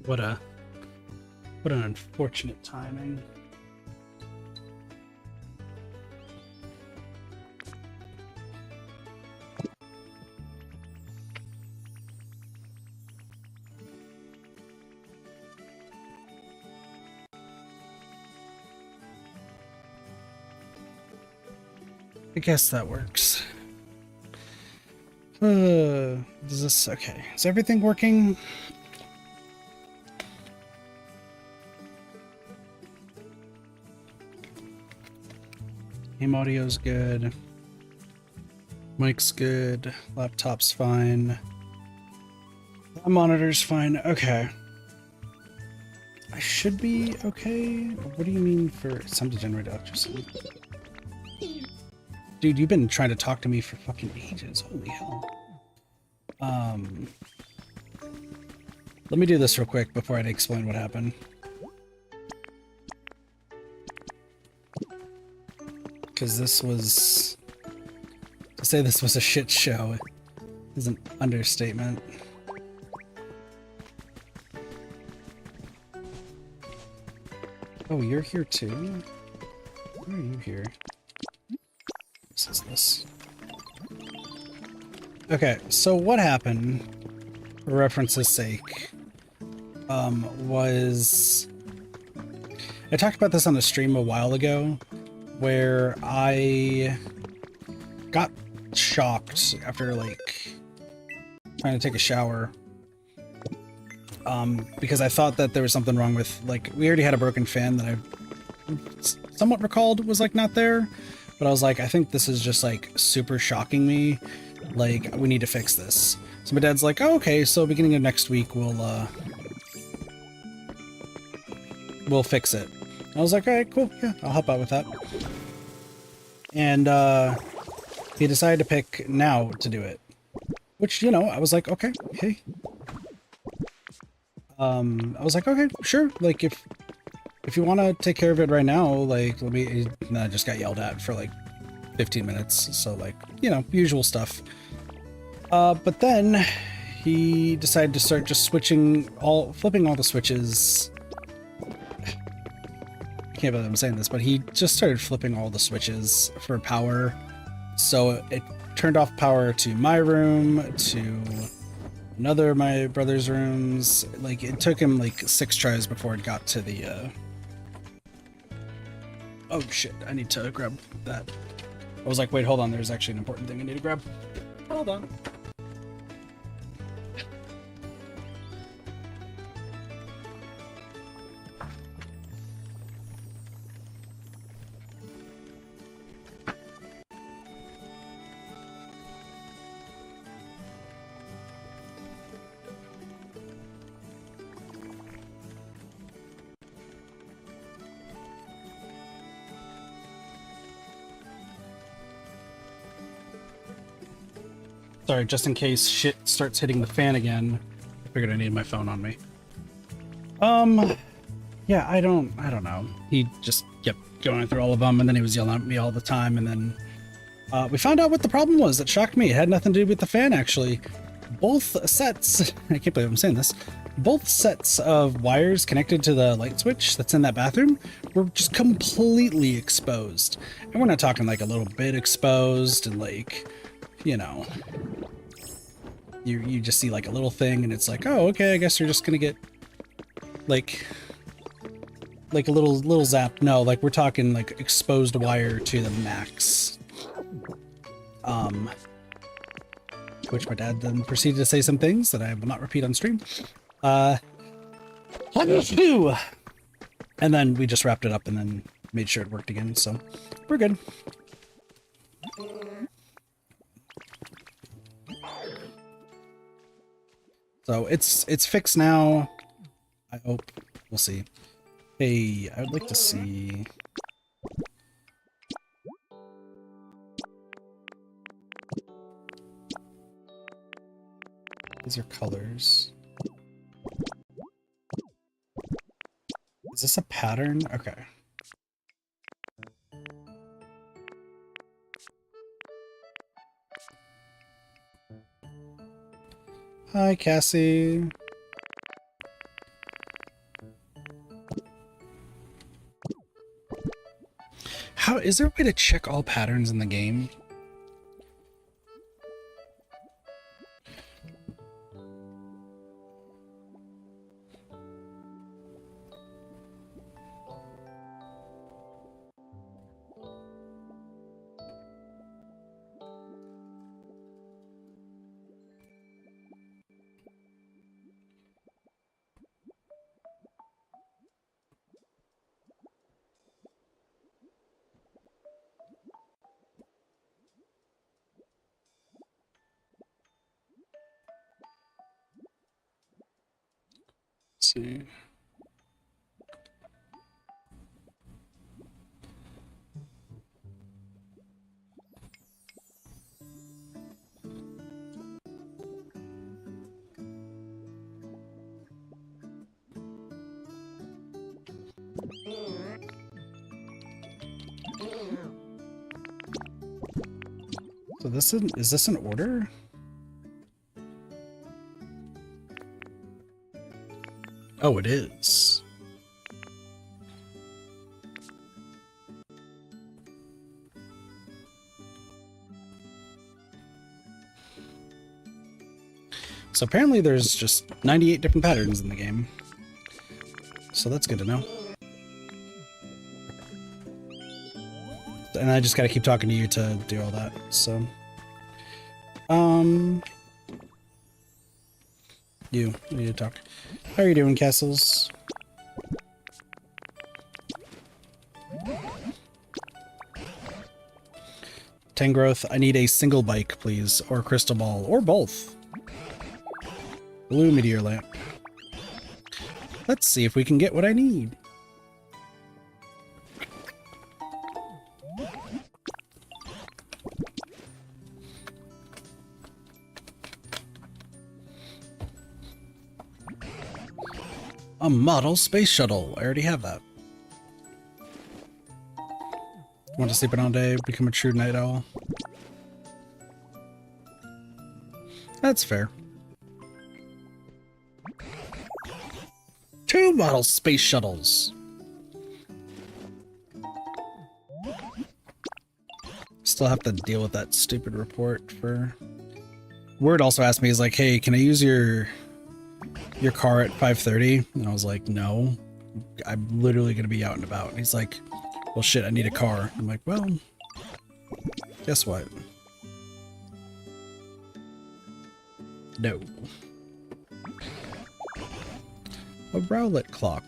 What a what an unfortunate timing. I guess that works. Is this okay? Is everything working? Game audio's good. Mic's good. Laptop's fine. The monitor's fine. Okay. I should be okay. What do you mean for some to generate electricity? Dude, you've been trying to talk to me for fucking ages. Holy hell. Let me do this real quick before I explain what happened. Because this was... To say this was a shit show is an understatement. Oh, you're here too? Why are you here? This is this. Okay, so what happened, for reference's sake, was... I talked about this on the stream a while ago, where I got shocked after, like, trying to take a shower. Because I thought that there was something wrong with, like, we already had a broken fan that I somewhat recalled was, like, not there. But I was like, I think this is just, like, super shocking me. Like, we need to fix this. So my dad's like, oh, okay, so beginning of next week, we'll fix it. I was like, all right, cool, yeah, I'll help out with that. And, he decided to pick now to do it. Which, you know, I was like, okay, hey. I was like, okay, sure, like, if you want to take care of it right now, like, let me... And I just got yelled at for, like, 15 minutes, so, like, you know, usual stuff. But then he decided to start just flipping all the switches. I can't believe I'm saying this, but he just started flipping all the switches for power. So it turned off power to my room, to another of my brother's rooms. Like, it took him like 6 tries before it got to the, Oh shit, I need to grab that. I was like, wait, hold on, there's actually an important thing I need to grab. Hold on. Sorry, just in case shit starts hitting the fan again. I figured I needed my phone on me. Yeah, I don't know. He just kept going through all of them, and then he was yelling at me all the time, and then we found out what the problem was. It shocked me. It had nothing to do with the fan, actually. Both sets, I can't believe I'm saying this, both sets of wires connected to the light switch that's in that bathroom were just completely exposed. And we're not talking like a little bit exposed and like, you know, you just see like a little thing and it's like, oh, okay, I guess you're just gonna get like a little zap. No, like we're talking like exposed wire to the max. Which my dad then proceeded to say some things that I will not repeat on stream. And then we just wrapped it up and then made sure it worked again, so we're good. So it's fixed now. I hope. We'll see. Hey, I would like to see... These are colors. Is this a pattern? Okay. Hi, Cassie. Is there a way to check all patterns in the game? See. So is this an order? Oh, it is. So apparently there's just 98 different patterns in the game. So that's good to know. And I just gotta keep talking to you to do all that, so. You need to talk. How are you doing, Castles? Tangrowth, I need a single bike, please, or crystal ball, or both. Blue meteor lamp. Let's see if we can get what I need. A model space shuttle. I already have that. Want to sleep in all day, become a true night owl. That's fair. 2 model space shuttles. Still have to deal with that stupid report for... Word also asked me, he's like, hey, can I use your car at 5:30? And I was like, no, I'm literally gonna be out and about. And he's like, well shit, I need a car. I'm like, well, guess what? No. A Rowlet clock.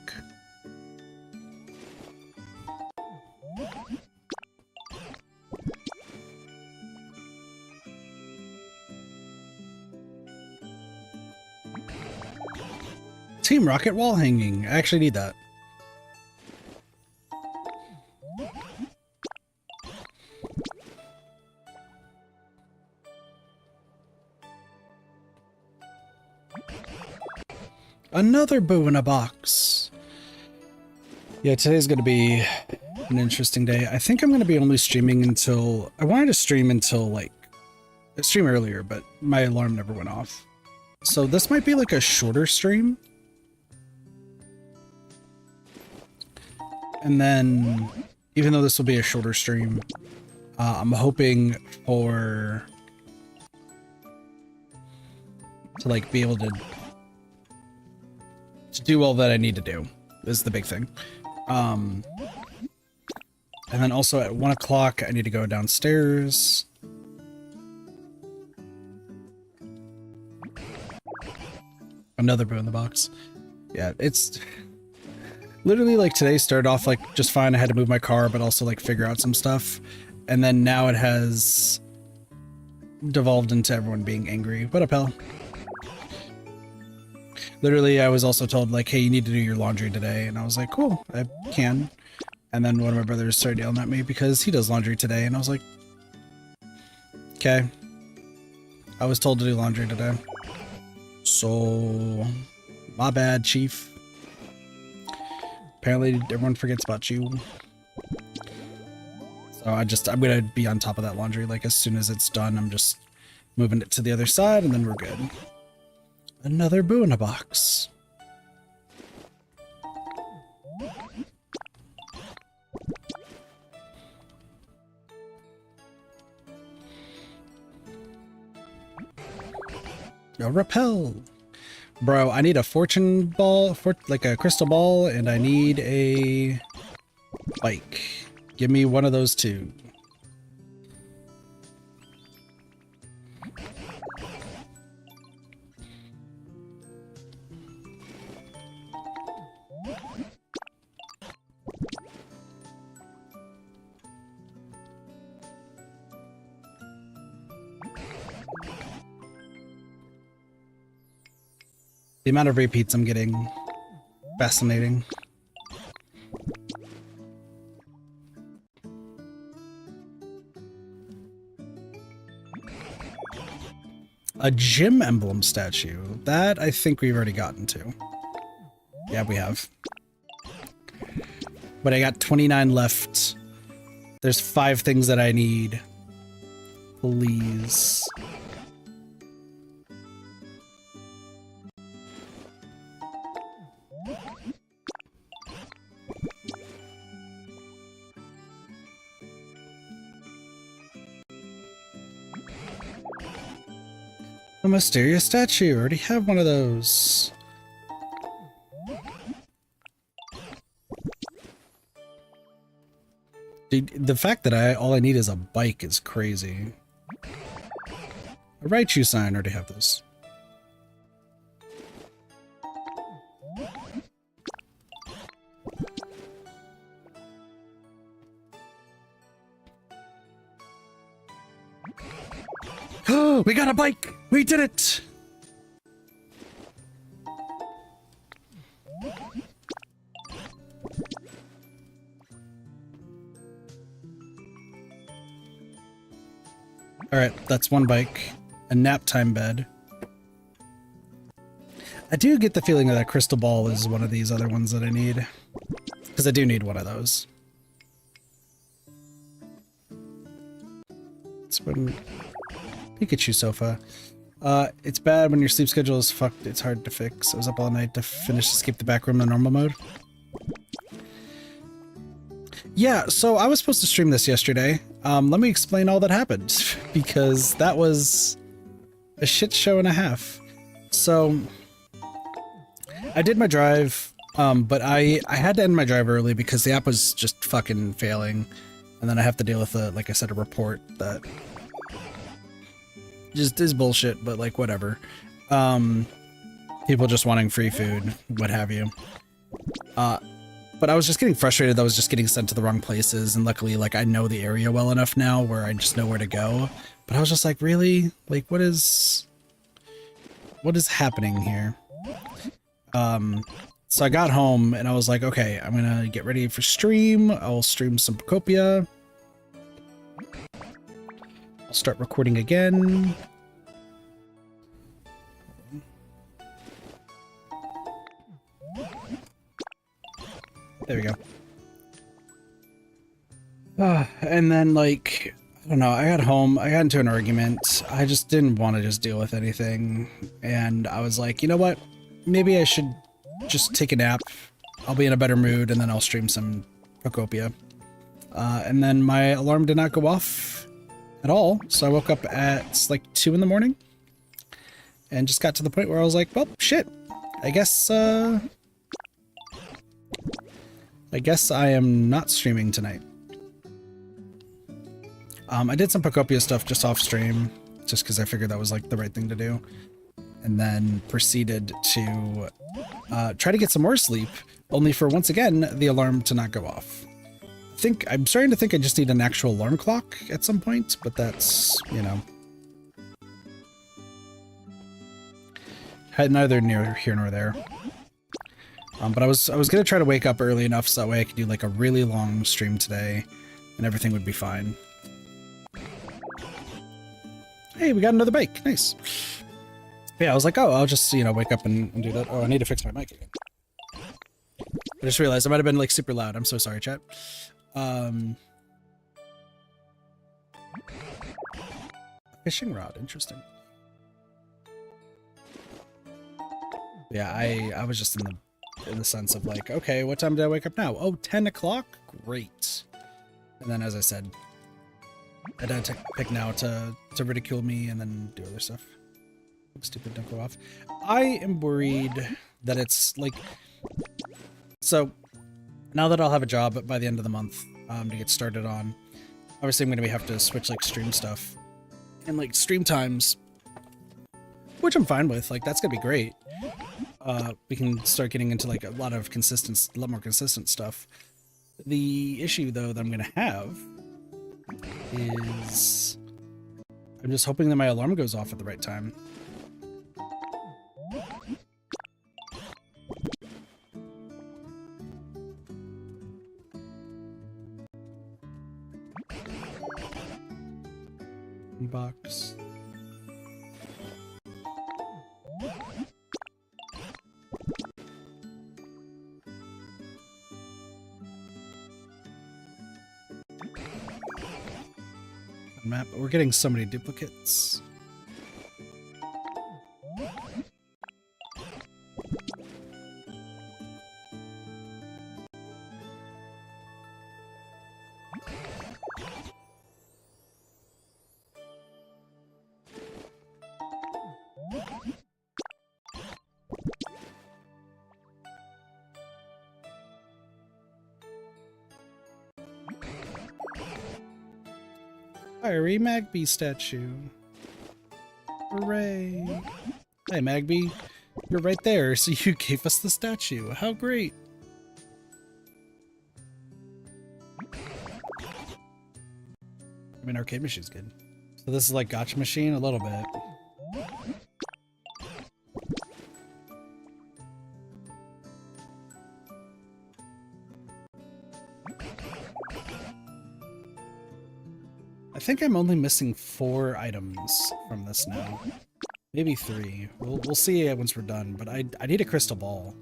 Team Rocket wall hanging. I actually need that. Another boo in a box. Yeah, today's gonna be an interesting day. I think I'm gonna be only streaming until... I wanted to stream until, like... I stream earlier, but my alarm never went off. So this might be like a shorter stream. And then, even though this will be a shorter stream, I'm hoping to like be able to do all that I need to do, is the big thing. And then also at 1 o'clock, I need to go downstairs. Another boo in the box. Yeah, it's... Literally, like, today started off, like, just fine. I had to move my car, but also, like, figure out some stuff. And then now it has devolved into everyone being angry. What up, hell? Literally, I was also told, like, hey, you need to do your laundry today. And I was like, cool, I can. And then one of my brothers started yelling at me because he does laundry today. And I was like, okay. I was told to do laundry today. So, my bad, chief. Apparently everyone forgets about you. So I'm gonna be on top of that laundry. Like, as soon as it's done, I'm just moving it to the other side and then we're good. Another boo in a box. A repel. Bro, I need a fortune ball, like a crystal ball, and I need a bike. Give me one of those two. The amount of repeats I'm getting, fascinating. A gym emblem statue. That I think we've already gotten to. Yeah, we have. But I got 29 left. There's 5 things that I need. Please. A mysterious statue. I already have one of those. Dude, the fact that all I need is a bike is crazy. A right shoe sign. I already have this. Oh, we got a bike! We did it! Alright, that's one bike. A nap time bed. I do get the feeling that crystal ball is one of these other ones that I need. Because I do need one of those. It's when... Pikachu sofa. It's bad when your sleep schedule is fucked. It's hard to fix. I was up all night to finish Escape the Back Room in normal mode. Yeah, so I was supposed to stream this yesterday. Let me explain all that happened, because that was a shit show and a half. So, I did my drive, but I had to end my drive early because the app was just fucking failing. And then I have to deal with, like I said, a report that just is bullshit, but like whatever. People just wanting free food, what have you. But I was just getting frustrated that I was just getting sent to the wrong places, and luckily, like, I know the area well enough now where I just know where to go. But I was just like, really? Like, what is happening here? So I got home and I was like, okay, I'm gonna get ready for stream. I'll stream some Pokopia. I'll start recording again. There we go. And then, like, I don't know, I got home, I got into an argument. I just didn't want to just deal with anything. And I was like, you know what? Maybe I should just take a nap. I'll be in a better mood, and then I'll stream some Pokopia. And then my alarm did not go off at all. So I woke up at, like, 2 in the morning. And just got to the point where I was like, well, shit. I guess I am not streaming tonight. I did some Pokopia stuff just off stream, just because I figured that was like the right thing to do. And then proceeded to try to get some more sleep, only for once again, the alarm to not go off. I'm starting to think I just need an actual alarm clock at some point, but that's, you know. Neither near here nor there. But I was gonna try to wake up early enough so that way I could do like a really long stream today, and everything would be fine. Hey, we got another bike. Nice. Yeah, I was like, oh, I'll just, you know, wake up and do that. Oh, I need to fix my mic again. I just realized I might have been like super loud. I'm so sorry, chat. Fishing rod, interesting. Yeah, I was just in the sense of like, okay, what time did I wake up now? Oh, 10 o'clock? Great. And then, as I said, I had to pick now to ridicule me and then do other stuff. Stupid, don't go off. I am worried that it's like... So, now that I'll have a job by the end of the month to get started on, obviously I'm going to have to switch like stream stuff and like stream times, which I'm fine with. Like, that's going to be great. We can start getting into like a lot more consistent stuff. The issue though that I'm going to have is I'm just hoping that my alarm goes off at the right time. Box. Map. We're getting so many duplicates. Fiery Magby statue. Hooray. Hey Magby, you're right there, so you gave us the statue. How great. I mean, arcade machine's good. So this is like gotcha machine a little bit. I think I'm only missing 4 items from this now. Maybe 3. We'll see once we're done, but I need a crystal ball.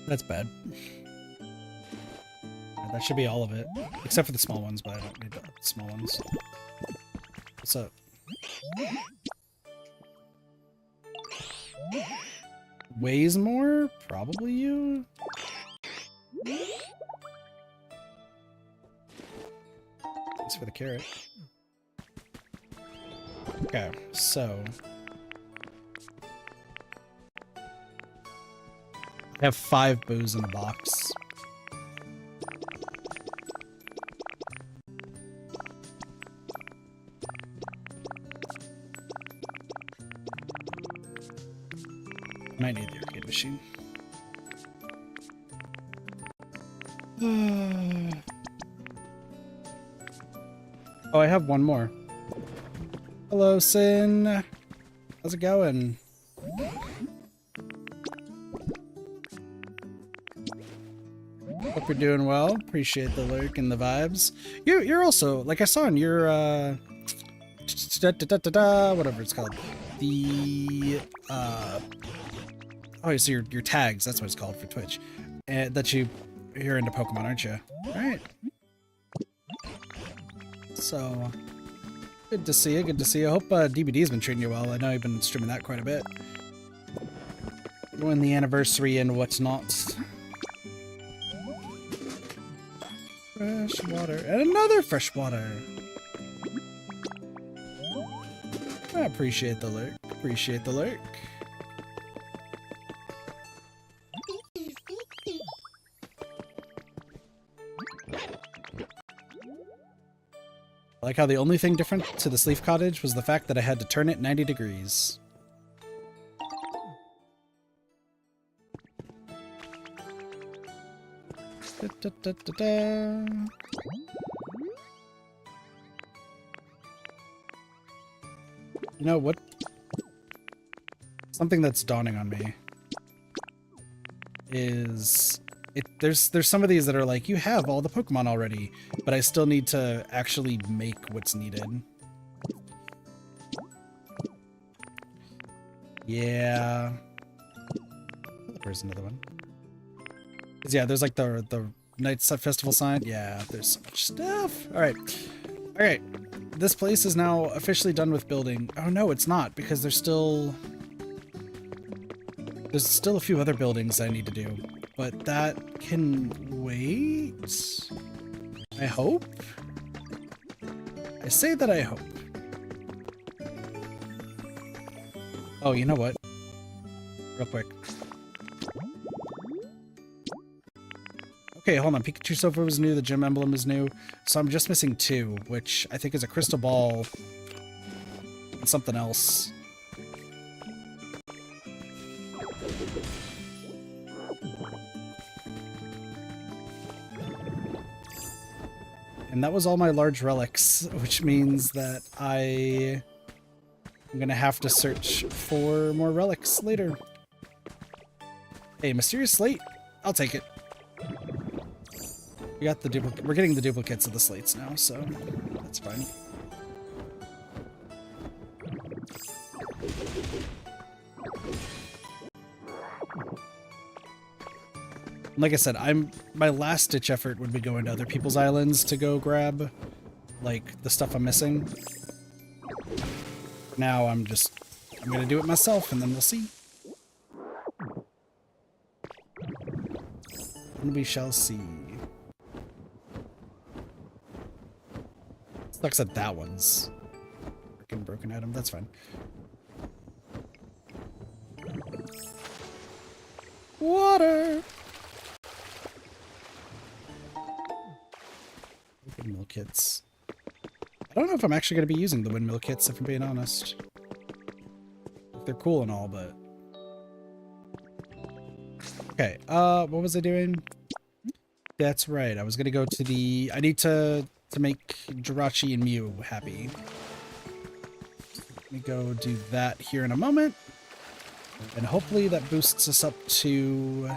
That's bad. That should be all of it. Except for the small ones, but I don't need the small ones. What's up? Weighs more? Probably you? Thanks for the carrot. Okay, so... I have 5 bows in a box. Might need the arcade machine. Oh, I have one more. Hello, Sin. How's it going? Hope you're doing well. Appreciate the lurk and the vibes. You're also, like I saw in your whatever it's called. The oh, so your tags, that's what it's called for Twitch. That you're into Pokemon, aren't you? Right. So good to see you, good to see you. I hope DBD's been treating you well. I know you've been streaming that quite a bit. Doing the anniversary and whatnot. Fresh water. And another fresh water. I appreciate the lurk. Appreciate the lurk. I like how the only thing different to this leaf cottage was the fact that I had to turn it 90 degrees. Da, da, da, da, da. You know what? Something that's dawning on me is there's some of these that are like, you have all the Pokemon already, but I still need to actually make what's needed. Yeah. Where's another one? 'Cause yeah, there's like the Night Festival sign. Yeah, there's so much stuff. All right. All right. This place is now officially done with building. Oh no, it's not, because there's still a few other buildings I need to do, but that can wait. I hope. I say that I hope. Oh, you know what? Real quick. Okay, hold on. Pikachu Sofa was new, the gym emblem is new, so I'm just missing 2, which I think is a crystal ball and something else. And that was all my large relics, which means that I'm gonna have to search for more relics later. Hey, mysterious slate? I'll take it. We got the duplicate. We're getting the duplicates of the slates now, so that's fine. Like I said, my last ditch effort would be going to other people's islands to go grab like the stuff I'm missing. Now I'm gonna do it myself, and then we'll see. And we shall see. Sucks that that one's freaking broken item. That's fine. Water. Windmill kits. I don't know if I'm actually going to be using the windmill kits, if I'm being honest. They're cool and all, but... Okay, what was I doing? That's right, I was going to go to the... I need to make Jirachi and Mew happy. Let me go do that here in a moment. And hopefully that boosts us up to...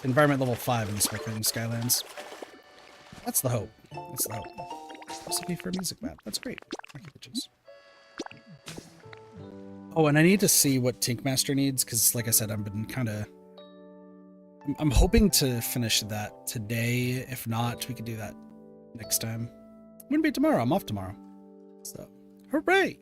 environment level 5 in the Sparkling Skylands. That's the hope. That's the hope. Recipe for a music map. That's great. Oh, and I need to see what Tinkmaster needs, because like I said, I've been kind of... I'm hoping to finish that today. If not, we could do that next time. Wouldn't be tomorrow. I'm off tomorrow. So, hooray!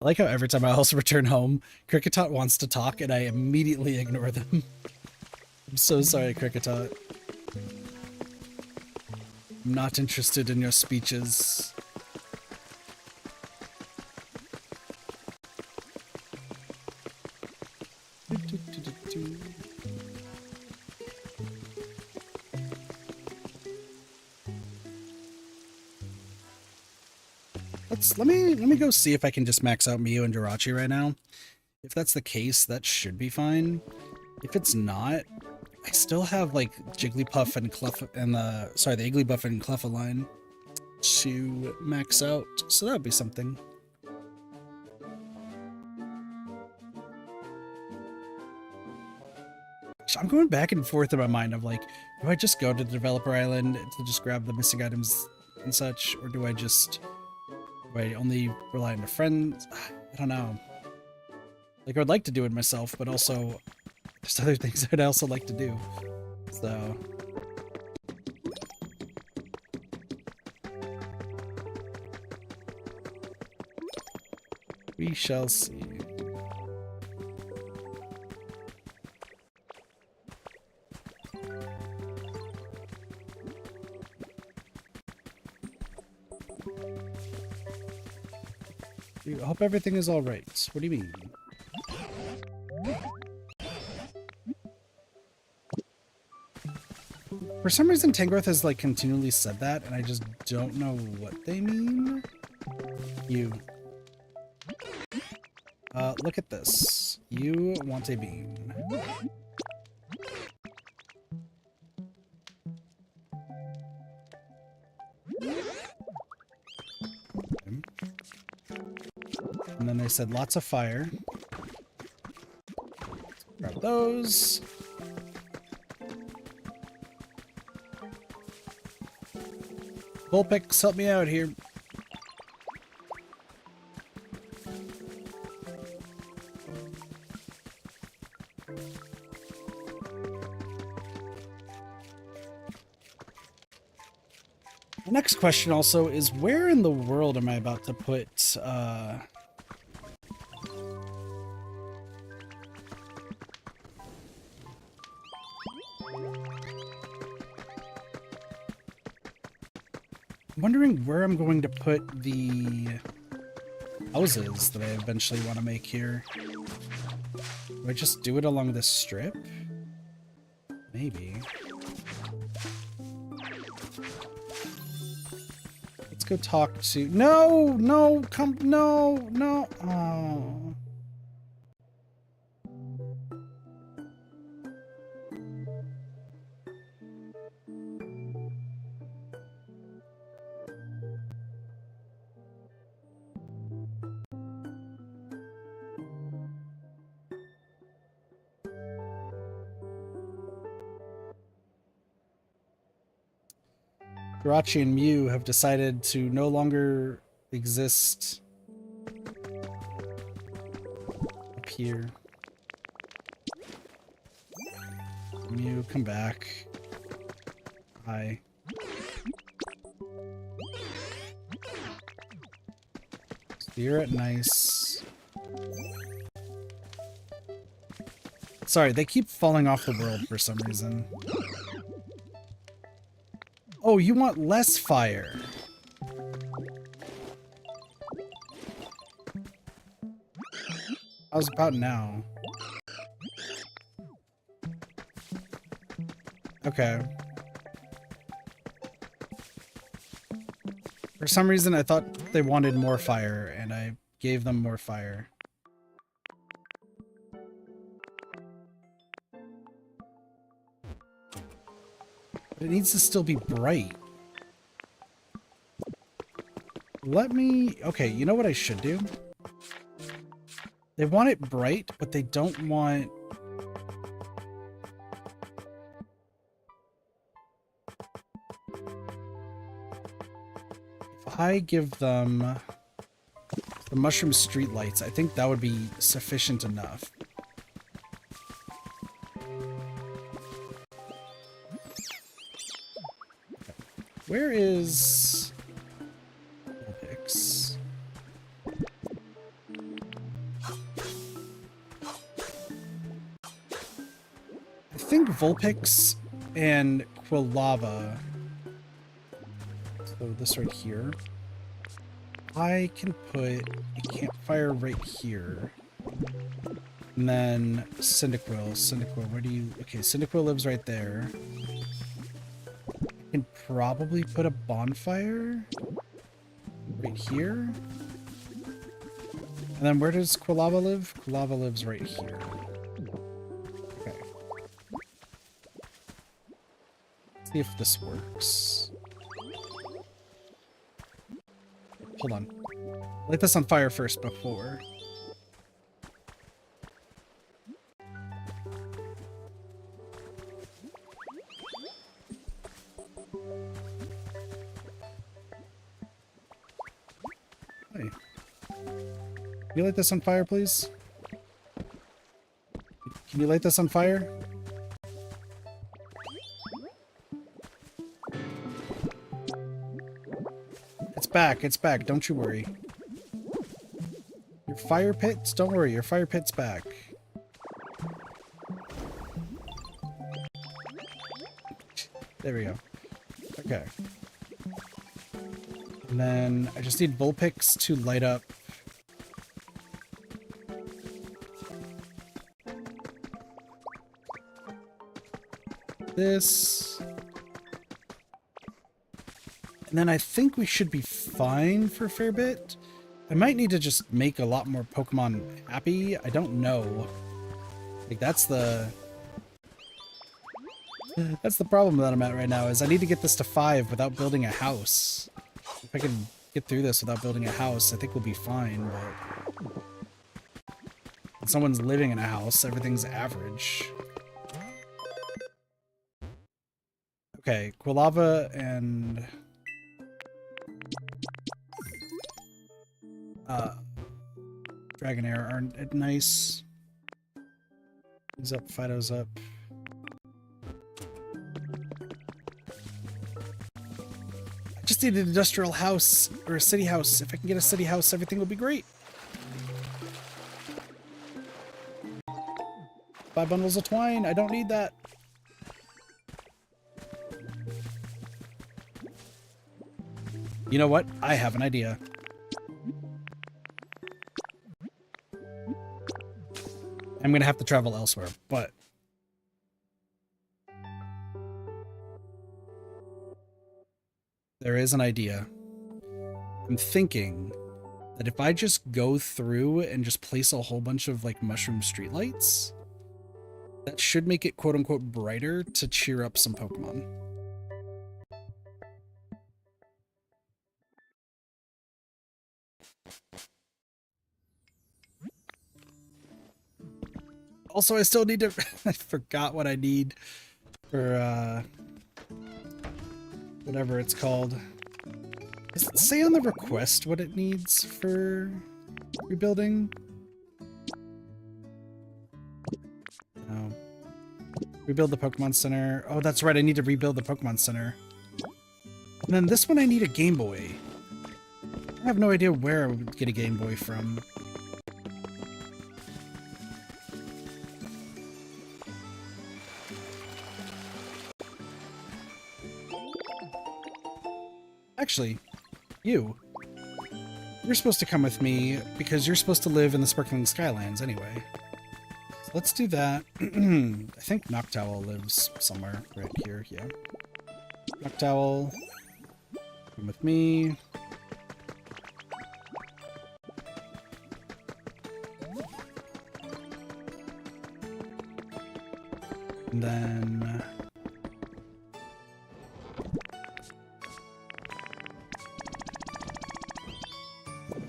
I like how every time I also return home, Cricketot wants to talk and I immediately ignore them. I'm so sorry, Cricketot. I'm not interested in your speeches. Let me go see if I can just max out Mew and Jirachi right now. If that's the case, that should be fine. If it's not, I still have like Jigglypuff and Clef and the Igglybuff and Clefailine to max out, so that would be something. I'm going back and forth in my mind of like, do I just go to the developer island to just grab the missing items and such, or do I only rely on a friend? I don't know. Like, I would like to do it myself, but also there's other things I'd also like to do. So... we shall see. I hope everything is alright. What do you mean? For some reason, Tangrowth has like continually said that, and I just don't know what they mean. You. Look at this. You want a bean. And then they said lots of fire. Grab those. Vulpix, help me out here. The next question also is, where in the world am I about to put, I'm wondering where I'm going to put the houses that I eventually want to make here. Do I just do it along this strip? Maybe. Let's go talk to... No! No! Come... No! No! Oh... Jirachi and Mew have decided to no longer exist up here. Mew, come back. Hi. You're at nice. Sorry, they keep falling off the world for some reason. Oh, you want less fire. How's about now? Okay. For some reason, I thought they wanted more fire, and I gave them more fire. It needs to still be bright. Let me... Okay, you know what I should do? They want it bright, but they don't want... If I give them the mushroom street lights, I think that would be sufficient enough. Where is Vulpix? I think Vulpix and Quilava. So this right here. I can put a campfire right here. And then Cyndaquil. Cyndaquil, where do you... Okay, Cyndaquil lives right there. Can probably put a bonfire right here. And then where does Quilava live? Quilava lives right here. Okay. Let's see if this works. Hold on. Light this on fire first before. Can you light this on fire, please? Can you light this on fire? It's back, don't you worry. Your fire pits? Don't worry, your fire pit's back. There we go. Okay. And then I just need Vulpix to light up this. And then I think we should be fine for a fair bit. I might need to just make a lot more Pokemon happy. I don't know. Like, that's the problem that I'm at right now, is I need to get this to 5 without building a house. If I can get through this without building a house, I think we'll be fine, but when someone's living in a house, everything's average. Okay, Quilava and Dragonair aren't nice. He's up, Fido's up. I just need an industrial house or a city house. If I can get a city house, everything will be great. 5 bundles of twine. I don't need that. You know what? I have an idea. I'm gonna have to travel elsewhere, but there is an idea. I'm thinking that if I just go through and just place a whole bunch of like mushroom streetlights, that should make it quote unquote brighter to cheer up some Pokemon. Also, I still need to I forgot what I need for whatever it's called. Does it say on the request what it needs for rebuilding? No. Rebuild the Pokemon Center. Oh, that's right, I need to rebuild the Pokemon Center. And then this one I need a Game Boy. I have no idea where I would get a Game Boy from. Actually, you're supposed to come with me because you're supposed to live in the Sparkling Skylands anyway. So let's do that. I think Noctowl lives somewhere right here, yeah. Noctowl, come with me. And then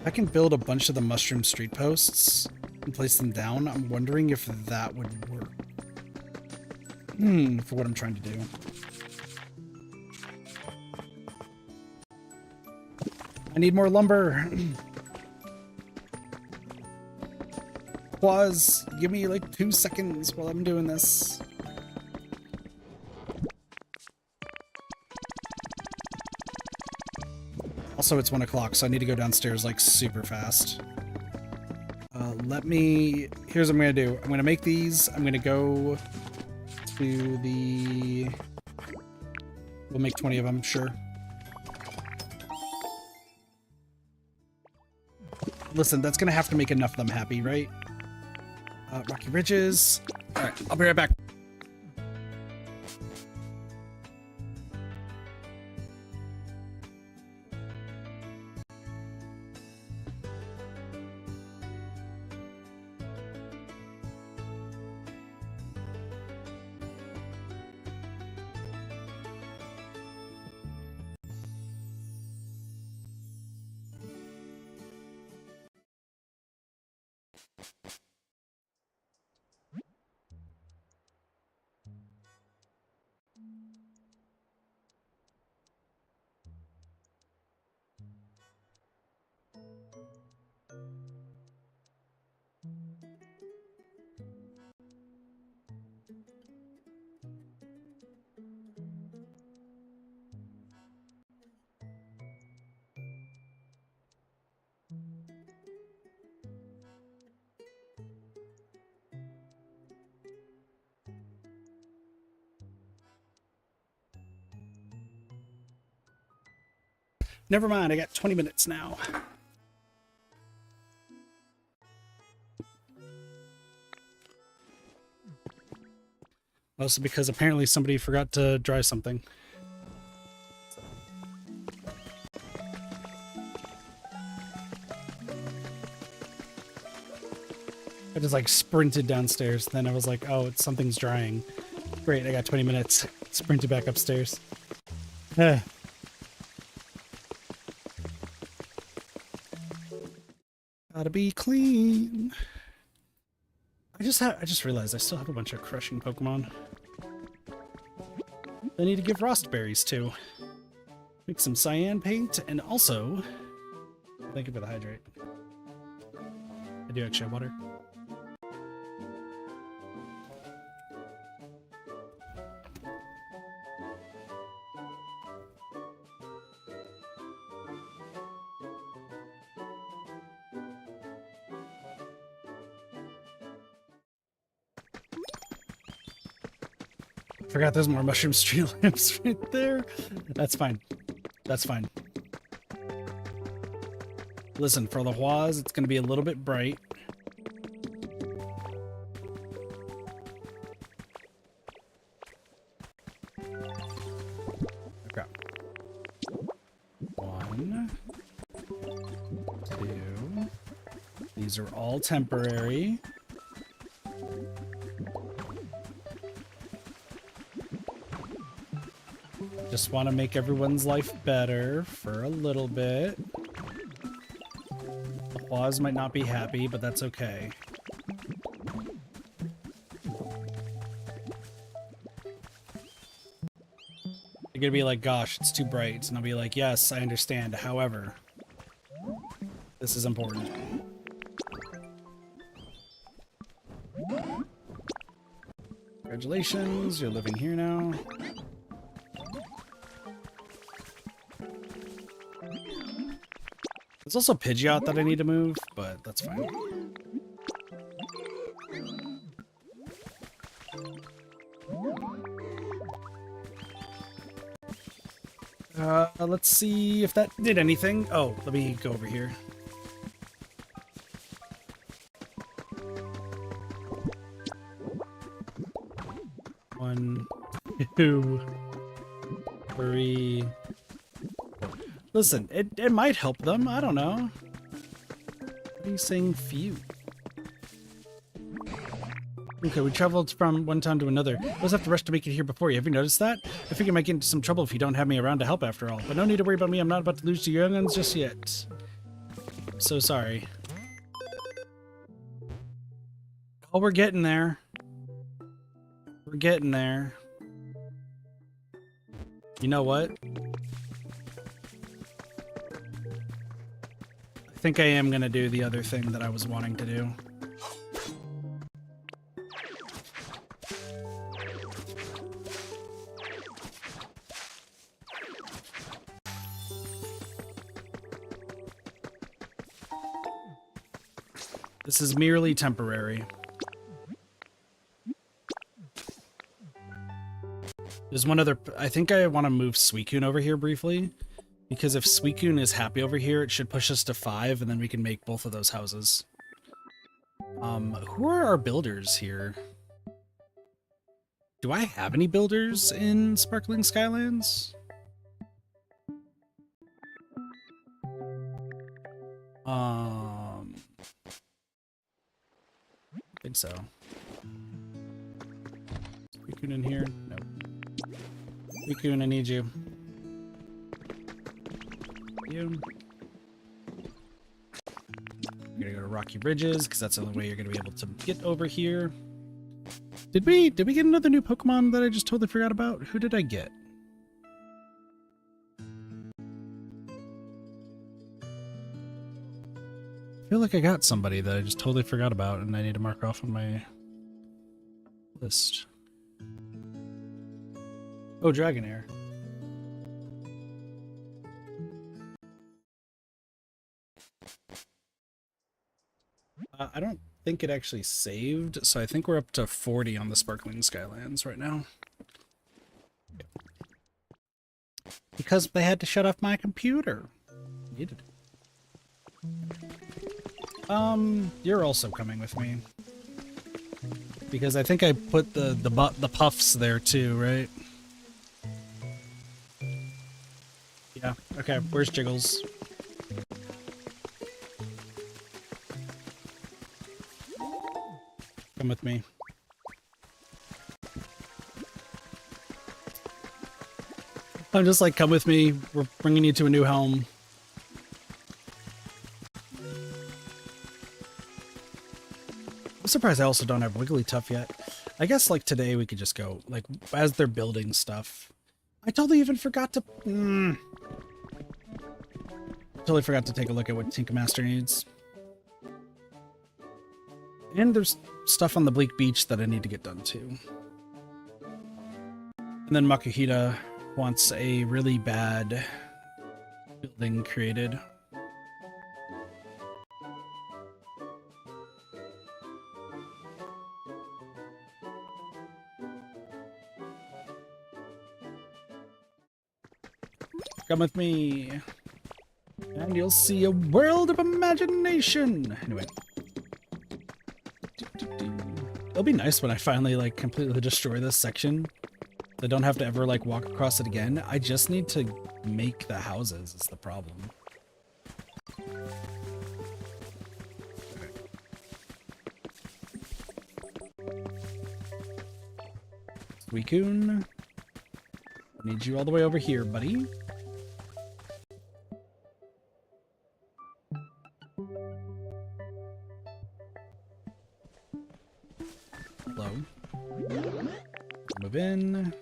I can build a bunch of the mushroom street posts and place them down. I'm wondering if that would work. For what I'm trying to do. I need more lumber. Pause. Give me like 2 seconds while I'm doing this. Also, it's 1 o'clock, so I need to go downstairs like super fast. Here's what I'm gonna do. I'm gonna make these. I'm gonna go to the... We'll make 20 of them, sure. Listen, that's gonna have to make enough of them happy, right? Rocky Ridges. Alright, I'll be right back. Never mind, I got 20 minutes now. Mostly because apparently somebody forgot to dry something. just like sprinted downstairs. Then I was like, oh, something's drying. Great, I got 20 minutes. Sprinted back upstairs. Gotta be clean. I just realized I still have a bunch of crushing Pokemon. I need to give Frost Berries to. Make some cyan paint, and also... Thank you for the hydrate. I do actually have water. Forgot there's more mushroom street lamps right there. That's fine. That's fine. Listen, for the Huas, it's going to be a little bit bright. Okay. 1, 2. These are all temporary. Just want to make everyone's life better for a little bit. The Huas might not be happy, but that's okay. They're gonna be like, gosh, it's too bright. And I'll be like, yes, I understand. However, this is important. Congratulations, you're living here now. There's also Pidgeot that I need to move, but that's fine. Let's see if that did anything. Oh, let me go over here. One, 2, 3. Listen, it might help them. I don't know. What are you saying, Viel? Okay, we traveled from one town to another. I always have to rush to make it here before you. Have you noticed that? I figure I might get into some trouble if you don't have me around to help after all. But no need to worry about me. I'm not about to lose to your young'uns just yet. I'm so sorry. Oh, we're getting there. We're getting there. You know what? I think I am gonna do the other thing that I was wanting to do. This is merely temporary. There's one other... I think I want to move Suicune over here briefly. Because if Suicune is happy over here, it should push us to 5, and then we can make both of those houses. Who are our builders here? Do I have any builders in Sparkling Skylands? I think so. Suicune in here? No. Suicune, I need you. You. You're gonna go to Rocky Ridges, because that's the only way you're gonna be able to get over here. Did we get another new Pokemon that I just totally forgot about? Who did I get? I feel like I got somebody that I just totally forgot about and I need to mark off on my list. Oh, Dragonair. I don't think it actually saved, so I think we're up to 40 on the Sparkling Skylands right now. Because they had to shut off my computer. Needed. You're also coming with me. Because I think I put the puffs there too, right? Yeah, okay, where's Jiggles? Come with me. I'm just like, come with me. We're bringing you to a new home. I'm surprised I also don't have Wigglytuff yet. I guess like today we could just go like as they're building stuff. I totally even forgot to totally forgot to take a look at what Tinkamaster needs. And there's stuff on the Bleak Beach that I need to get done too. And then Makuhita wants a really bad building created. Come with me, and you'll see a world of imagination. Anyway. It'll be nice when I finally like completely destroy this section. I don't have to ever like walk across it again. I just need to make the houses is the problem. Suicune, I need you all the way over here, buddy. Hello. Move in.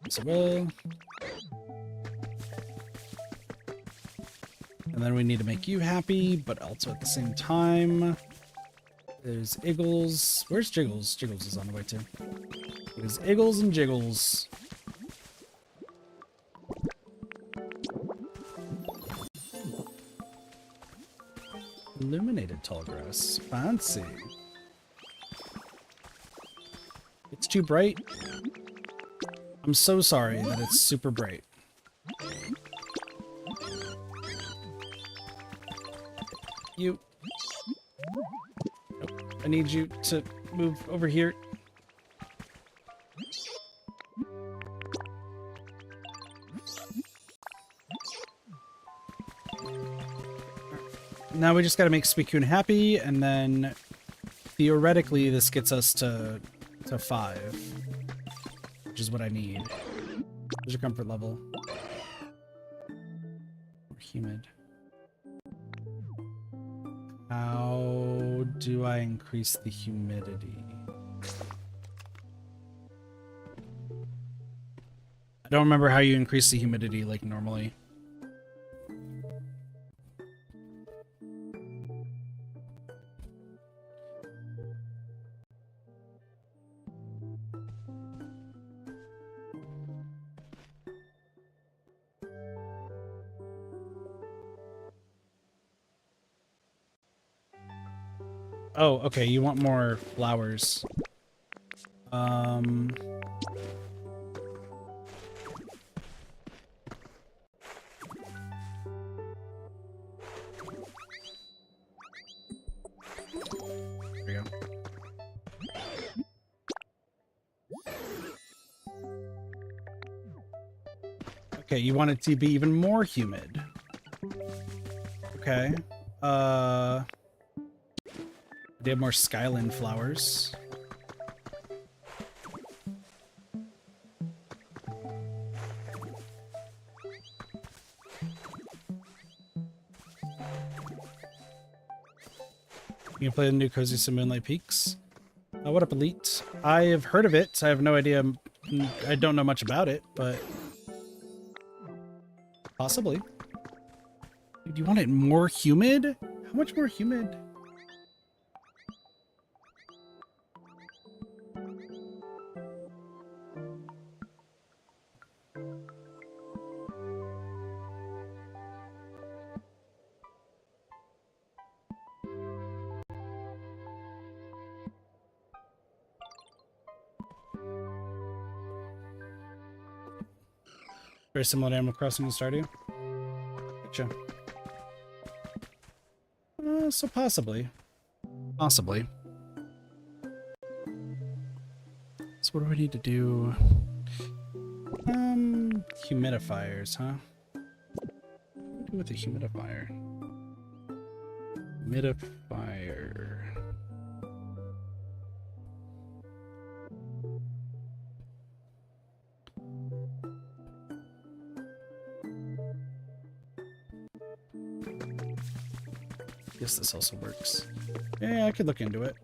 Yes, I will. And then we need to make you happy, but also at the same time. There's Iggles. Where's Jiggles? Jiggles is on the way too. There's Iggles and Jiggles. Illuminated tall grass. Fancy. It's too bright. I'm so sorry that it's super bright. You. Nope. I need you to move over here. Now we just gotta make Suicune happy, and then theoretically this gets us to 5, which is what I need. There's your comfort level. Or humid. How do I increase the humidity? I don't remember how you increase the humidity like normally. Oh, okay, you want more flowers. There we go. Okay, you want it to be even more humid. Okay. They have more Skyland flowers. You can play the new Cozy Some Moonlight Peaks. What up, Elite? I have heard of it. I have no idea. I don't know much about it, but possibly. Do you want it more humid? How much more humid? Very similar to Animal Crossing and Stardew. Gotcha. So possibly. Possibly. So what do we need to do? Humidifiers, huh? What do we do with the humidifier? Humidifier. Guess this also works. Yeah, I could look into it.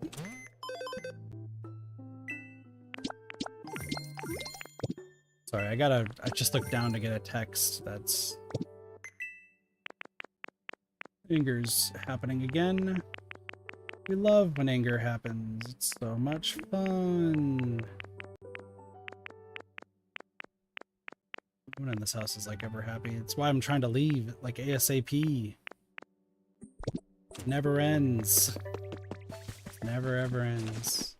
Sorry, I just looked down to get a text that's... Anger's happening again. We love when anger happens. It's so much fun. No one in this house is like ever happy. It's why I'm trying to leave like ASAP. It never ends. It never ever ends.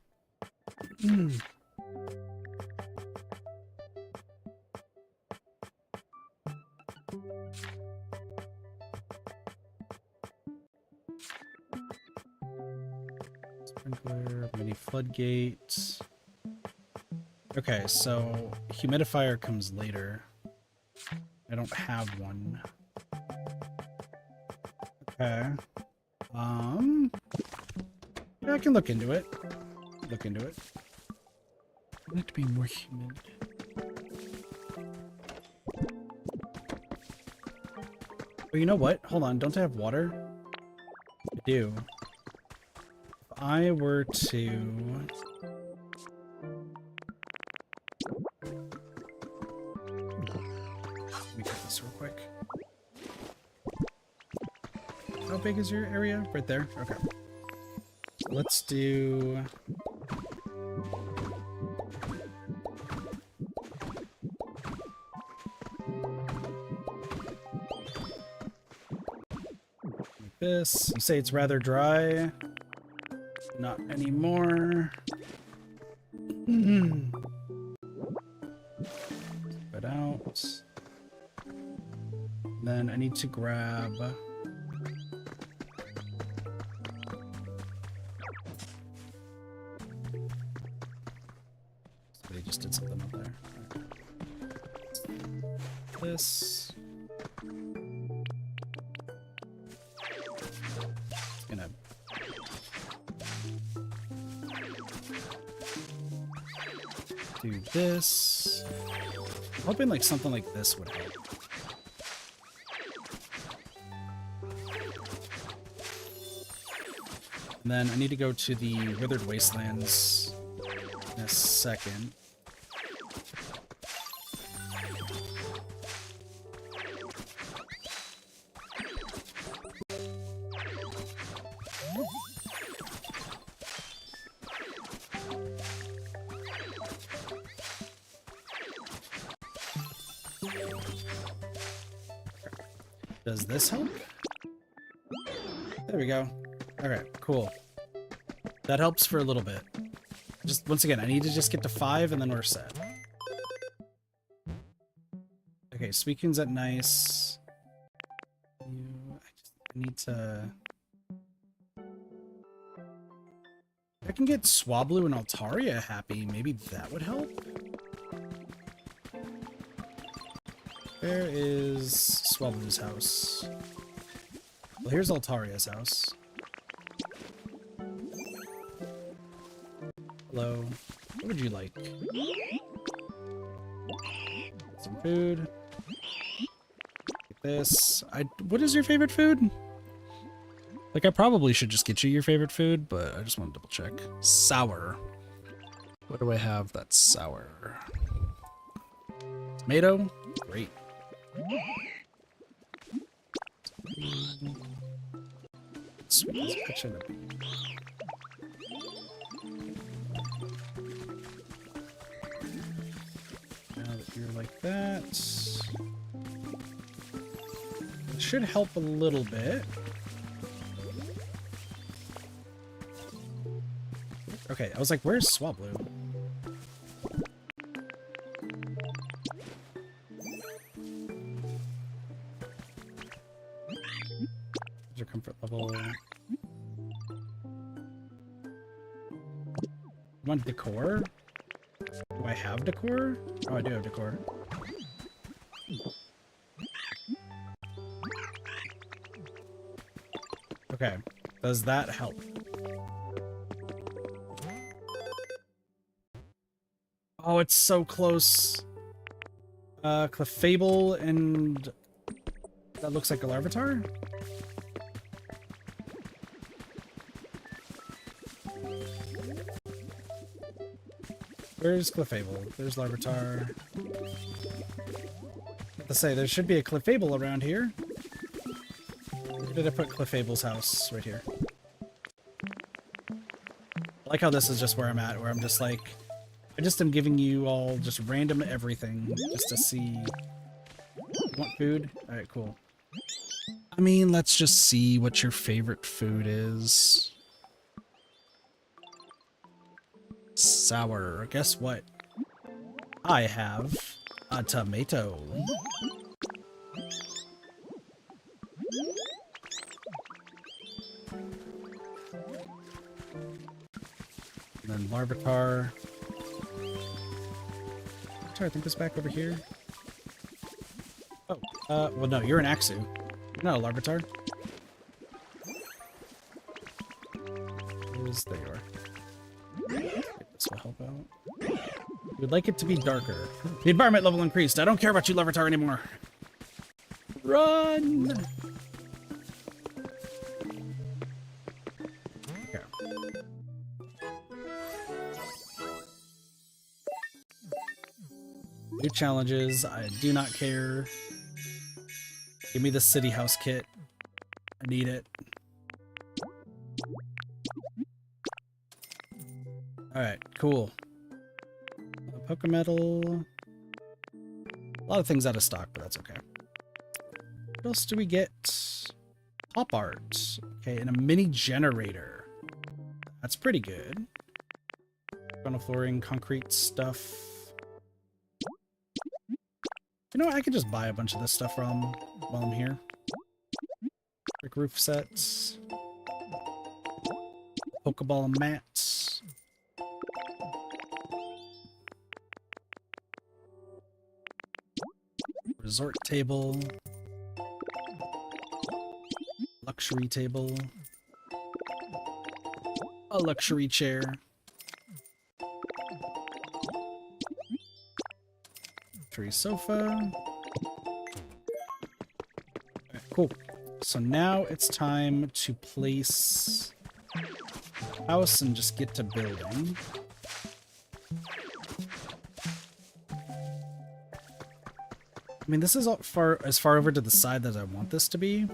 Sprinkler, mini floodgate. Okay, so humidifier comes later. I don't have one. Okay. Yeah, I can look into it. Look into it. I want it to be more humid. Oh, you know what? Hold on. Don't I have water? I do. If I were to... Let me get this real quick. How big is your area? Right there? Okay. So let's do... like this. You say it's rather dry. Not anymore. Put out. Then I need to grab... Somebody just did something up there. This. Gonna... do this. I'm hoping like something like this would help. And then I need to go to the Withered Wastelands in a second. Does this help? There we go. Okay, cool. That helps for a little bit. Just once again, I need to just get to 5 and then we're set. Okay, Sweetcoon's at nice. I need to... I can get Swablu and Altaria happy. Maybe that would help? Where is Swablu's house? Well, here's Altaria's house. Hello. What would you like? Some food. Get this. What is your favorite food? Like, I probably should just get you your favorite food, but I just want to double check. Sour. What do I have that's sour? Tomato? Great. Sweet. Let's put you in a bean. Now that you're like that, it should help a little bit. Okay, I was like, where's Swablu? Where's your comfort level? You want decor? Do I have decor? Oh, I do have decor. Okay, does that help? Oh, it's so close. Clefable and... That looks like a Larvitar? Where's Clefable? There's Larvitar. Let's say there should be a Clefable around here. Where did I put Clefable's house? Right here. I like how this is just where I'm at, where I'm just like, I just am giving you all just random everything just to see. You want food? Alright, cool. I mean, let's just see what your favorite food is. Sour. Guess what? I have a tomato. And then Larvitar. I think it's back over here. Oh, well no, you're an Axu. You're not a Larvitar. There you are. This will help out. We'd like it to be darker. The environment level increased. I don't care about you, Larvitar, anymore. Run! Okay. New challenges. I do not care. Give me the city house kit. I need it. Alright, cool. Pokemetal. A lot of things out of stock, but that's okay. What else do we get? Pop art. Okay, and a mini generator. That's pretty good. Vinyl flooring, concrete stuff. You know what? I could just buy a bunch of this stuff while I'm here. Brick roof sets. Pokeball mats. Resort table. Luxury table. A luxury chair. Luxury sofa. Alright, cool. So now it's time to place house and just get to building. I mean, this is as far over to the side as I want this to be.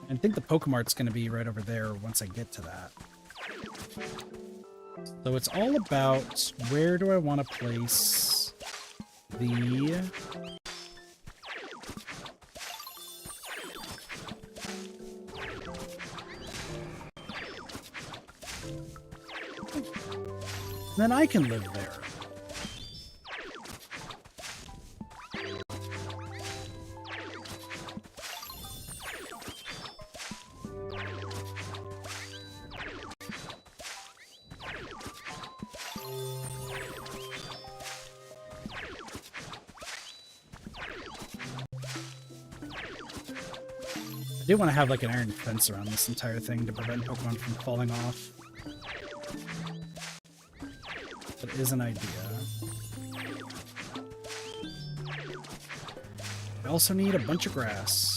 I think the Pokemart's going to be right over there once I get to that. So it's all about where do I want to place the... Then I can live there. I do want to have like an iron fence around this entire thing to prevent Pokemon from falling off. That is an idea. I also need a bunch of grass.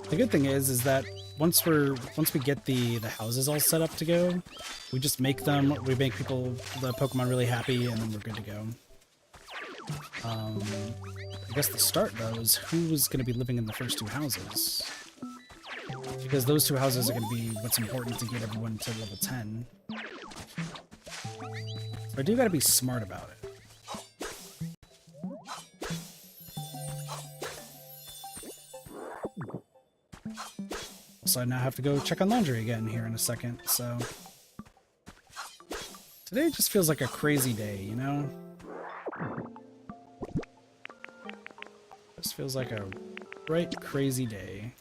The good thing is that once we get the houses all set up to go, we just make the Pokemon really happy, and then we're good to go. I guess the start though is who's going to be living in the first two houses, because those two houses are going to be what's important to get everyone to level 10. So I do got to be smart about it. So I now have to go check on laundry again here in a second, so... Today just feels like a crazy day, you know? feels like a right crazy day.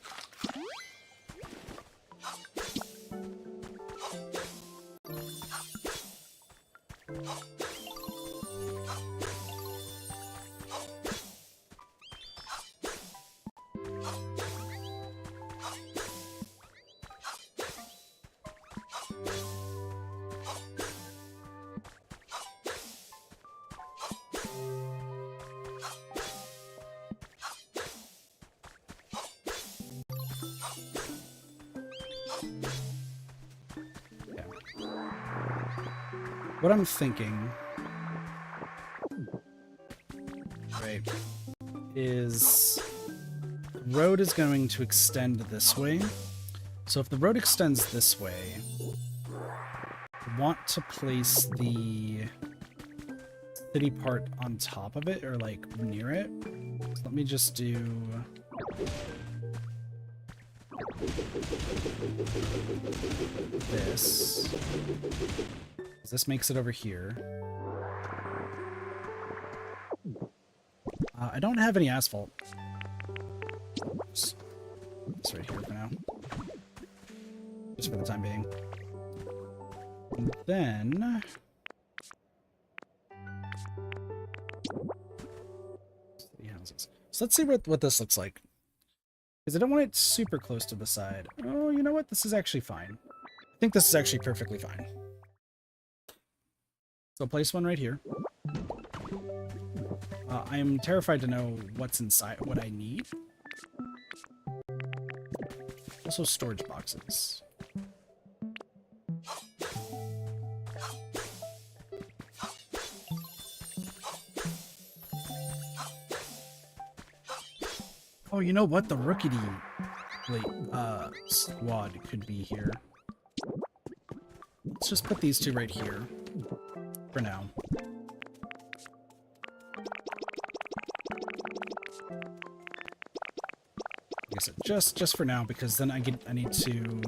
What I'm thinking, right, is the road is going to extend this way. So if the road extends this way, I want to place the city part on top of it, or like near it. So let me just do this. This makes it over here. I don't have any asphalt. It's right here for now. Just for the time being. And then... So let's see what this looks like. Because I don't want it super close to the side. Oh, you know what? This is actually fine. I think this is actually perfectly fine. So place one right here. I am terrified to know what's inside, what I need. Also storage boxes. Oh, you know what? The rookie squad could be here. Let's just put these two right here. For now. I guess just for now, because then I need to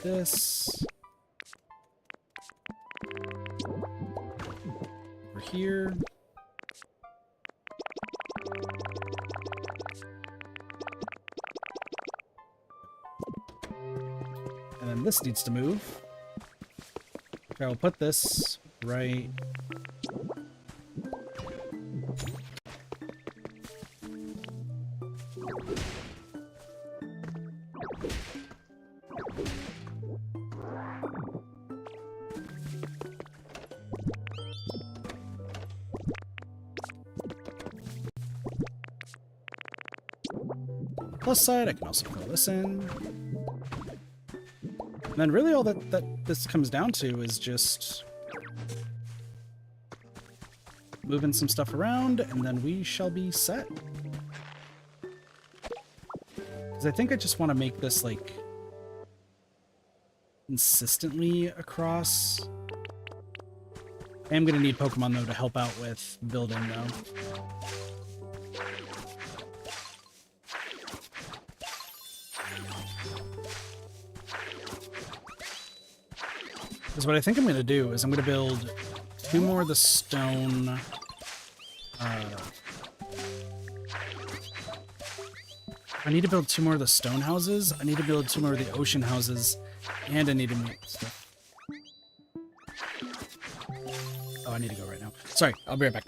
this over here. And then this needs to move. Okay, I'll put this right... Plus side, I can also fill this in. And then really all that this comes down to is just moving some stuff around, and then we shall be set. Because I think I just want to make this, like, consistently across. I am going to need Pokemon, though, to help out with building, though. Because what I think I'm going to do is I'm going to build 2 more of the stone... I need to build 2 more of the stone houses, I need to build 2 more of the ocean houses, and I need to make stuff. Oh, I need to go right now. Sorry, I'll be right back.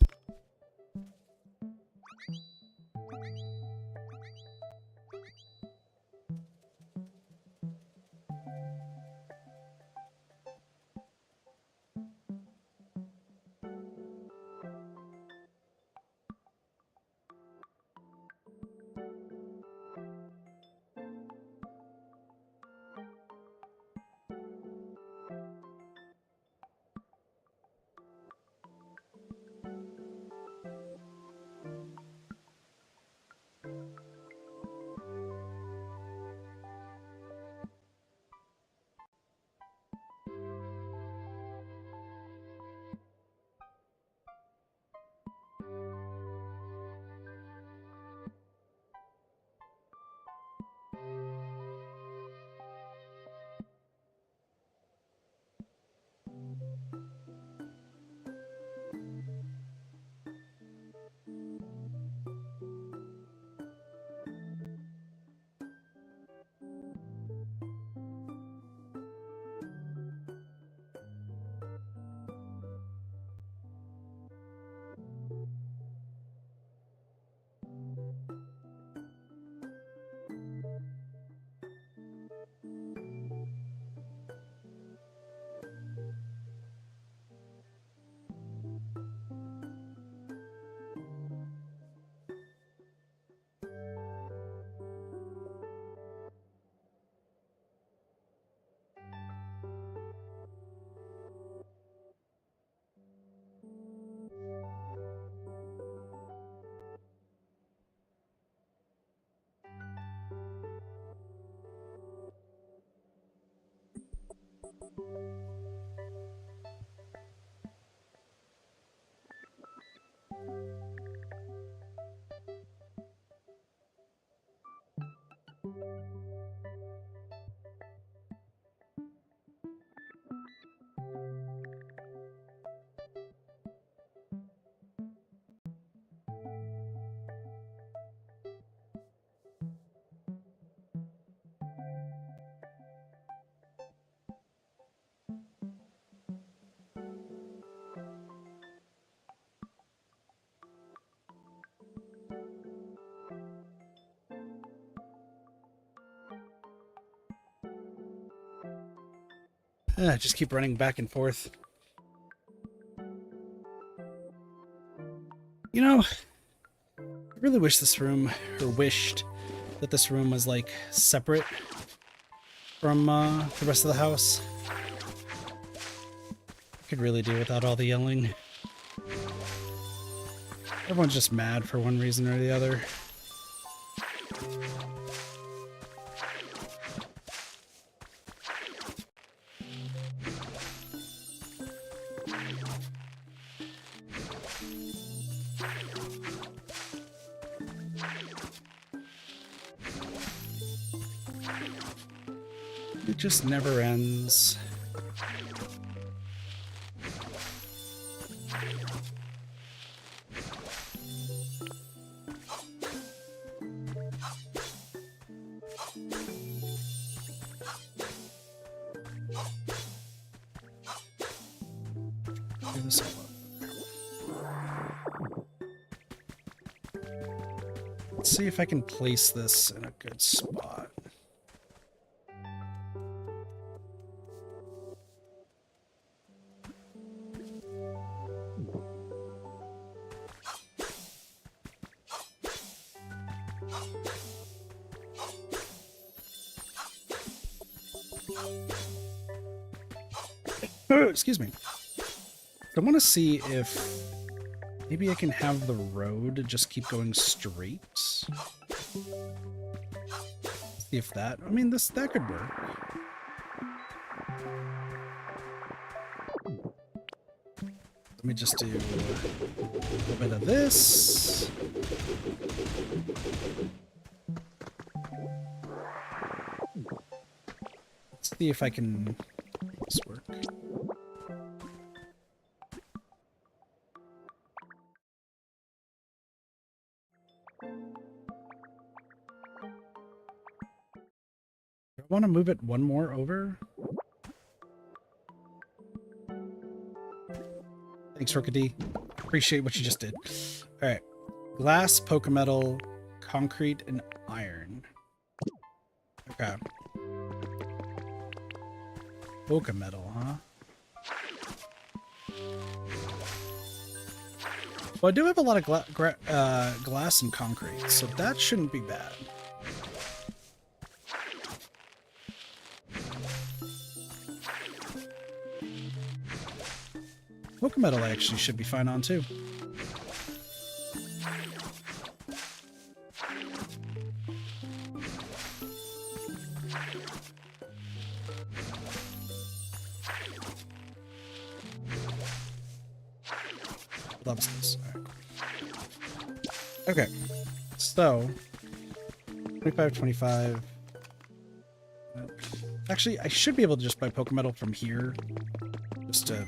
Just keep running back and forth. You know, I really wish this room, or wished that this room was like separate from the rest of the house. I could really do without all the yelling. Everyone's just mad for one reason or the other. It just never ends. Give this all up. Let's see if I can place this in a good spot. Oh, excuse me. I want to see if maybe I can have the road just keep going straight. See if that, I mean, that could work. Let me just do a little bit of this. Let's see if I can make this work. I want to move it one more over. Thanks, Rookity. Appreciate what you just did. All right. Glass, Pokemetal, concrete, and iron. Okay. Pokemetal, huh? Well, I do have a lot of glass and concrete, so that shouldn't be bad. Pokemetal actually should be fine on too. Loves this. All right. Okay, so 25, 25. Actually, I should be able to just buy Pokemetal from here, just to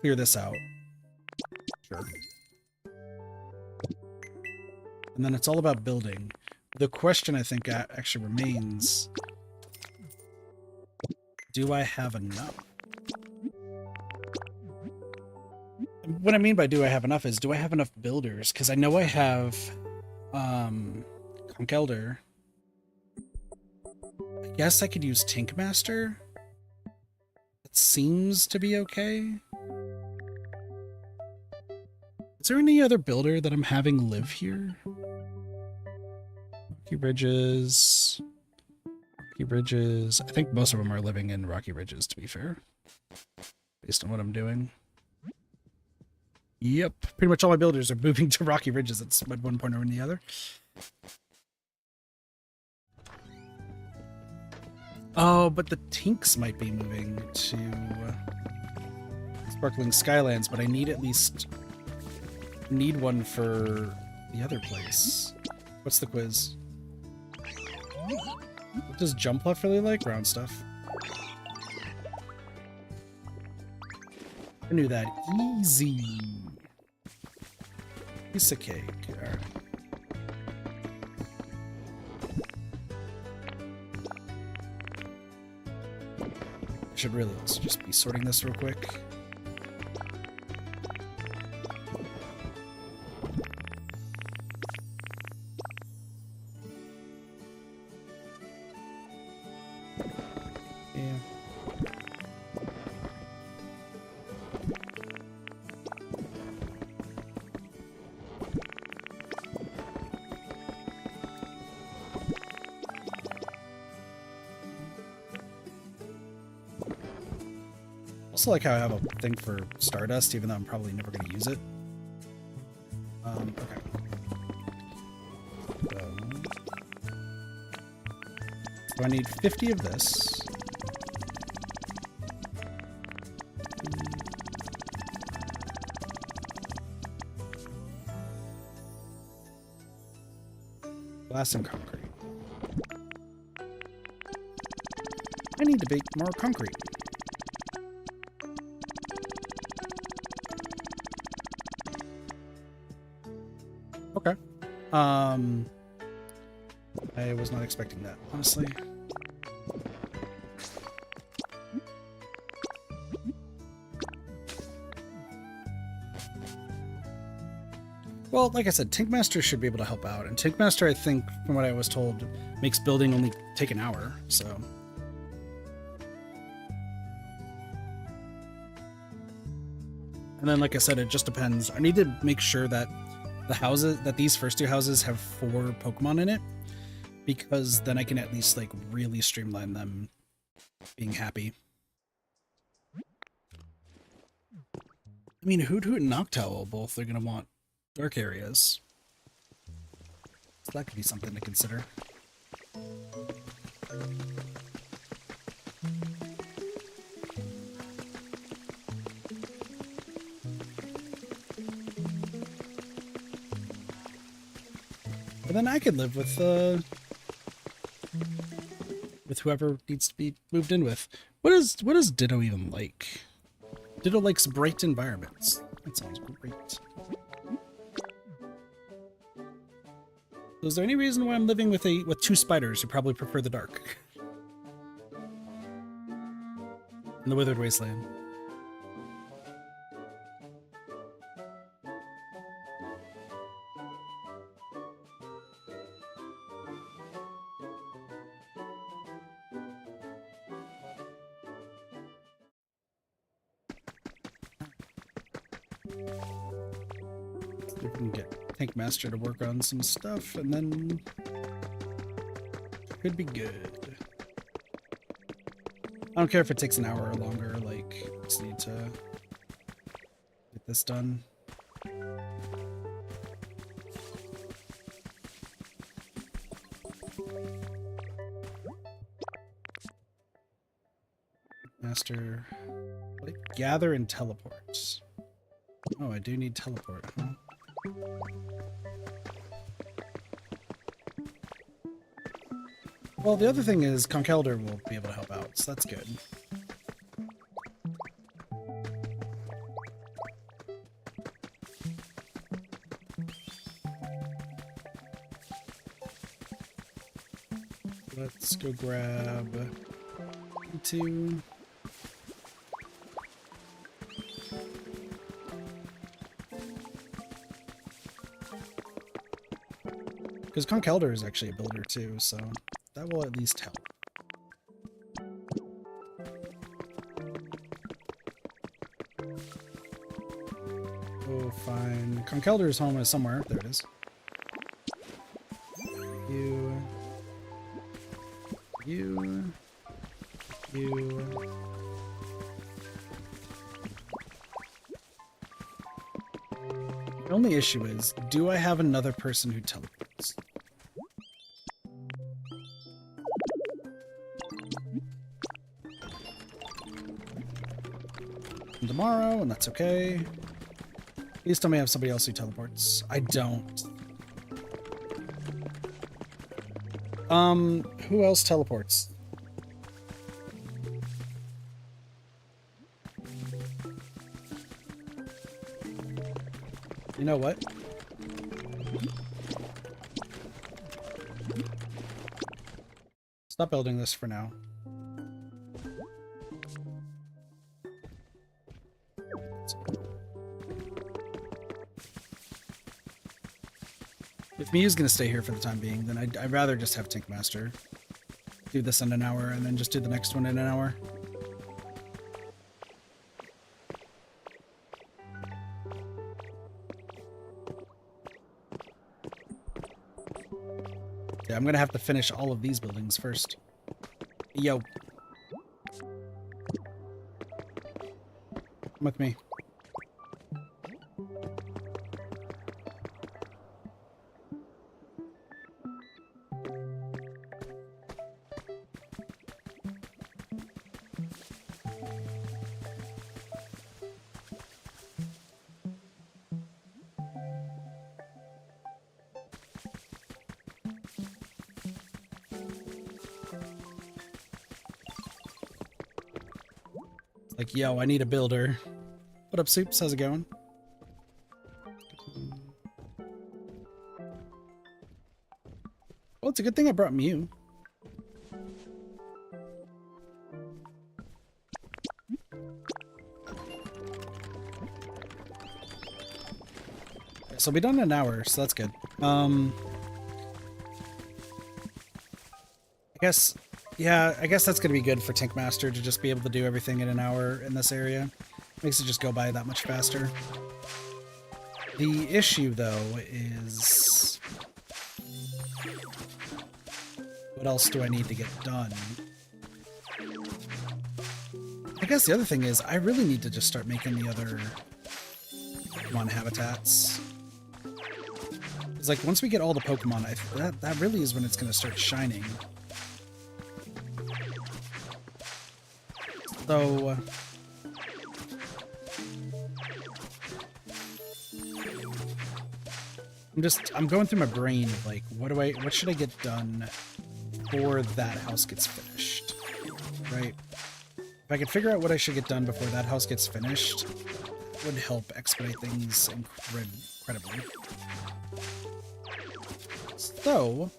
clear this out. Sure. And then it's all about building. The question I think actually remains, do I have enough? What I mean by do I have enough is, do I have enough builders? Because I know I have Conkelder. I guess I could use Tinkmaster. That seems to be okay. Is there any other builder that I'm having live here? Rocky Ridges. Rocky Ridges. I think most of them are living in Rocky Ridges, to be fair. Based on what I'm doing. Yep. Pretty much all my builders are moving to Rocky Ridges at one point or the other. Oh, but the Tinks might be moving to Sparkling Skylands, but I need one for the other place. What's the quiz? What does Jumpluff really like? Ground stuff. I knew that. Easy. Piece of cake. Alright. Should really just be sorting this real quick. Yeah. Also like how I have a thing for Stardust, even though I'm probably never going to use it. Okay. So I need 50 of this. Glass and concrete. I need to bake more concrete. Okay. I was not expecting that, honestly. Well, like I said, Tinkmaster should be able to help out. And Tinkmaster, I think, from what I was told, makes building only take an hour, so... And then, like I said, it just depends. I need to make sure that these first two houses have 4 Pokemon in it, because then I can at least like really streamline them being happy. I mean, Hoot Hoot and Noctowl both are gonna want dark areas, so that could be something to consider. But then I could live with whoever needs to be moved in with. What does Ditto even like? Ditto likes bright environments. That sounds great. So is there any reason why I'm living with 2 spiders who probably prefer the dark? In the Withered Wasteland. We can get Tankmaster to work on some stuff, and then could be good. I don't care if it takes an hour or longer, like, just need to get this done. Master, like, gather and teleport. Oh, I do need teleport, huh? Well, the other thing is Conkeldurr will be able to help out, so that's good. Let's go grab 2. Because Conkeldurr is actually a builder too, so that will at least help. Oh, fine. Conkeldurr's home is somewhere. There it is. You. The only issue is, do I have another person who teleports? tomorrow, and that's okay. Please tell me I have somebody else who teleports. I don't. Who else teleports? You know what? Stop building this for now. If Miu's gonna stay here for the time being, then I'd rather just have Tankmaster do this in an hour and then just do the next one in an hour. Yeah, I'm gonna have to finish all of these buildings first. Yo. Come with me. Like, yo, I need a builder. What up, Soups? How's it going? Well, it's a good thing I brought Miu. So I'll be done in an hour, so that's good. I guess... Yeah, I guess that's going to be good for Tankmaster to just be able to do everything in an hour in this area. Makes it just go by that much faster. The issue, though, is... what else do I need to get done? I guess the other thing is, I really need to just start making the other Pokemon habitats. It's like, once we get all the Pokemon, that really is when it's going to start shining. So, I'm going through my brain of like, what should I get done before that house gets finished, right? If I could figure out what I should get done before that house gets finished, it would help expedite things incredibly. So,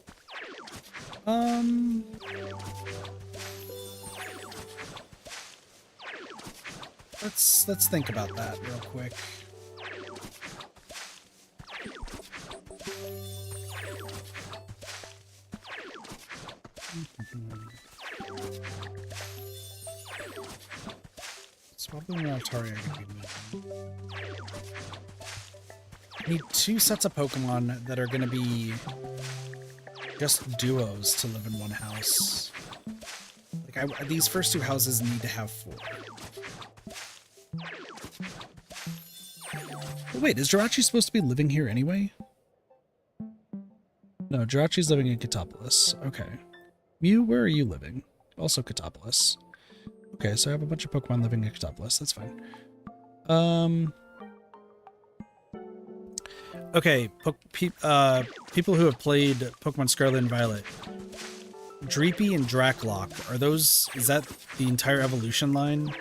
let's think about that real quick. It's probably not Atari I could be. I need 2 sets of Pokemon that are going to be just duos to live in one house. Like, these first 2 houses need to have 4. But wait, is Jirachi supposed to be living here anyway? No, Jirachi's living in Katopolis. Okay. Mew, where are you living? Also Katopolis. Okay, so I have a bunch of Pokemon living in Katopolis. That's fine. Okay, people who have played Pokemon Scarlet and Violet. Dreepy and Draclock, is that the entire evolution line?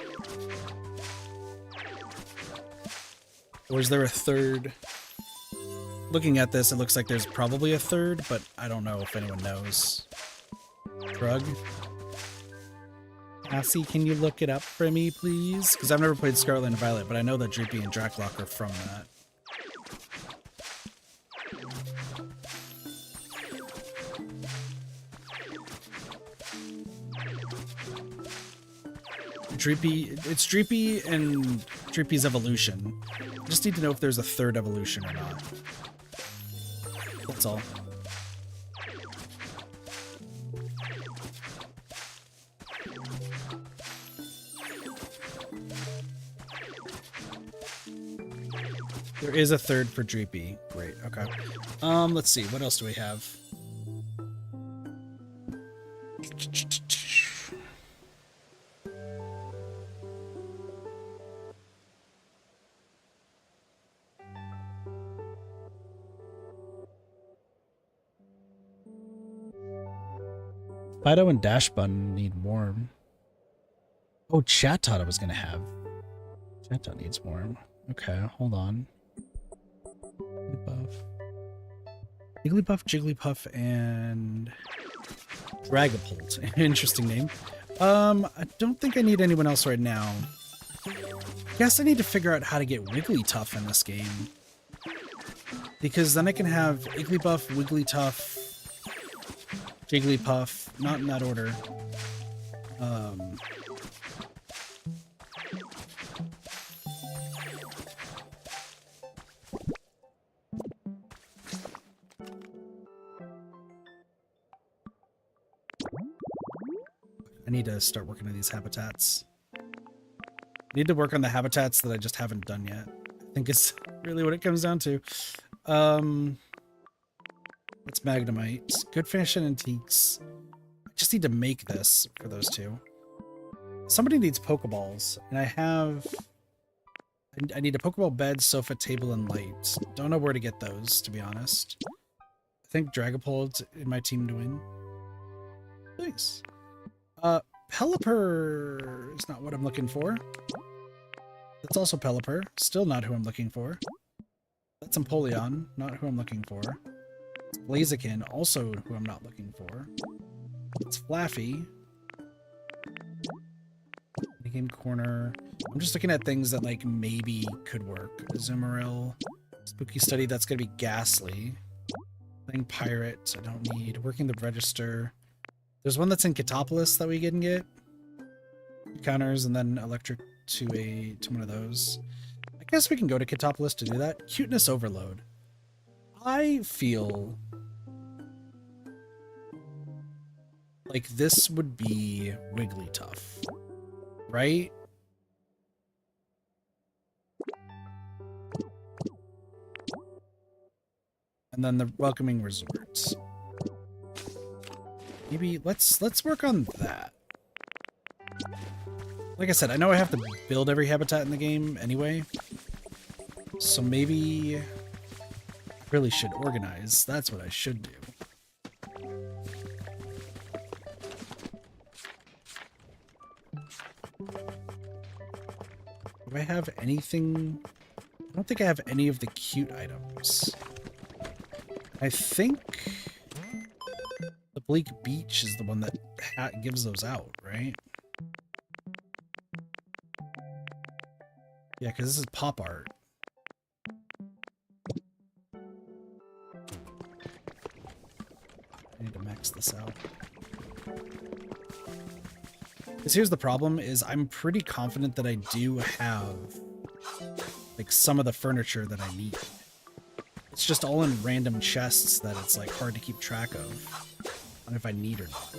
Or is there a third? Looking at this, it looks like there's probably a third, but I don't know if anyone knows. Drug? Cassie, can you look it up for me, please? Because I've never played Scarlet and Violet, but I know that Dreepy and Draclock are from that. It's Dreepy and Dreepy's evolution. I just need to know if there's a third evolution or not. That's all. There is a third for Dreepy. Great, okay. Let's see, what else do we have? Fido and Dash Bun need warm. Oh, Chatot I was gonna have. Chatot needs warm. Okay, hold on. Jigglypuff. Jigglypuff, Jigglypuff, and Dragapult. Interesting name. I don't think I need anyone else right now. Guess I need to figure out how to get Wigglytuff in this game. Because then I can have Igglybuff, Wigglytuff, Jigglypuff, not in that order. I need to start working on these habitats. I need to work on the habitats that I just haven't done yet. I think it's really what it comes down to. It's Magnemite. Good Fish and Antiques. I just need to make this for those two. Somebody needs Pokeballs, and I need a Pokeball bed, sofa, table, and light. Don't know where to get those, to be honest. I think Dragapult in my team to win. Nice. Pelipper is not what I'm looking for. That's also Pelipper. Still not who I'm looking for. That's Empoleon, not who I'm looking for. It's Blaziken, also who I'm not looking for. It's Flaffy. Game corner. I'm just looking at things that like maybe could work. Azumarill. Spooky Study, that's gonna be Ghastly. Playing Pirate, I don't need. Working the Register. There's one that's in Katopolis that we can get. Counters and then Electric to one of those. I guess we can go to Katopolis to do that. Cuteness Overload. I feel like this would be Wigglytuff, right? And then the Welcoming Resorts. Maybe let's work on that. Like I said, I know I have to build every habitat in the game anyway. So maybe I really should organize. That's what I should do. Do I have anything? I don't think I have any of the cute items. I think the Bleak Beach is the one that gives those out, right? Yeah, because this is pop art. I need to max this out. Because here's the problem, is I'm pretty confident that I do have like some of the furniture that I need. It's just all in random chests that it's like hard to keep track of. I don't know if I need or not.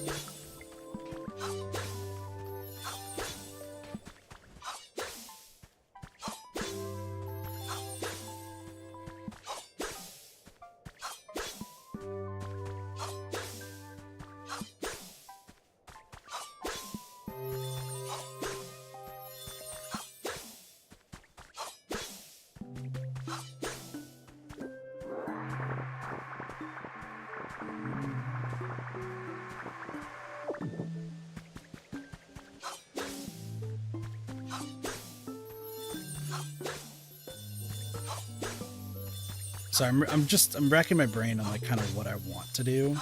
So I'm racking my brain on like kind of what I want to do.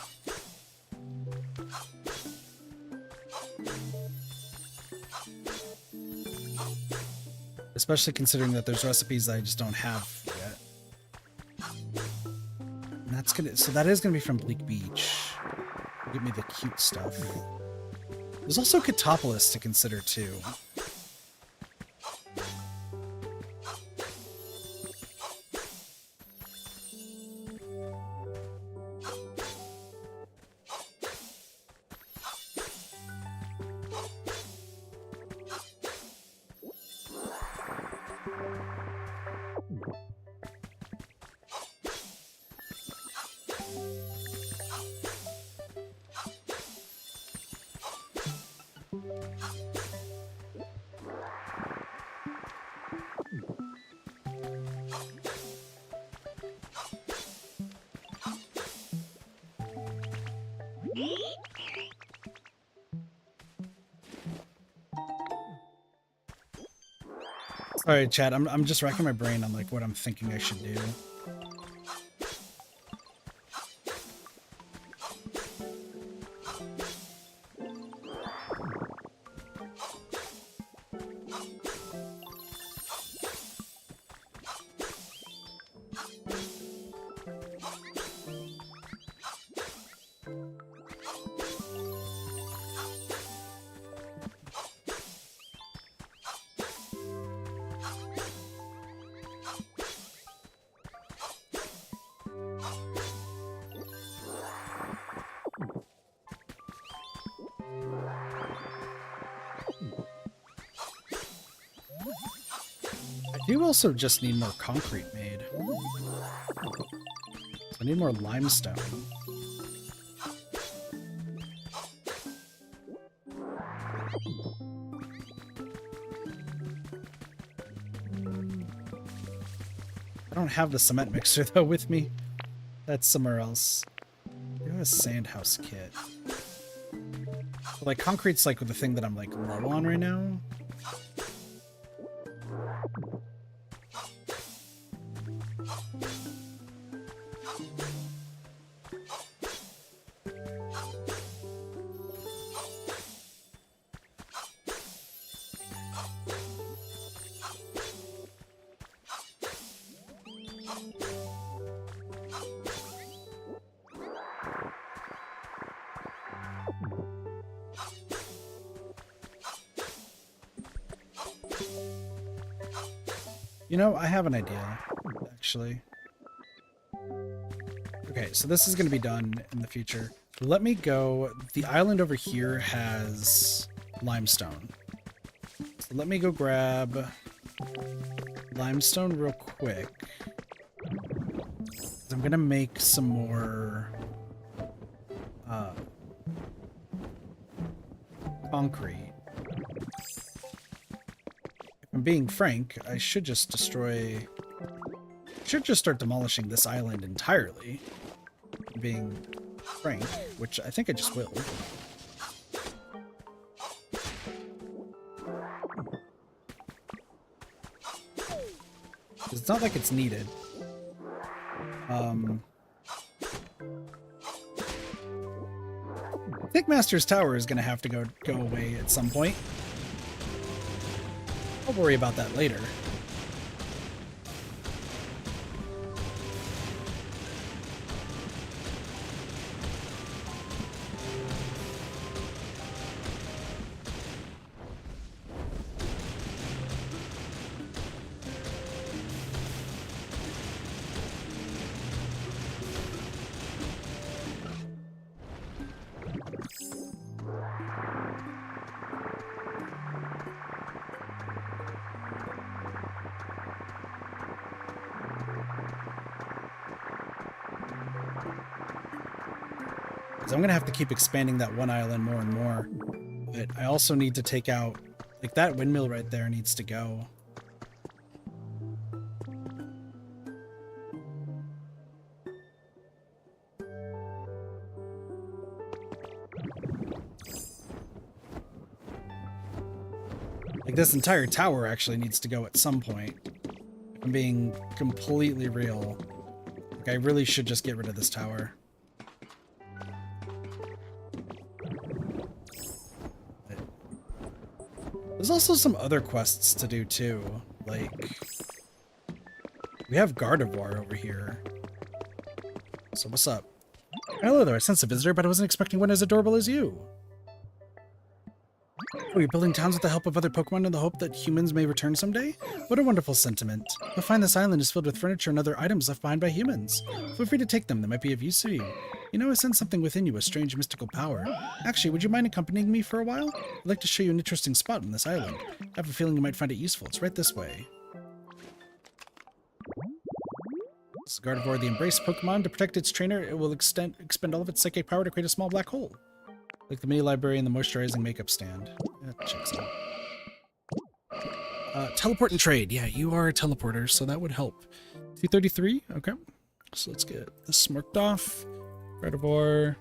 Especially considering that there's recipes that I just don't have yet. And that's so that is gonna be from Bleak Beach. Give me the cute stuff. There's also Katopolis to consider too. Sorry, Chad. I'm just racking my brain on like what I'm thinking I should do. I do also just need more concrete made. I need more limestone. I don't have the cement mixer though with me. That's somewhere else. I do have a sand house kit. But, like concrete's like the thing that I'm like low on right now. You know, I have an idea, actually. Okay, so this is going to be done in the future. Let me go. The island over here has limestone. So let me go grab limestone real quick. I'm going to make some more concrete. I'm being frank, I should just start demolishing this island entirely. I'm being frank, which I think I just will. It's not like it's needed. I think Master's Tower is going to have to go away at some point. I'll worry about that later. I'm going to have to keep expanding that one island more and more. But I also need to take out... Like, that windmill right there needs to go. Like, this entire tower actually needs to go at some point. If I'm being completely real. Like, I really should just get rid of this tower. There's also some other quests to do too, like we have Gardevoir over here. So what's up? Hello there, I sense a visitor, but I wasn't expecting one as adorable as you. Oh, you're building towns with the help of other Pokemon in the hope that humans may return someday? What a wonderful sentiment. You'll find this island is filled with furniture and other items left behind by humans. Feel free to take them, they might be of use to you. You know, I sense something within you, a strange mystical power. Actually, would you mind accompanying me for a while? I'd like to show you an interesting spot on this island. I have a feeling you might find it useful. It's right this way. This is Gardevoir, the Embrace Pokemon. To protect its trainer, it will expend all of its psychic power to create a small black hole. Like the mini library and the moisturizing makeup stand. That checks out. Teleport and trade. Yeah, you are a teleporter, so that would help. 233? Okay. So let's get this marked off. Gardevoir,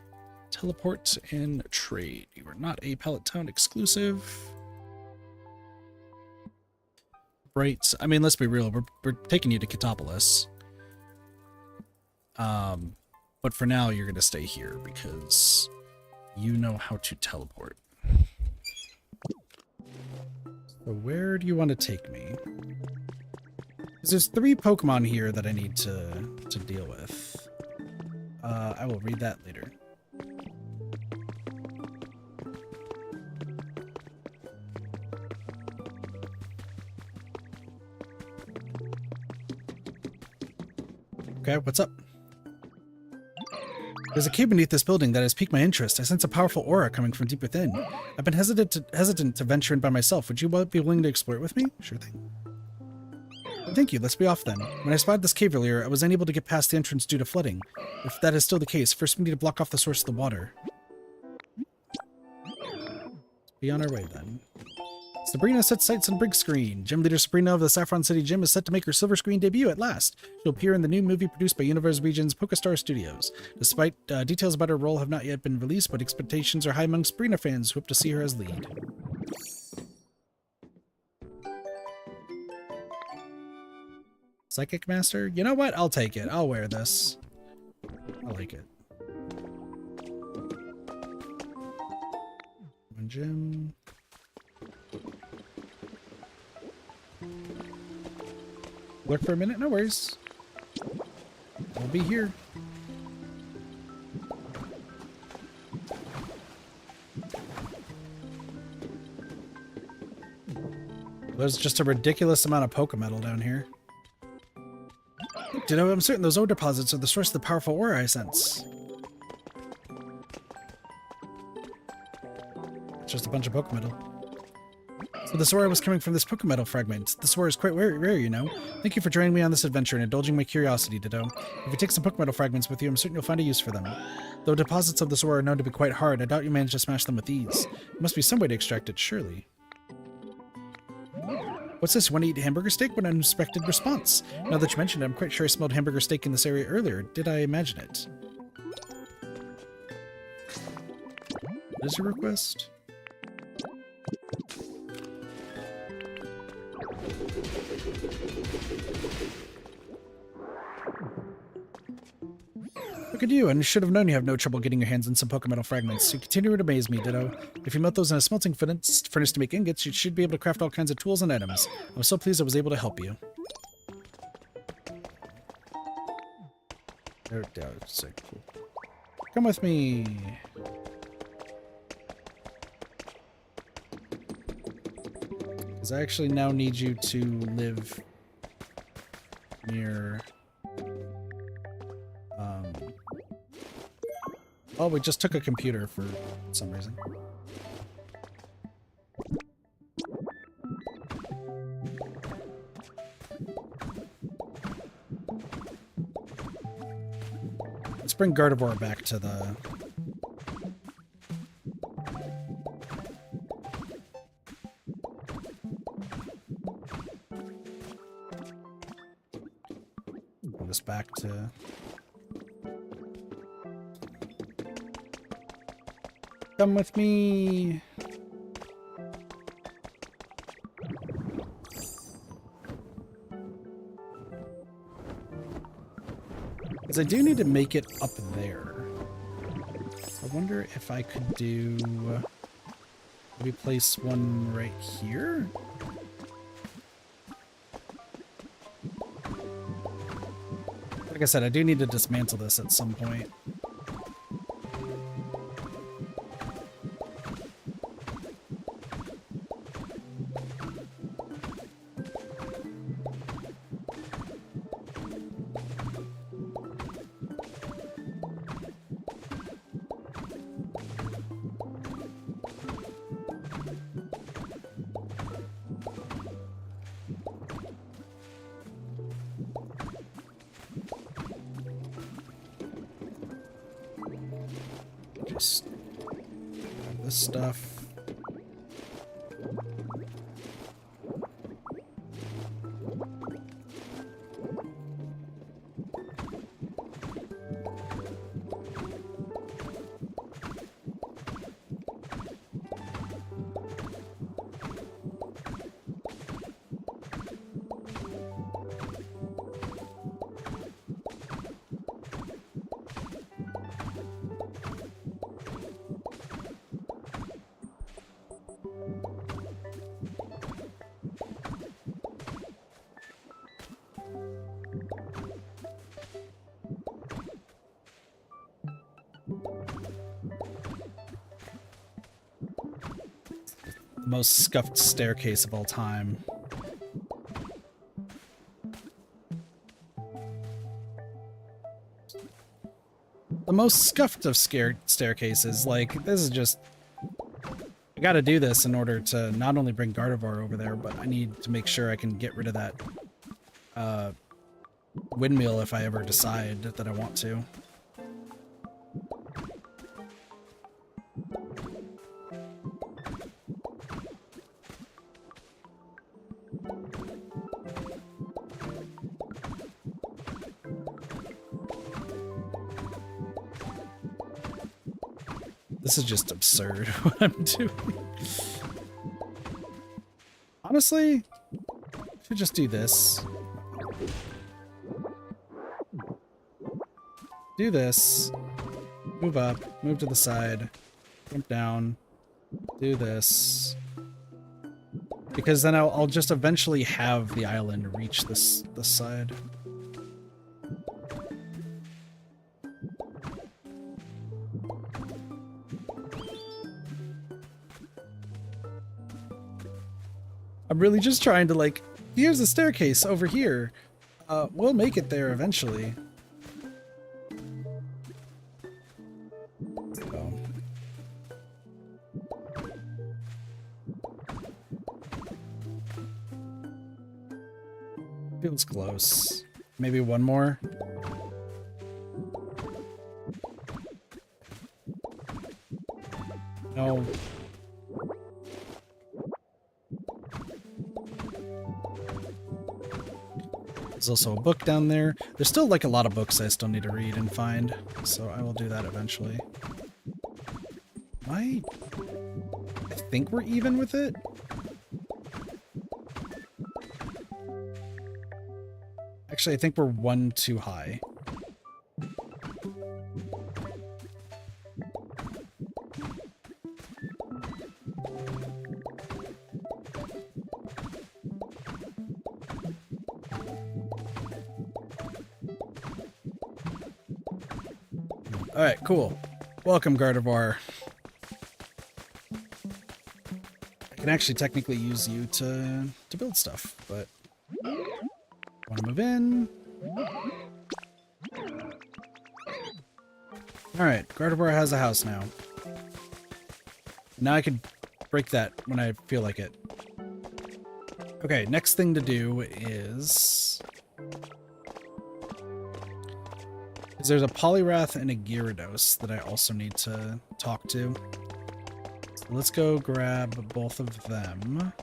teleport and trade. You are not a Pallet Town exclusive. Right. I mean, let's be real. We're taking you to Katopolis. But for now, you're going to stay here because you know how to teleport. So where do you want to take me? Because there's 3 Pokemon here that I need to deal with. I will read that later. Okay, what's up? There's a cave beneath this building that has piqued my interest. I sense a powerful aura coming from deep within. I've been hesitant to venture in by myself. Would you be willing to explore it with me? Sure thing. Thank you. Let's be off then. When I spotted this cave earlier, I was unable to get past the entrance due to flooding. If that is still the case, first we need to block off the source of the water. Be on our way then. Sabrina sets sights on big screen. Gym leader Sabrina of the Saffron City Gym is set to make her silver screen debut at last. She'll appear in the new movie produced by Universe Region's Pokestar Studios. Despite details about her role have not yet been released, but expectations are high among Sabrina fans who hope to see her as lead. Psychic Master? You know what? I'll take it. I'll wear this. I like it. One gym. Look for a minute, no worries. I'll be here. There's just a ridiculous amount of Pokemetal down here. Ditto, I'm certain those ore deposits are the source of the powerful aura I sense. It's just a bunch of Pokemetal. So this aura was coming from this Pokemetal fragment. This aura is quite rare, you know. Thank you for joining me on this adventure and indulging my curiosity, Ditto. If you take some Pokemetal fragments with you, I'm certain you'll find a use for them. Though deposits of this aura are known to be quite hard, I doubt you managed to smash them with ease. There must be some way to extract it, surely. What's this? Want to eat hamburger steak? What an unexpected response. Now that you mentioned it, I'm quite sure I smelled hamburger steak in this area earlier. Did I imagine it? What is your request? Look at you, and I should have known you have no trouble getting your hands on some Pokemetal fragments. You continue to amaze me, Ditto. If you melt those in a smelting furnace to make ingots, you should be able to craft all kinds of tools and items. I'm so pleased I was able to help you. Come with me. Because I actually now need you to live near... Oh, we just took a computer for some reason. Let's bring Gardevoir back to the... Bring this back to... Come with me. Because I do need to make it up there. I wonder if I could do... maybe place one right here? Like I said, I do need to dismantle this at some point. Just grab this stuff. The most scuffed staircase of all time. The most scuffed of staircases. Like, this is just... I gotta do this in order to not only bring Gardevoir over there, but I need to make sure I can get rid of that windmill if I ever decide that I want to. This is just absurd what I'm doing. Honestly, I should just do this. Do this. Move up, move to the side, jump down, do this. Because then I'll just eventually have the island reach this side. I'm really just trying to, like, here's the staircase over here. We'll make it there eventually. So. Feels close. Maybe one more. No. There's also a book down there. There's still like a lot of books I still need to read and find, so I will do that eventually. I think we're even with it. Actually, I think we're one too high. Alright, cool. Welcome, Gardevoir. I can actually technically use you to build stuff, but want to move in. Alright, Gardevoir has a house now. Now I can break that when I feel like it. Okay, next thing to do is there's a Poliwrath and a Gyarados that I also need to talk to. So let's go grab both of them.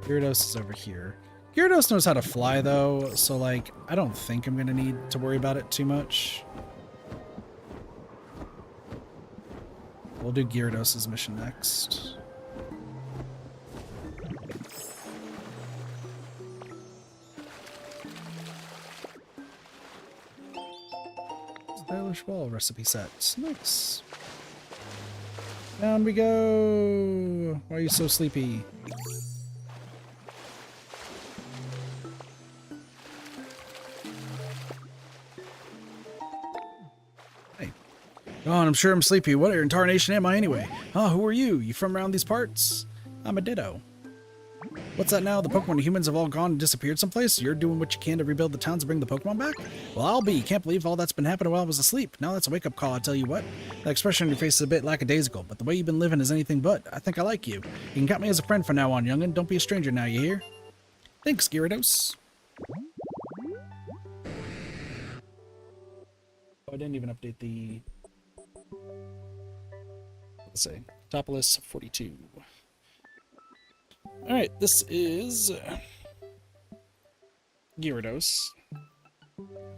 Gyarados is over here. Gyarados knows how to fly though, so like, I don't think I'm gonna need to worry about it too much. We'll do Gyarados' mission next. Stylish wall recipe set. Nice. Down we go. Why are you so sleepy? Hey. Oh, and I'm sure I'm sleepy. What incarnation am I anyway? Oh, who are you? You from around these parts? I'm a Ditto. What's that now? The Pokemon and humans have all gone and disappeared someplace? You're doing what you can to rebuild the towns and bring the Pokemon back? Well, I'll be. Can't believe all that's been happening while I was asleep. Now that's a wake-up call, I tell you what. That expression on your face is a bit lackadaisical, but the way you've been living is anything but. I think I like you. You can count me as a friend from now on, young'un. Don't be a stranger now, you hear? Thanks, Gyarados. Oh, I didn't even update the... Let's say, Topolis 42. Alright, this is Gyarados.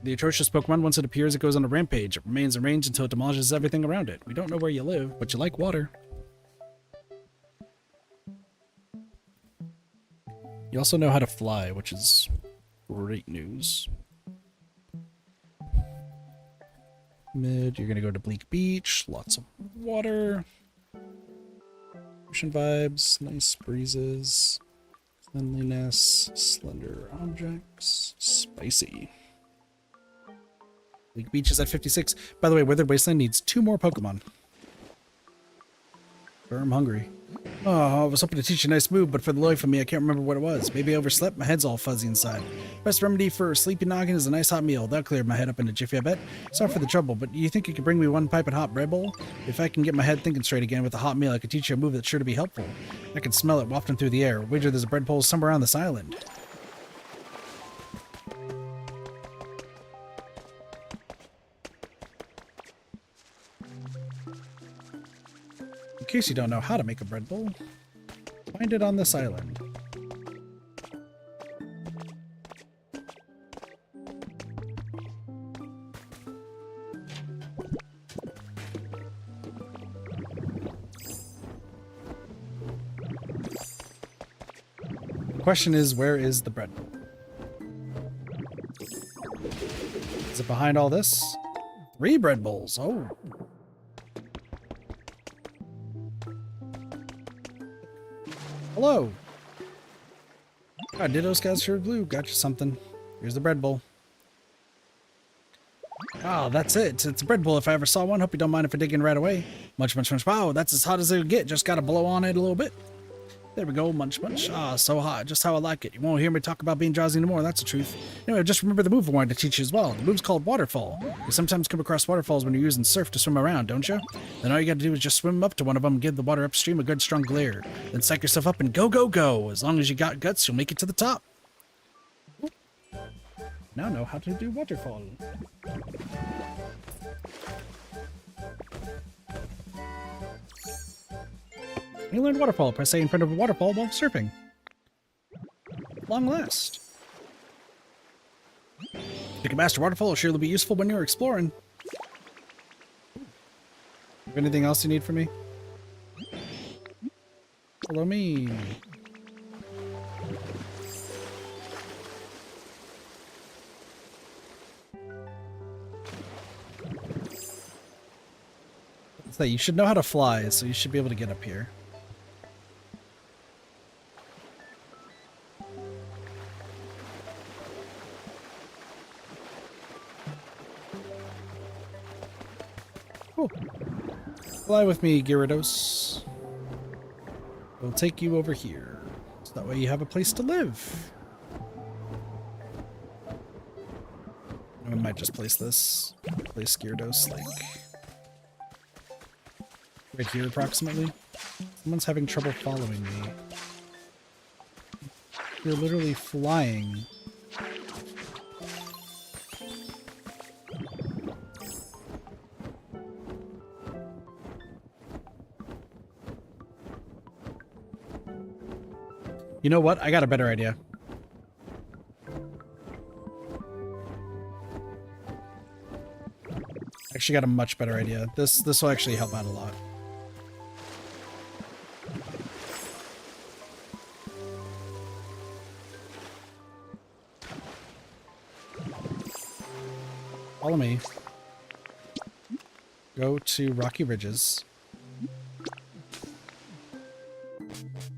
The atrocious Pokemon, once it appears, it goes on a rampage. It remains in range until it demolishes everything around it. We don't know where you live, but you like water. You also know how to fly, which is great news. Mid, you're gonna go to Bleak Beach. Lots of water. Ocean vibes, nice breezes. Cleanliness, slender objects, spicy. League Beach is at 56. By the way, Withered Wasteland needs 2 more Pokemon. I'm hungry. Oh, I was hoping to teach you a nice move, but for the life of me, I can't remember what it was. Maybe I overslept, my head's all fuzzy inside. Best remedy for a sleepy noggin is a nice hot meal. That'll clear my head up in a jiffy, I bet. Sorry for the trouble, but do you think you could bring me 1 piping hot bread bowl? If I can get my head thinking straight again with a hot meal, I could teach you a move that's sure to be helpful. I can smell it wafting through the air. Wager there's a bread bowl somewhere on this island. In case you don't know how to make a bread bowl, find it on this island. The question is, where is the bread bowl? Is it behind all this? 3 bread bowls. Oh. Hello. God, Ditto Scouts sure blue. Got you something. Here's the bread bowl. Oh, that's it. It's a bread bowl if I ever saw one. Hope you don't mind if I dig in right away. Munch, munch, munch. Wow, that's as hot as it'll get. Just gotta blow on it a little bit. There we go. Munch, munch. Ah, so hot. Just how I like it. You won't hear me talk about being drowsy anymore. That's the truth. Anyway, just remember the move I wanted to teach you as well. The move's called Waterfall. You sometimes come across waterfalls when you're using surf to swim around, don't you? Then all you gotta do is just swim up to one of them and give the water upstream a good strong glare. Then psych yourself up and go, go, go. As long as you got guts, you'll make it to the top. Now know how to do waterfall. You learned waterfall by staying in front of a waterfall while surfing. Long last. You can master waterfall, will surely be useful when you're exploring. Have anything else you need from me? Follow me. What's that? You should know how to fly, so you should be able to get up here. Cool. Fly with me, Gyarados. We'll take you over here. So that way you have a place to live. I might just place this. Place Gyarados, like, right here approximately. Someone's having trouble following me. You're literally flying. You know what? I got a better idea. Actually got a much better idea. This will actually help out a lot. Follow me. Go to Rocky Ridges.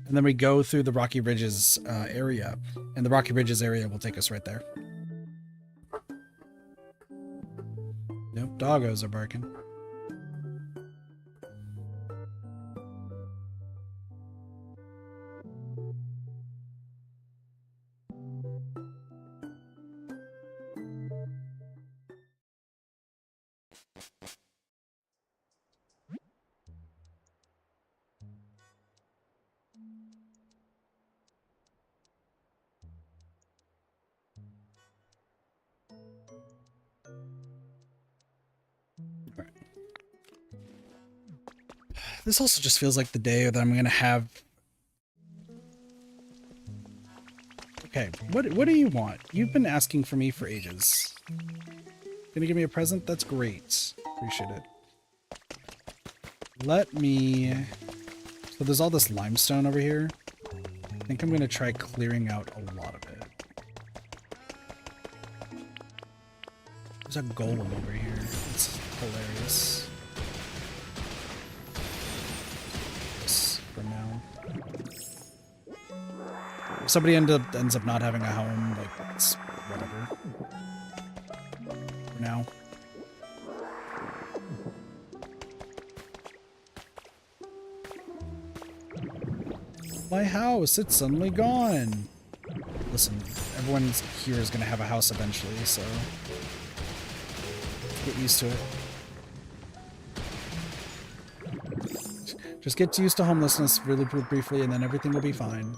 And then we go through the Rocky Ridges area. And the Rocky Ridges area will take us right there. Nope, doggos are barking. This also just feels like the day that I'm gonna have. Okay, what do you want? You've been asking for me for ages. Gonna give me a present? That's great. Appreciate it. Let me. So there's all this limestone over here. I think I'm gonna try clearing out a lot of it. There's a golem over here. It's hilarious. For now. If somebody ends up not having a home, like, that's whatever. For now. My house, it's suddenly gone. Listen, everyone here is going to have a house eventually, so get used to it. Just get used to homelessness really briefly, and then everything will be fine.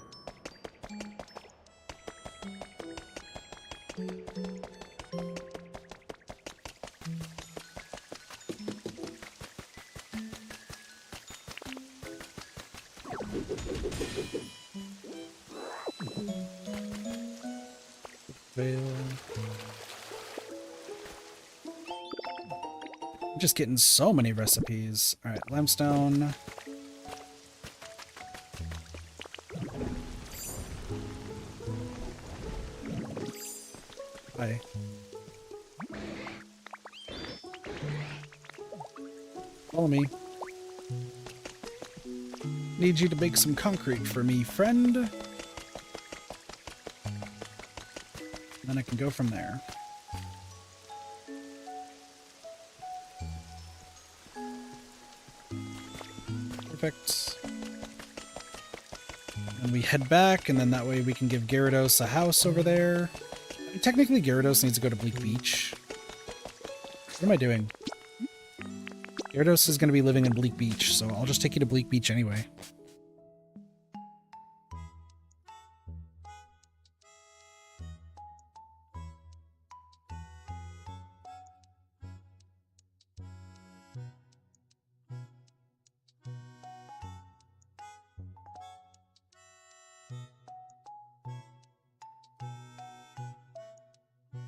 I'm just getting so many recipes. Alright, limestone. Hi. Follow me. Need you to make some concrete for me, friend. And then I can go from there. Perfect. And we head back, and then that way we can give Gyarados a house over there. I mean, technically, Gyarados needs to go to Bleak Beach. What am I doing? Gyarados is going to be living in Bleak Beach, so I'll just take you to Bleak Beach anyway.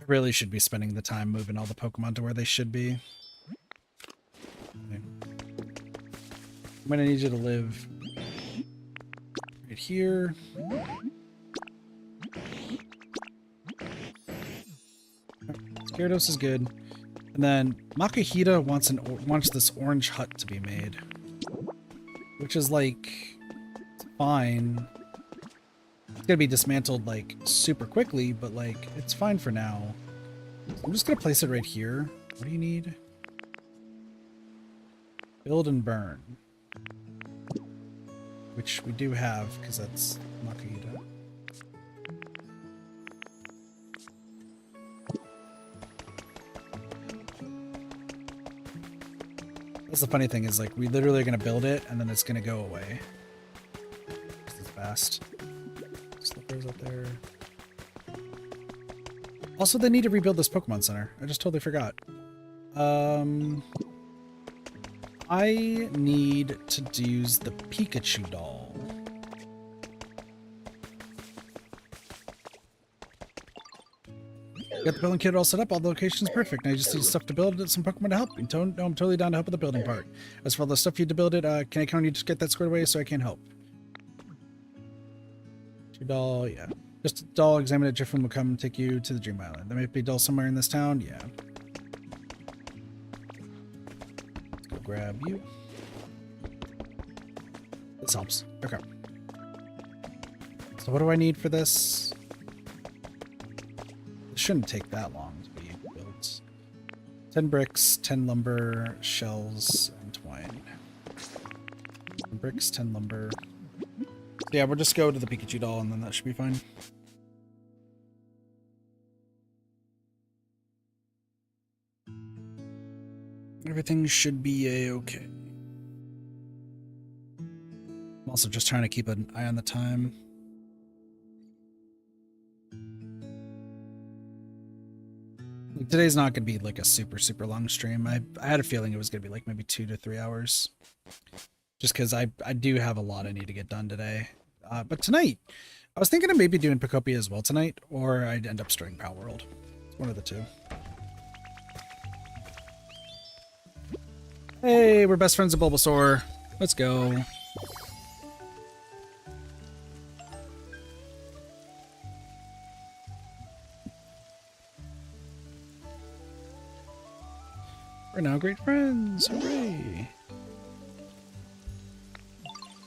Really should be spending the time moving all the Pokemon to where they should be. Okay. I'm gonna need you to live right here. Gyarados is good. And then Makahita wants this orange hut to be made. Which is like fine. It's gonna be dismantled like super quickly, but like it's fine for now. I'm just gonna place it right here. What do you need? Build and burn. Which we do have, because that's Makahita. That's the funny thing is like we literally are gonna build it and then it's gonna go away. This is fast. Slippers up there. Also, they need to rebuild this Pokemon Center. I just totally forgot. I need to use the Pikachu doll. Got the building kit all set up. All the locations perfect. Now you just need stuff to build it. Some Pokemon to help. I'm totally down to help with the building part. As for all the stuff you need to build it, can I count on you to get that squared away so I can help? Doll, yeah. Just a doll examine it. Jiffin will come and take you to the Dream Island. There might be a doll somewhere in this town. Yeah. Let's go grab you. This helps. Okay. So what do I need for this? It shouldn't take that long to be built. 10 bricks, 10 lumber, shells, and twine. 10 bricks, 10 lumber. Yeah, we'll just go to the Pikachu doll and then that should be fine. Everything should be a-okay. I'm also just trying to keep an eye on the time. Like, today's not going to be like a super long stream. I had a feeling it was going to be like maybe 2 to 3 hours. Just because I do have a lot I need to get done today. But tonight, I was thinking of maybe doing Pokopia as well tonight, or I'd end up starting Power World. It's one of the two. Hey, we're best friends at Bulbasaur. Let's go. We're now great friends. Hooray.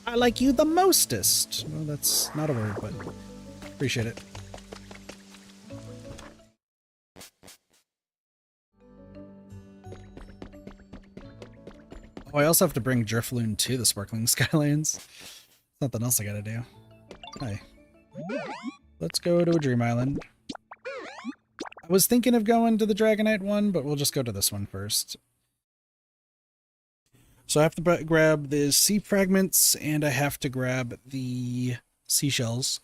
I like you the mostest. Well, that's not a word, but Appreciate it. Oh, I also have to bring Drifloon to the Sparkling Skylands. Something else I gotta do. Hi. Let's go to a Dream Island. I was thinking of going to the Dragonite one, but we'll just go to this one first. So I have to grab the sea fragments, and I have to grab the seashells.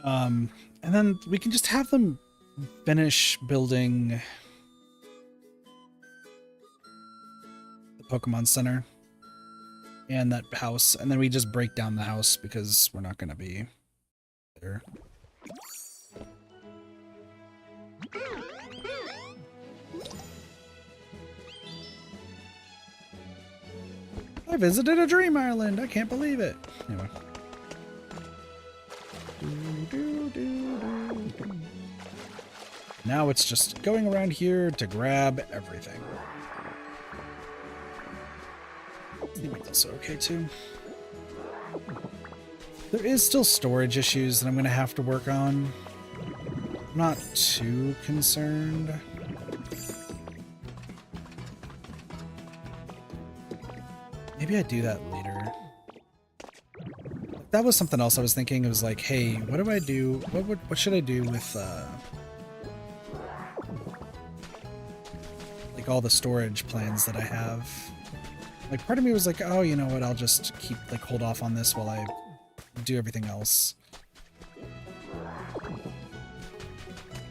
And then we can just have them finish building the Pokemon Center and that house, and then we just break down the house because we're not going to be there. I visited a Dream Island. I can't believe it. Anyway. Now it's just going around here to grab everything. I think that's okay too. There is still storage issues that I'm going to have to work on. I'm not too concerned. Maybe I do that later. That was something else I was thinking. It was like, hey, what do I do? What should I do with like all the storage plans that I have? Like, part of me was like, oh, you know what? I'll just hold off on this while I do everything else.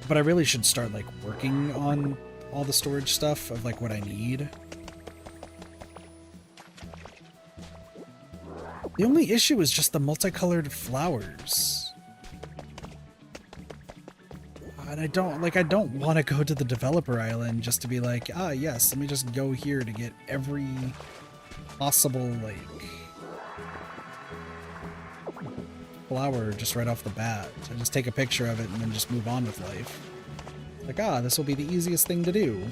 But I really should start like working on all the storage stuff of like what I need. The only issue is just the multicolored flowers. And I don't want to go to the developer island just to be like, ah, yes, let me just go here to get every possible, like, flower just right off the bat. So just take a picture of it and then just move on with life. Like, ah, this will be the easiest thing to do.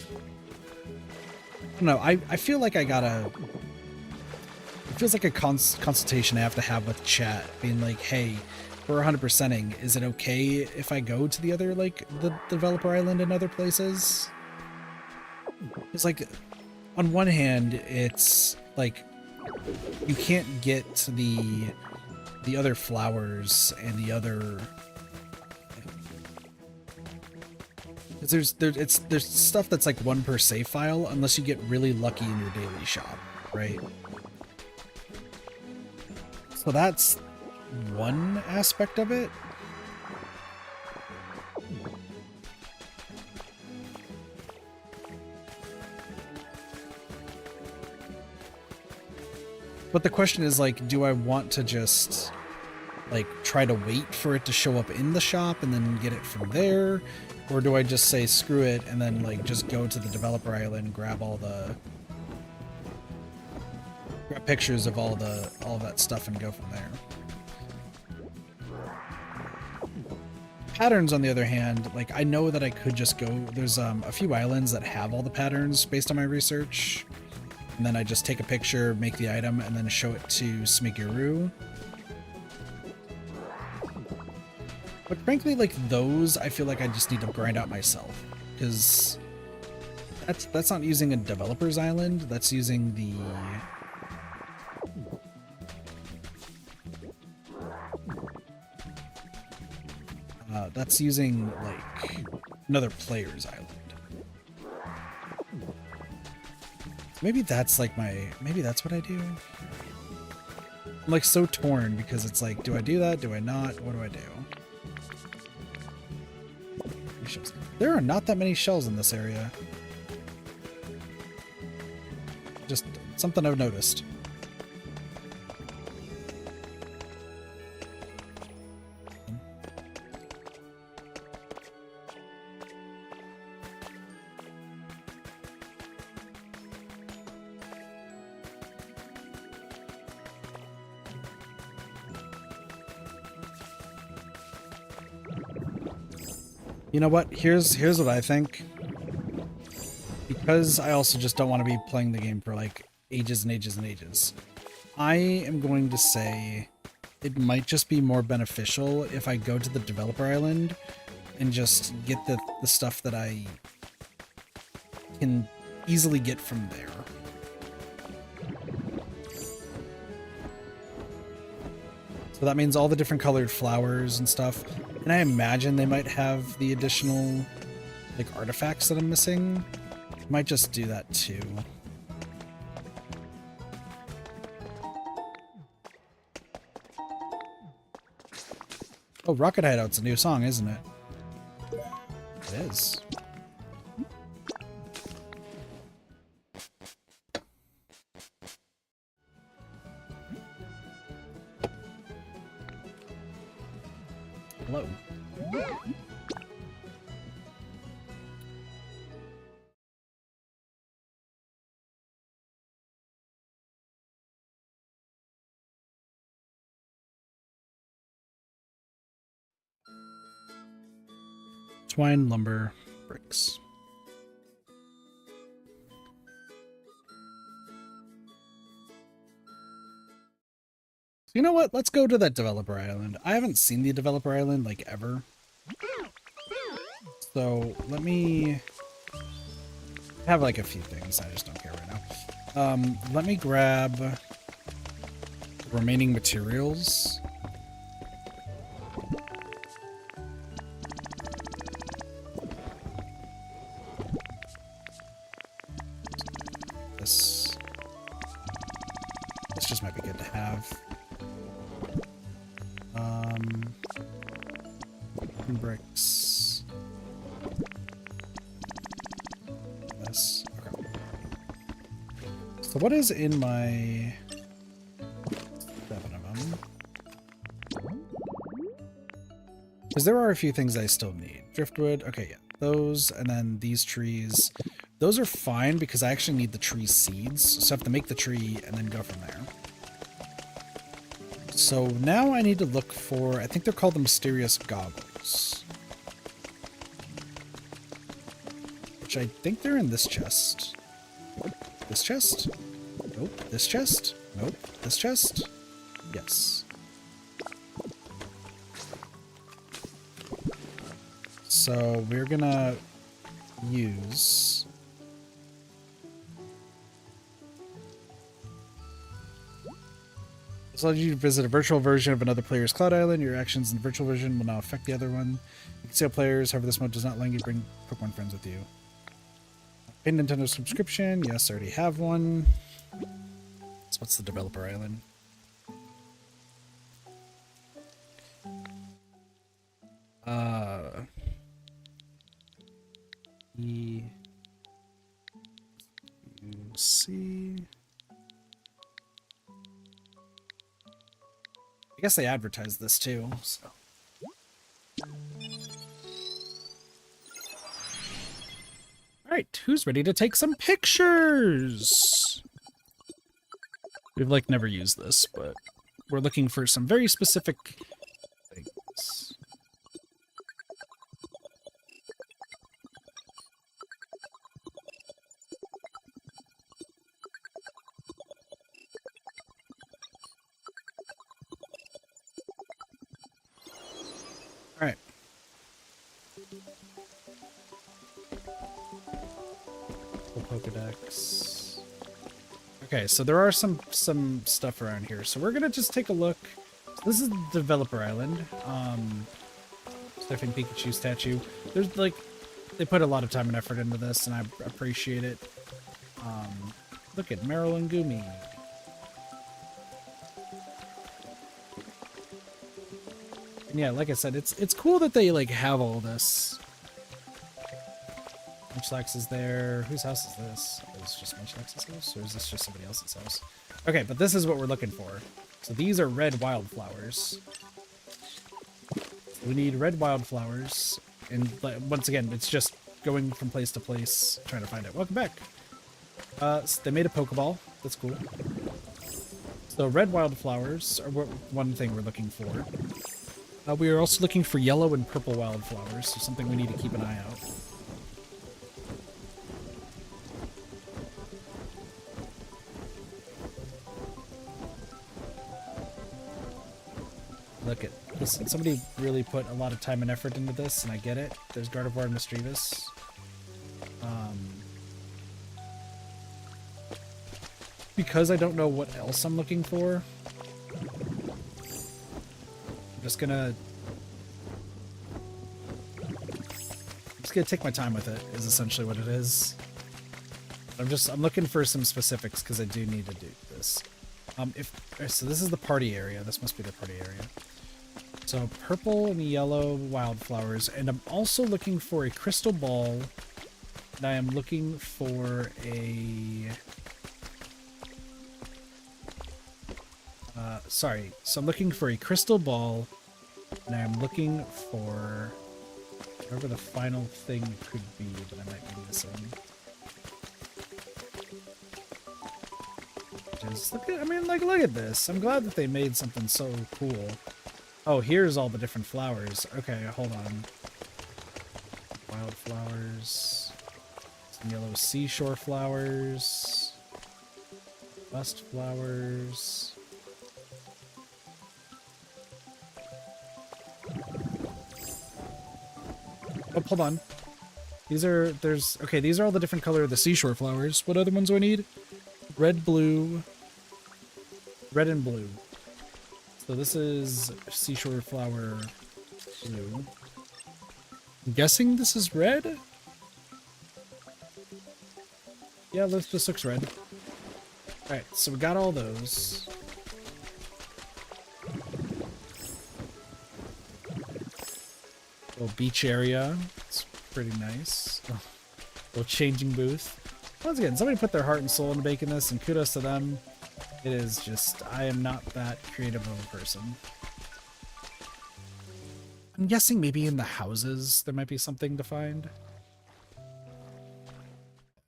I don't know, I feel like I gotta... It feels like a consultation I have to have with chat, being like, hey, we're 100%ing. Is it okay if I go to the other, like, the developer island and other places? It's like, on one hand, it's like, you can't get the other flowers and the other... There's stuff that's like one per save file unless you get really lucky in your daily shop, right? So that's one aspect of it. But the question is, like, do I want to just, like, try to wait for it to show up in the shop and then get it from there? Or do I just say screw it and then, like, just go to the developer island, grab pictures of all that stuff and go from there? Patterns, on the other hand, like, I know that I could just go, there's a few islands that have all the patterns based on my research, and then I just take a picture, make the item, and then show it to Smigiru. But frankly, like, those, I feel like I just need to grind out myself, because that's not using a developer's island, that's using the... that's using, like, another player's island. Maybe that's, like, maybe that's what I do? I'm, like, so torn, because it's like, do I do that? Do I not? What do I do? There are not that many shells in this area. Just something I've noticed. You know what? Here's what I think. Because I also just don't want to be playing the game for like ages and ages and ages. I am going to say it might just be more beneficial if I go to the developer island and just get the stuff that I can easily get from there. So that means all the different colored flowers and stuff. And I imagine they might have the additional like artifacts that I'm missing. Might just do that too. Oh, Rocket Hideout's a new song, isn't it? It is. Hello. Twine, lumber, bricks. So you know what? Let's go to that developer island. I haven't seen the developer island like ever. So let me have like a few things. I just don't care right now. Let me grab the remaining materials. This just might be good to have. Bricks. This. Okay. So what is in my 7 of them? Because there are a few things I still need. Driftwood. Okay, yeah. Those, and then these trees. Those are fine because I actually need the tree seeds. So I have to make the tree and then go from there. So now I need to look for, I think they're called the mysterious goggles. Which I think they're in this chest. This chest? Nope. This chest? Nope. This chest? Yes. So we're gonna use... This allows you to visit a virtual version of another player's Cloud Island. Your actions in the virtual version will now affect the other one. You can see how players, however this mode does not let you bring Pokemon friends with you. Pay Nintendo subscription. Yes, I already have one. So what's the developer island? See. I guess they advertised this too, so. Alright, who's ready to take some pictures? We've like never used this, but we're looking for some very specific things. Alright. Pokedex. Okay, so there are some stuff around here. So we're gonna just take a look. So this is the developer island. Surfing Pikachu statue. There's like, they put a lot of time and effort into this, and I appreciate it. Look at Meryl and Gumi. And yeah, like I said, it's cool that they like have all this. Munchlax is there. Whose house is this? Is this just Munchlax's house, or is this just somebody else's house? Okay, but this is what we're looking for. So these are red wildflowers. We need red wildflowers, and once again, it's just going from place to place trying to find it. Welcome back. So they made a Pokeball. That's cool. So red wildflowers are one thing we're looking for. We are also looking for yellow and purple wildflowers, so something we need to keep an eye out. Listen, somebody really put a lot of time and effort into this, and I get it. There's Gardevoir and Mischievous. Because I don't know what else I'm looking for, I'm just gonna take my time with it, is essentially what it is. I'm looking for some specifics because I do need to do this. So this is the party area. This must be the party area. So purple and yellow wildflowers, and I'm also looking for a crystal ball, and I am looking for a sorry. So I'm looking for a crystal ball, and I'm looking for whatever the final thing could be that I might be missing. Just look at this. I'm glad that they made something so cool. Oh, here's all the different flowers. Okay, hold on. Wildflowers. Some yellow seashore flowers. Bust flowers. Oh, hold on. These are all the different color of the seashore flowers. What other ones do I need? Red, blue, red and blue. So this is seashore flower blue. I'm guessing this is red? Yeah, this looks red. Alright, so we got all those. Little beach area. It's pretty nice. Little changing booth. Once again, somebody put their heart and soul into making this, and kudos to them. It is just, I am not that creative of a person. I'm guessing maybe in the houses there might be something to find.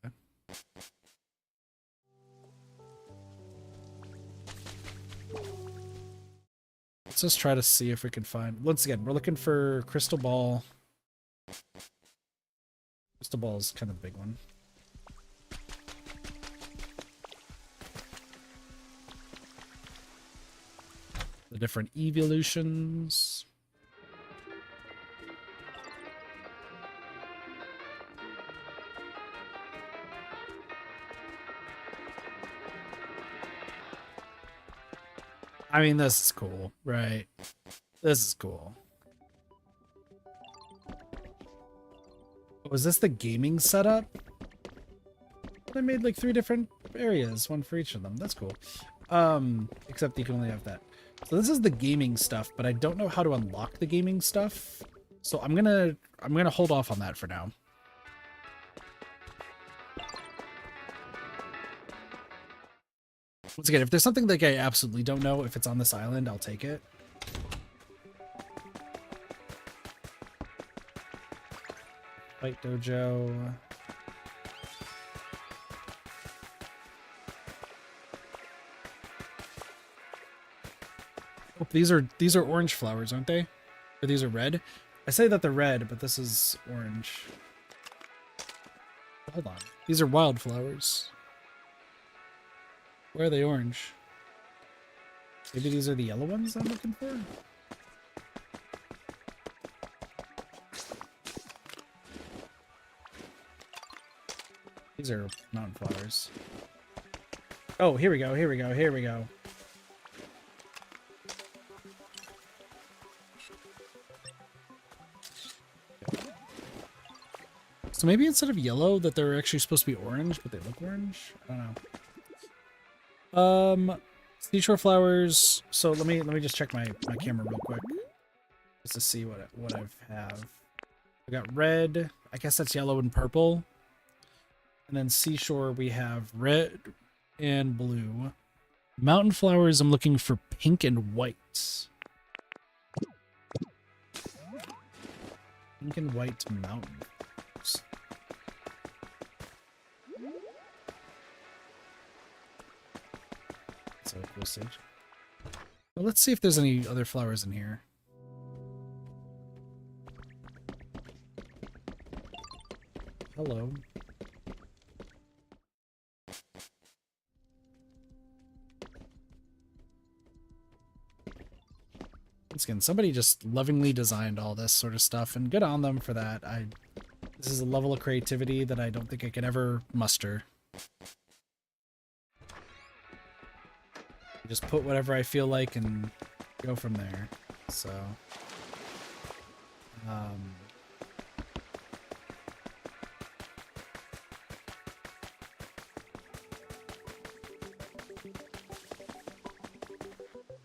Okay. Let's just try to see if we can find... Once again, we're looking for crystal ball. Crystal ball is kind of a big one. The different evolutions. I mean, this is cool, right? This is cool. Was this the gaming setup? They made like 3 different areas, one for each of them. That's cool. Except you can only have that. So this is the gaming stuff, but I don't know how to unlock the gaming stuff. So I'm gonna hold off on that for now. Once again, if there's something like I absolutely don't know, if it's on this island, I'll take it. Fight dojo. Oh, these are orange flowers, aren't they? Or these are red? I say that they're red, but this is orange. Hold on. These are wildflowers. Where are they orange? Maybe these are the yellow ones I'm looking for? These are mountain flowers. Oh, here we go, here we go, here we go. So maybe instead of yellow, that they're actually supposed to be orange, but they look orange? I don't know. Seashore flowers. So let me just check my camera real quick. Just to see what I have. I got red. I guess that's yellow and purple. And then seashore, we have red and blue. Mountain flowers, I'm looking for pink and white. Pink and white mountain flowers. So cool stage. Well, let's see if there's any other flowers in here. Hello. once again, somebody just lovingly designed all this sort of stuff, and good on them for that. This is a level of creativity that I don't think I can ever muster. Just put whatever I feel like and go from there. So,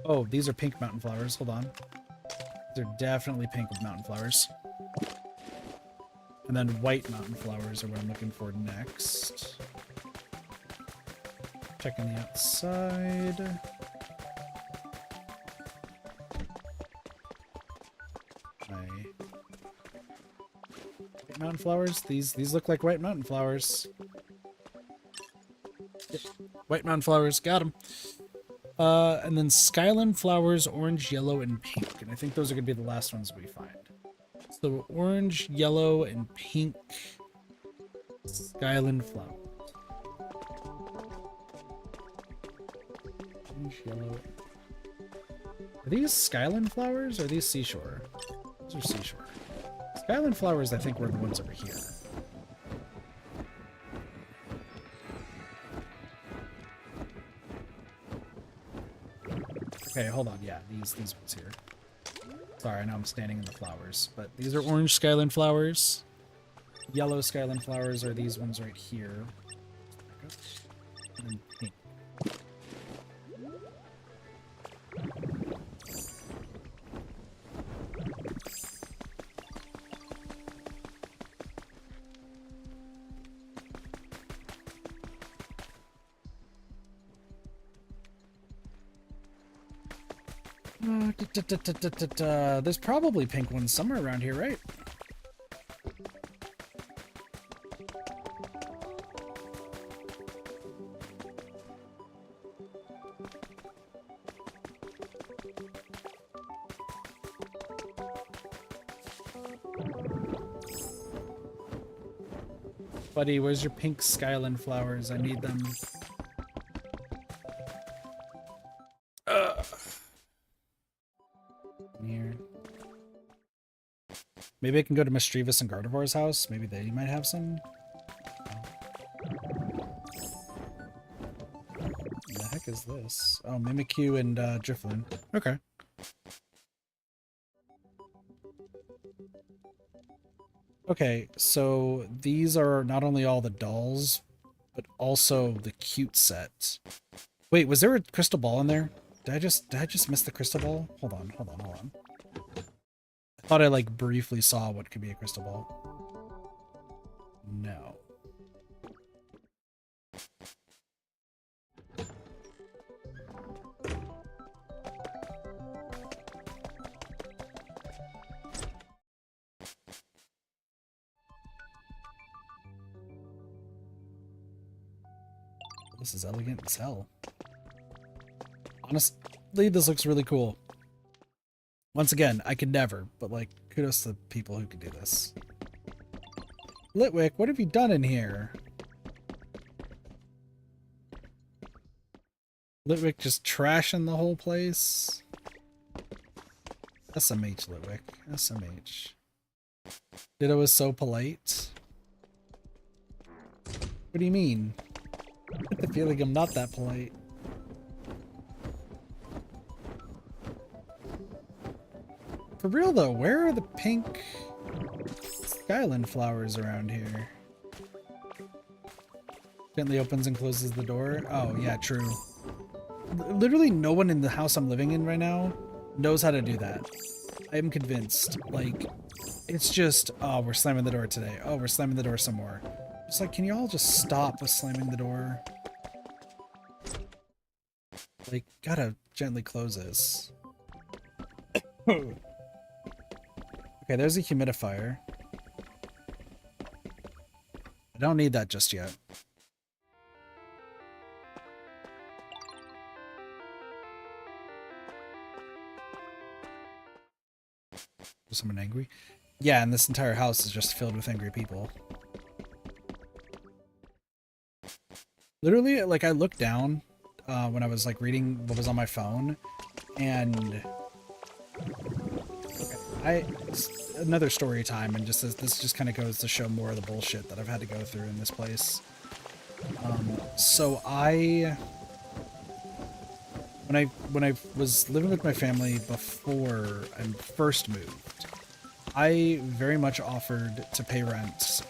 oh, these are pink mountain flowers. Hold on. They're definitely pink mountain flowers. And then white mountain flowers are what I'm looking for next. Checking the outside. White mountain flowers. These look like white mountain flowers. Yep. White mountain flowers. Got them. And then Skyland flowers, orange, yellow, and pink. And I think those are going to be the last ones we find. So orange, yellow, and pink Skyland flowers. Orange, yellow. Are these Skyland flowers or are these seashore? Those are seashore. Skyland flowers, I think, were the ones over here. Okay, hold on. Yeah, these ones here. Sorry, I know I'm standing in the flowers, but these are orange Skyland flowers. Yellow Skyland flowers are these ones right here. And then pink. There's probably pink ones somewhere around here, right? Buddy, where's your pink Skyland flowers? I need them. Here. Maybe I can go to Mischievous and Gardevoir's house. Maybe they might have some. What the heck is this? Oh, Mimikyu and Drifloon. Okay. Okay, so these are not only all the dolls, but also the cute set. Wait, was there a crystal ball in there? Did I just miss the crystal ball? Hold on. I thought I like briefly saw what could be a crystal ball. No. This is elegant as hell. Honestly, this looks really cool. Once again, I could never, but like, kudos to the people who could do this. Litwick, what have you done in here? Litwick just trashing the whole place. SMH, Litwick. SMH. Ditto is so polite. What do you mean? I get the feeling I'm not that polite. For real though, where are the pink Skyland flowers around here? Gently opens and closes the door. Oh yeah, true. Literally no one in the house I'm living in right now knows how to do that. I am convinced. Like, it's just, oh, we're slamming the door today. Oh, we're slamming the door some more. It's like, can you all just stop with slamming the door? Like, gotta gently close this. Okay, there's a humidifier. I don't need that just yet. Was someone angry? Yeah, and this entire house is just filled with angry people. Literally, like, I looked down when I was like reading what was on my phone, and Another story time, and just this just kind of goes to show more of the bullshit that I've had to go through in this place. So when I was living with my family before I first moved, I very much offered to pay rent.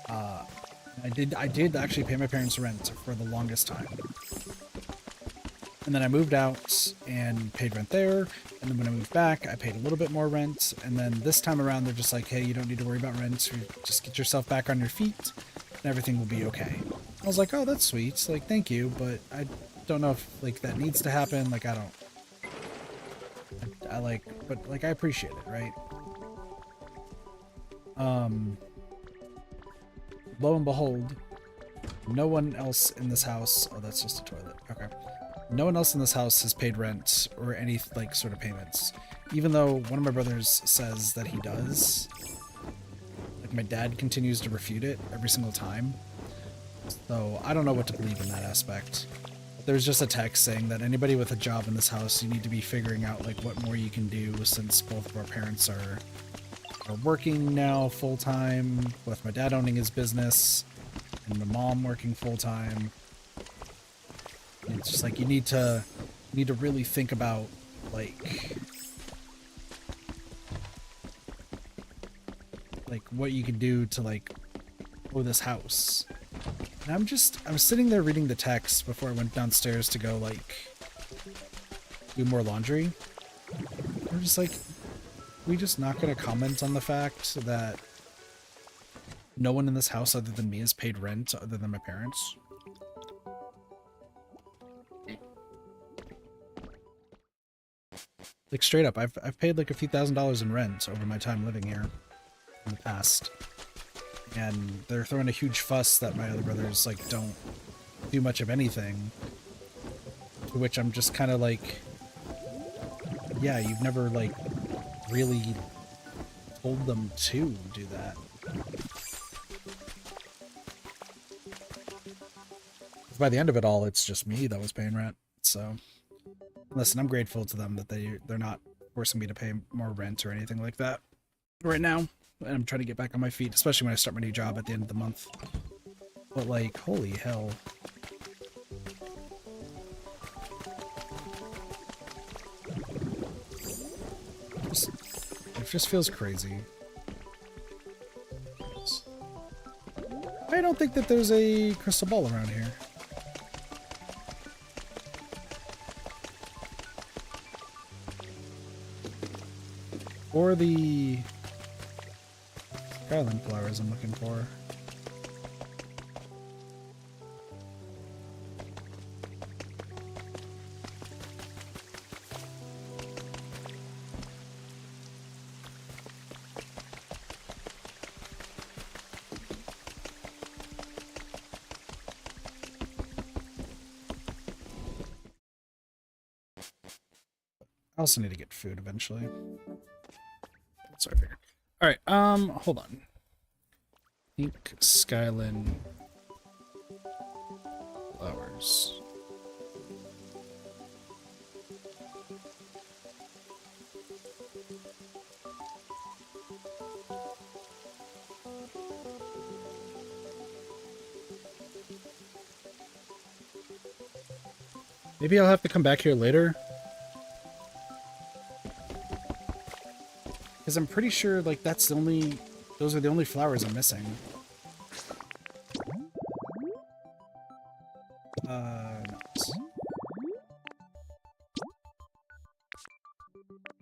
I did actually pay my parents rent for the longest time. And then I moved out and paid rent there. And then when I moved back, I paid a little bit more rent. And then this time around, they're just like, hey, you don't need to worry about rent. Just get yourself back on your feet and everything will be okay. I was like, oh, that's sweet. Like, thank you. But I don't know if, like, that needs to happen. Like, I don't... I like... But, like, I appreciate it, right? Lo and behold, no one else in this house... Oh, that's just a toilet. Okay. No one else in this house has paid rent or any, like, sort of payments. Even though one of my brothers says that he does. Like, my dad continues to refute it every single time. So, I don't know what to believe in that aspect. There's just a text saying that anybody with a job in this house, you need to be figuring out, like, what more you can do since both of our parents are working now full-time, with my dad owning his business, and my mom working full-time. It's just like you need to really think about like what you can do to like owe this house. And I was sitting there reading the text before I went downstairs to go like do more laundry. I'm just like, we just not gonna comment on the fact that no one in this house other than me has paid rent other than my parents. Like, straight up, I've paid like a few $1,000s in rent over my time living here in the past. And they're throwing a huge fuss that my other brothers, like, don't do much of anything. To which I'm just kind of like, yeah, you've never, like, really told them to do that. By the end of it all, it's just me that was paying rent, so... Listen, I'm grateful to them that they're not forcing me to pay more rent or anything like that right now. And I'm trying to get back on my feet, especially when I start my new job at the end of the month. But like, holy hell. It just feels crazy. I don't think that there's a crystal ball around here. Or the garland flowers I'm looking for. I also need to get food eventually. Sorry. Alright, hold on. Pink Skyline flowers. Maybe I'll have to come back here later. Because I'm pretty sure, like, those are the only flowers I'm missing. Nuts.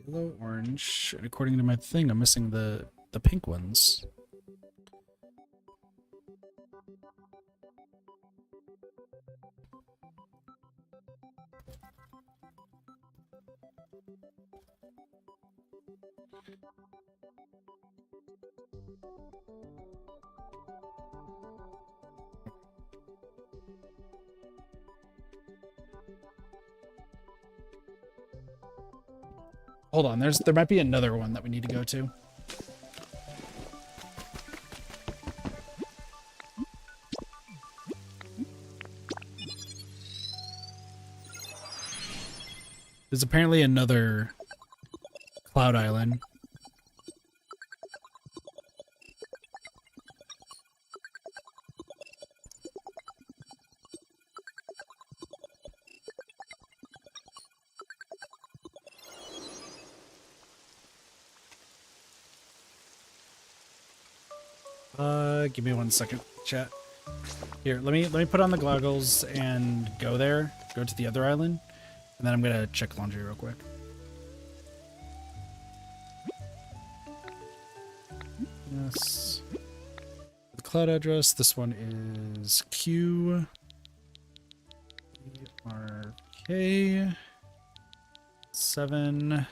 Yellow, orange, and according to my thing, I'm missing the pink ones. Hold on, there might be another one that we need to go to. There's apparently another Cloud Island. Give me 1 second, chat. Here, let me put on the goggles and go there. Go to the other island, and then I'm gonna check laundry real quick. Yes. The cloud address. This one is QRK 7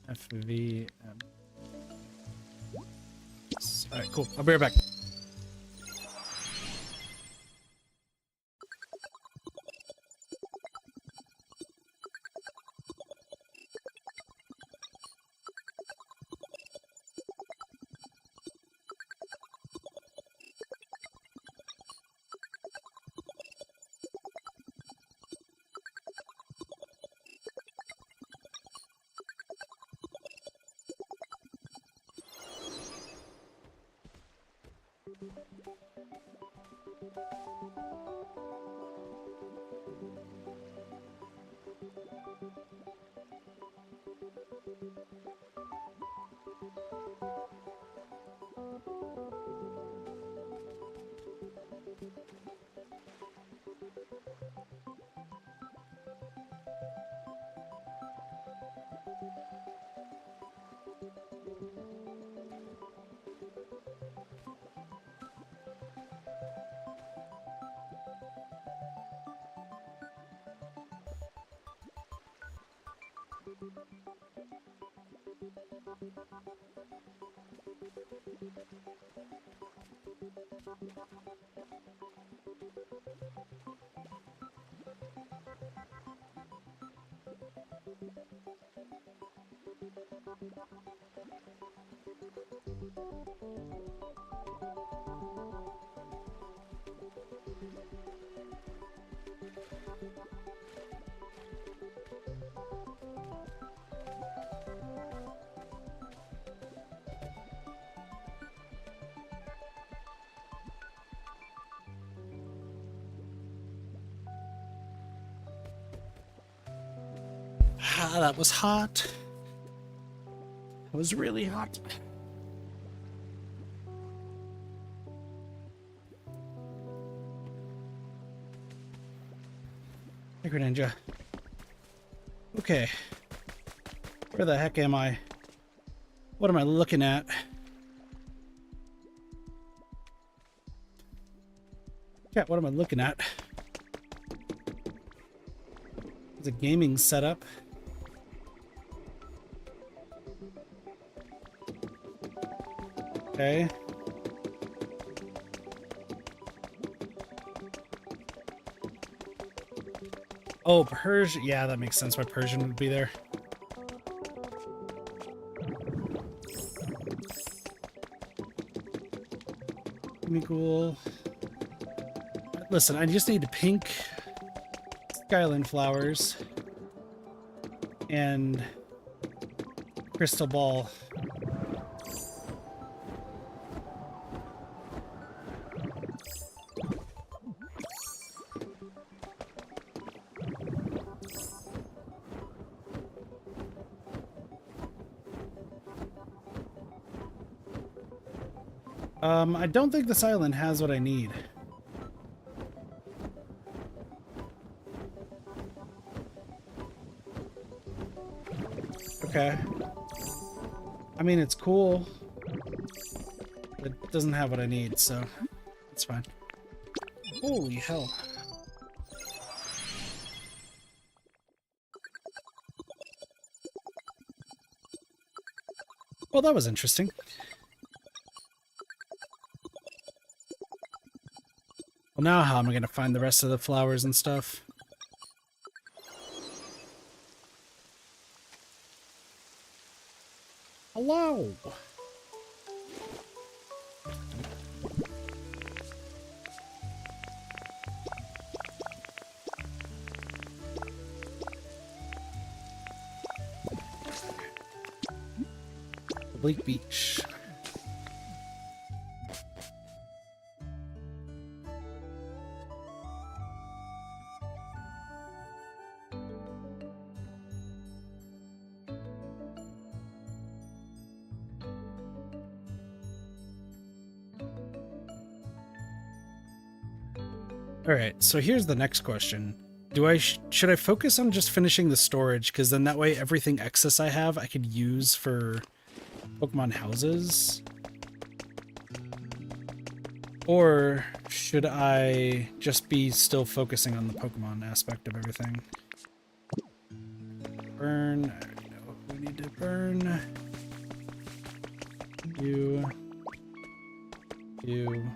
FVM. All right, cool. I'll be right back. Ah, that was hot. It was really hot. Hey, Greninja. Okay. Where the heck am I? What am I looking at? Yeah, what am I looking at? It's a gaming setup. Okay. Oh, Persian. Yeah, that makes sense why Persian would be there. Cool. Listen, I just need pink Skyline flowers and crystal ball. I don't think this island has what I need. Okay. I mean, it's cool. It doesn't have what I need, so it's fine. Holy hell. Well, that was interesting. Well, now how am I going to find the rest of the flowers and stuff? Hello! Bleak Beach. All right, so here's the next question. Should I focus on just finishing the storage, because then that way everything excess I have I could use for Pokemon houses? Or should I just be still focusing on the Pokemon aspect of everything? Burn. I already know what we need to burn. You. You.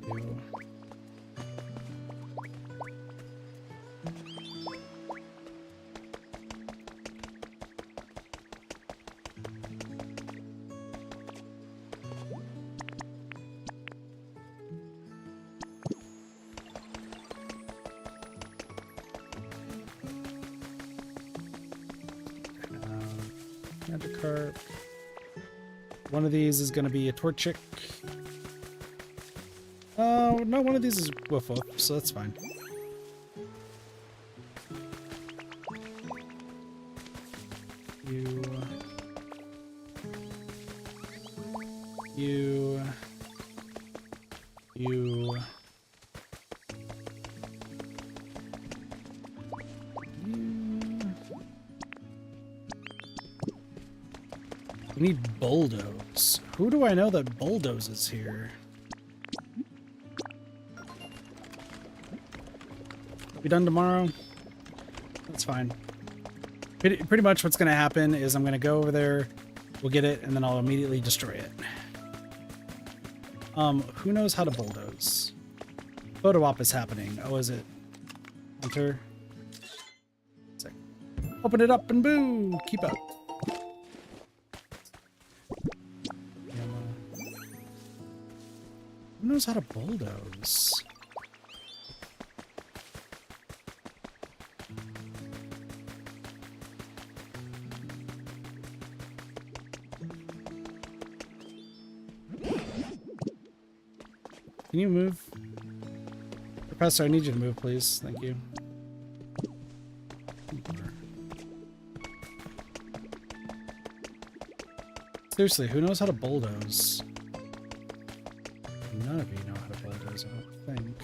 You. Magikarp. One of these is going to be a Torchic. Oh, no, one of these is Woof Woof, so that's fine. You. You. You. We need Bulldoze. Who do I know that Bulldoze is here? Be done tomorrow? That's fine. Pretty much what's going to happen is I'm going to go over there, we'll get it, and then I'll immediately destroy it. Who knows how to Bulldoze? Photo op is happening. Oh, is it? Hunter? Open it up and boo! Keep up. Who knows how to Bulldoze? Can you move? Professor, I need you to move, please. Thank you. Seriously, who knows how to Bulldoze? None of you know how to Bulldoze, I don't think.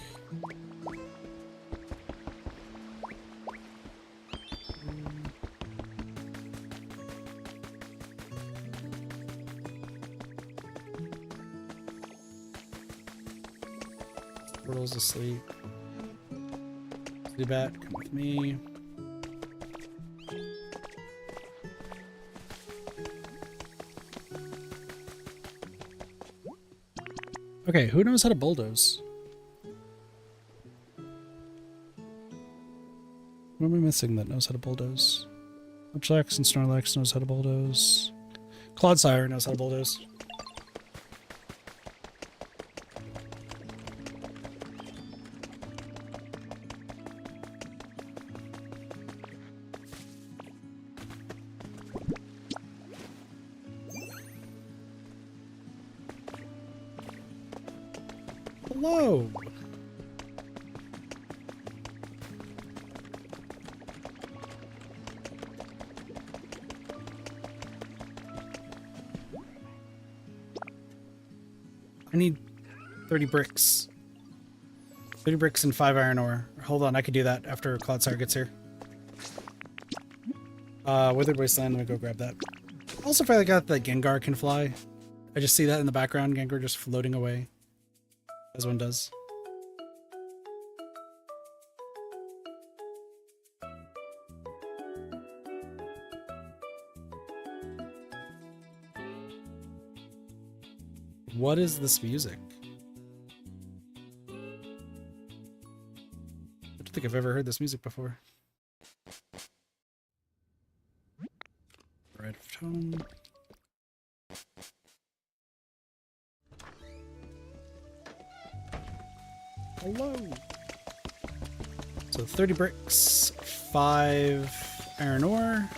Squirtle's asleep. Zubat, come with me. Okay, who knows how to Bulldoze? What am I missing that knows how to Bulldoze? Munchlax and Snorlax knows how to Bulldoze. Clodsire knows how to Bulldoze. Hello! I need 30 bricks. 30 bricks and 5 iron ore. Hold on, I could do that after Clodsire gets here. Withered Wasteland, let me go grab that. Also, if I got that Gengar can fly. I just see that in the background, Gengar just floating away. As one does. What is this music? I don't think I've ever heard this music before. Right of tone. Hello. So 30 bricks, 5 iron ore.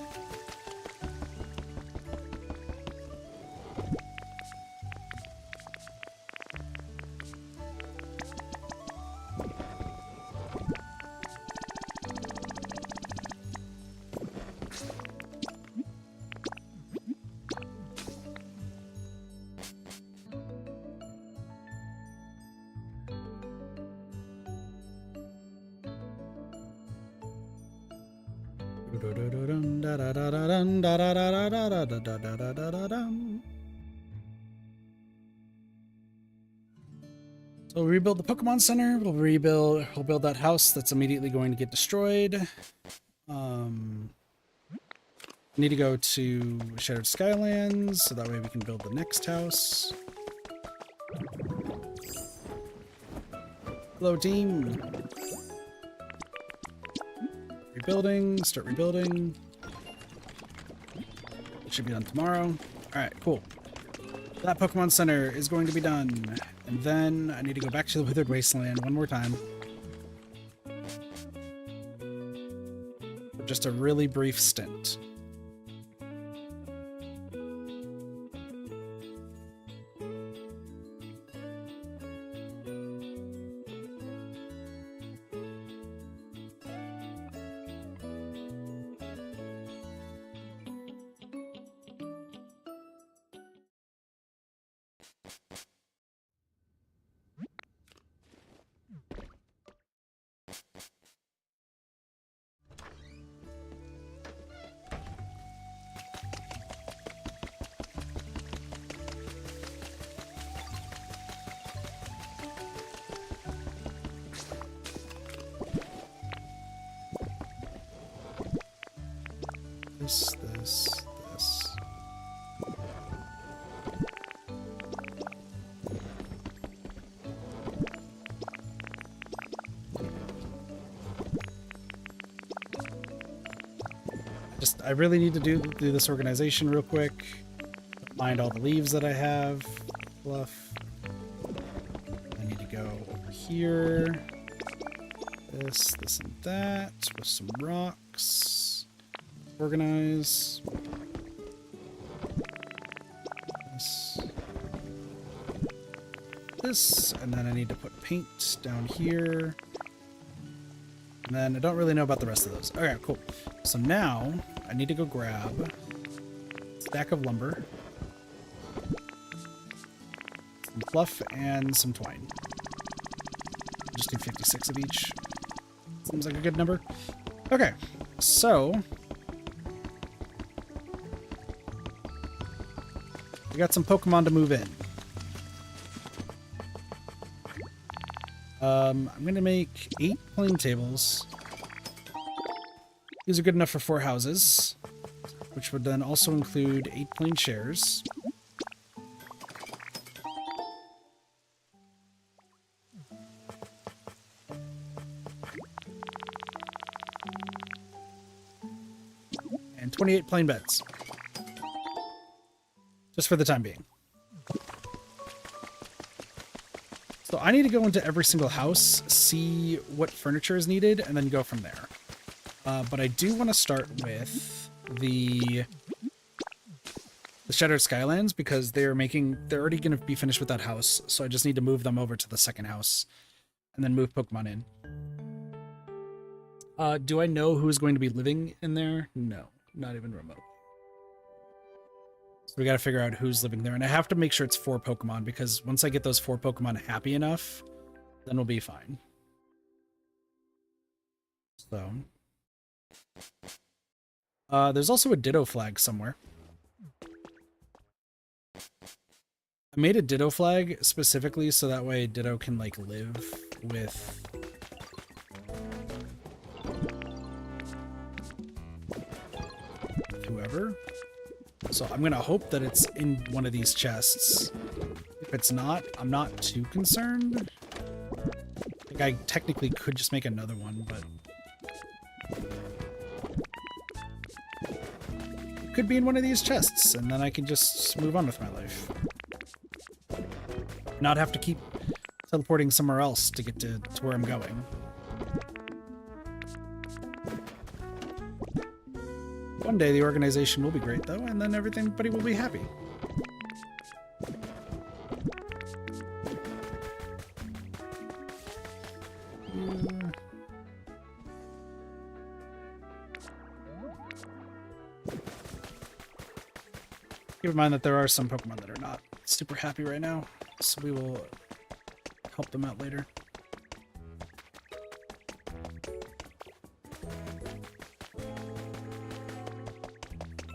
So we'll rebuild the Pokemon Center. We'll build that house that's immediately going to get destroyed. Need to go to Shattered Skylands so that way we can build the next house. Hello, team. Rebuilding, start rebuilding. It should be done tomorrow. Alright, cool. That Pokemon Center is going to be done. And then I need to go back to the Withered Wasteland one more time. For just a really brief stint. This. I really need to do this organization real quick. Find all the leaves that I have. Fluff. I need to go over here. This, and that with some rocks. Organize. This, and then I need to put paint down here. And then I don't really know about the rest of those. Okay, cool. So now I need to go grab a stack of lumber, some fluff, and some twine. Just need 56 of each. Seems like a good number. Okay, so we got some Pokemon to move in. I'm going to make 8 plain tables. These are good enough for 4 houses, which would then also include 8 plain chairs. And 28 plain beds. Just for the time being. So I need to go into every single house, see what furniture is needed, and then go from there. But I do want to start with the Shattered Skylands because they're already going to be finished with that house. So I just need to move them over to the second house and then move Pokemon in. Do I know who's going to be living in there? No, not even remote. So we got to figure out who's living there. And I have to make sure it's 4 Pokemon because once I get those 4 Pokemon happy enough, then we'll be fine. So there's also a Ditto flag somewhere. I made a Ditto flag specifically so that way Ditto can like live with whoever. So I'm gonna hope that it's in one of these chests. If it's not, I'm not too concerned. Like I technically could just make another one, but it could be in one of these chests, and then I can just move on with my life. Not have to keep teleporting somewhere else to get to where I'm going. One day the organization will be great though, and then everybody will be happy. Keep in mind that there are some Pokemon that are not super happy right now, so we will help them out later.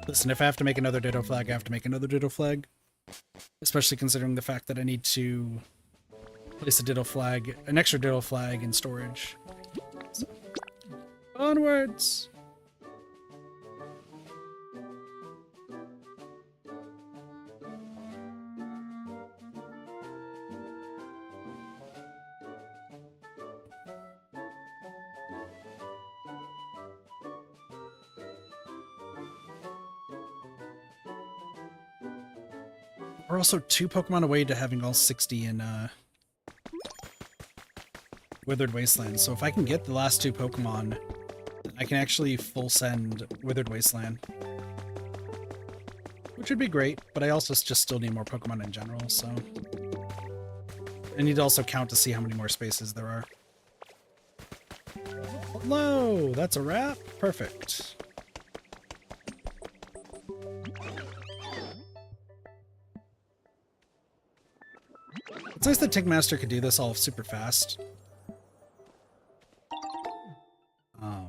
Listen, if I have to make another Ditto flag, I have to make another Ditto flag. Especially considering the fact that I need to place a Ditto flag, an extra Ditto flag in storage. So, onwards! We're also 2 Pokemon away to having all 60 in Withered Wasteland. So if I can get the last 2 Pokemon, I can actually full send Withered Wasteland. Which would be great, but I also just still need more Pokemon in general, so... I need to also count to see how many more spaces there are. Hello! That's a wrap? Perfect. It's nice that Tickmaster could do this all super fast. I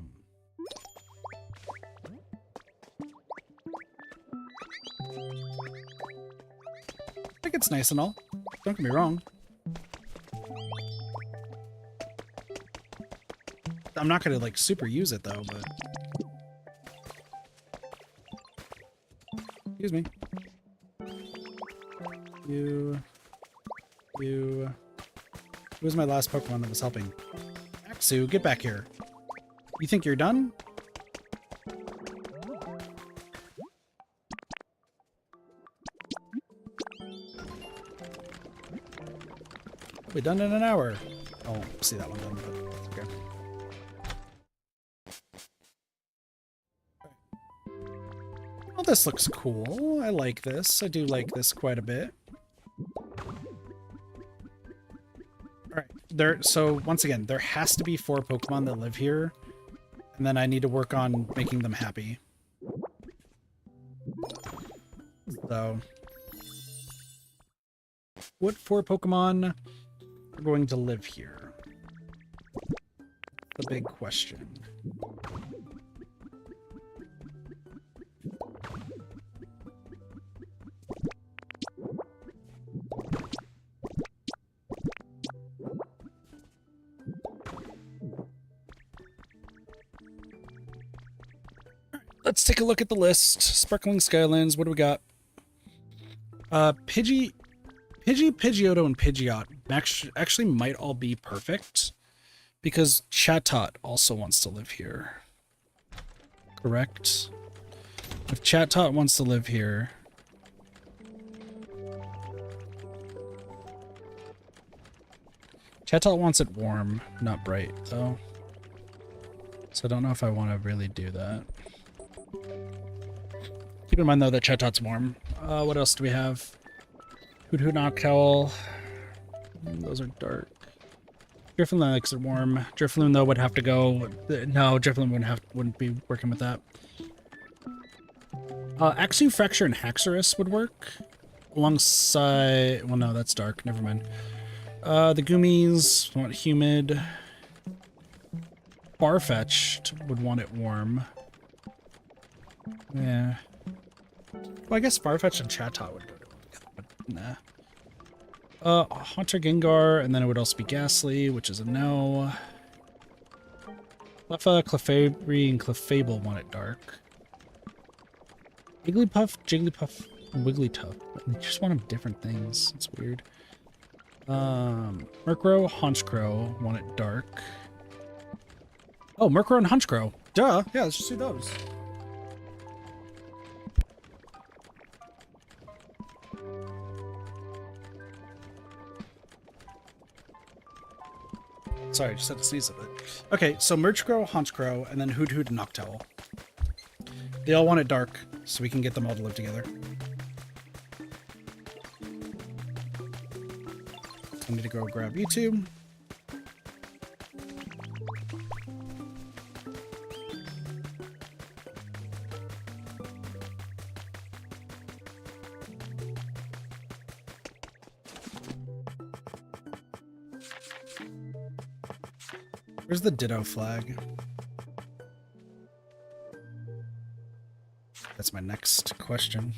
think it's nice and all. Don't get me wrong. I'm not gonna like super use it though, but excuse me. Who's my last Pokemon that was helping? Axu, get back here. You think you're done? We're done in an hour. I won't see that one done, but that's okay. Well, this looks cool. I like this. I do like this quite a bit. So once again, there has to be 4 Pokemon that live here, and then I need to work on making them happy. So, what 4 Pokemon are going to live here? The big question. Let's take a look at the list. Sparkling Skylands, what do we got? Pidgeotto, and Pidgeot actually might all be perfect, because Chatot also wants to live here. Correct? If Chatot wants to live here... Chatot wants it warm, not bright, though. So I don't know if I want to really do that. Keep in mind, though, that Chatot's warm. What else do we have? Hoot Hoot Noctowl. Those are dark. Drifloon likes it warm. Drifloon, though, would have to go... No, Drifloon wouldn't be working with that. Axew, Fracture, and Haxorus would work. Alongside... Well, no, that's dark. Never mind. The Goomies want humid. Farfetch'd would want it warm. Yeah. Well, I guess Farfetch'd and Chatot would go together, but nah. Haunter Gengar, and then it would also be Ghastly, which is a no. Cleffa, Clefairy, and Clefable want it dark. Jigglypuff, and Wigglytuff. They just want them different things. It's weird. Murkrow, Honchkrow want it dark. Oh, Murkrow and Honchkrow. Duh. Yeah, let's just do those. Sorry, I just had to sneeze a bit. Okay, so Murkrow, Honchkrow, and then Hoot Hoot and Noctowl. They all want it dark, so we can get them all to live together. I need to go grab YouTube. Where's the Ditto flag? That's That's my next question.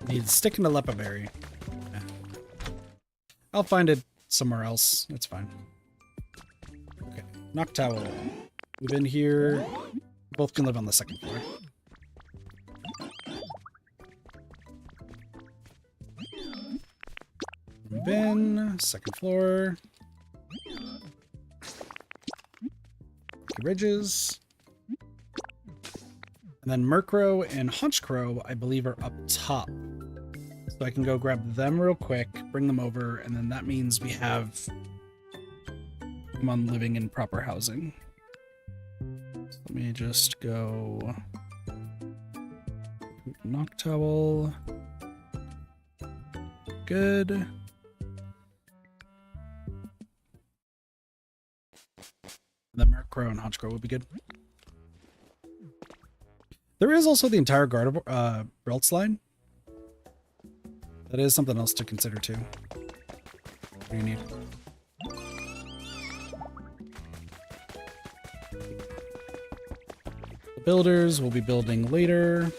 Need stick in the lepaberry. Yeah. I'll find it somewhere else. It's fine. Okay. Noctowl. Move in here. Both can live on the second floor. Move in. Second floor. Ridges. And then Murkrow and Honchkrow, I believe, are up top. So I can go grab them real quick, bring them over, and then that means we have Pokemon living in proper housing. So let me just go Noctowl. Good. And then Murkrow and Honchkrow would be good. There is also the entire Belts line. That is something else to consider too. What do you need? The builders will be building later.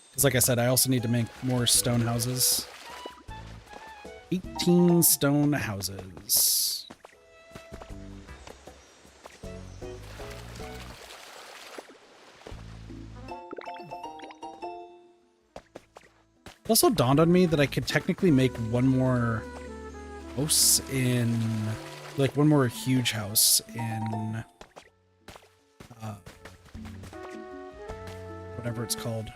Because like I said, I also need to make more stone houses. 18 stone houses. It also dawned on me that I could technically make one more house in, like one more huge house in, whatever it's called.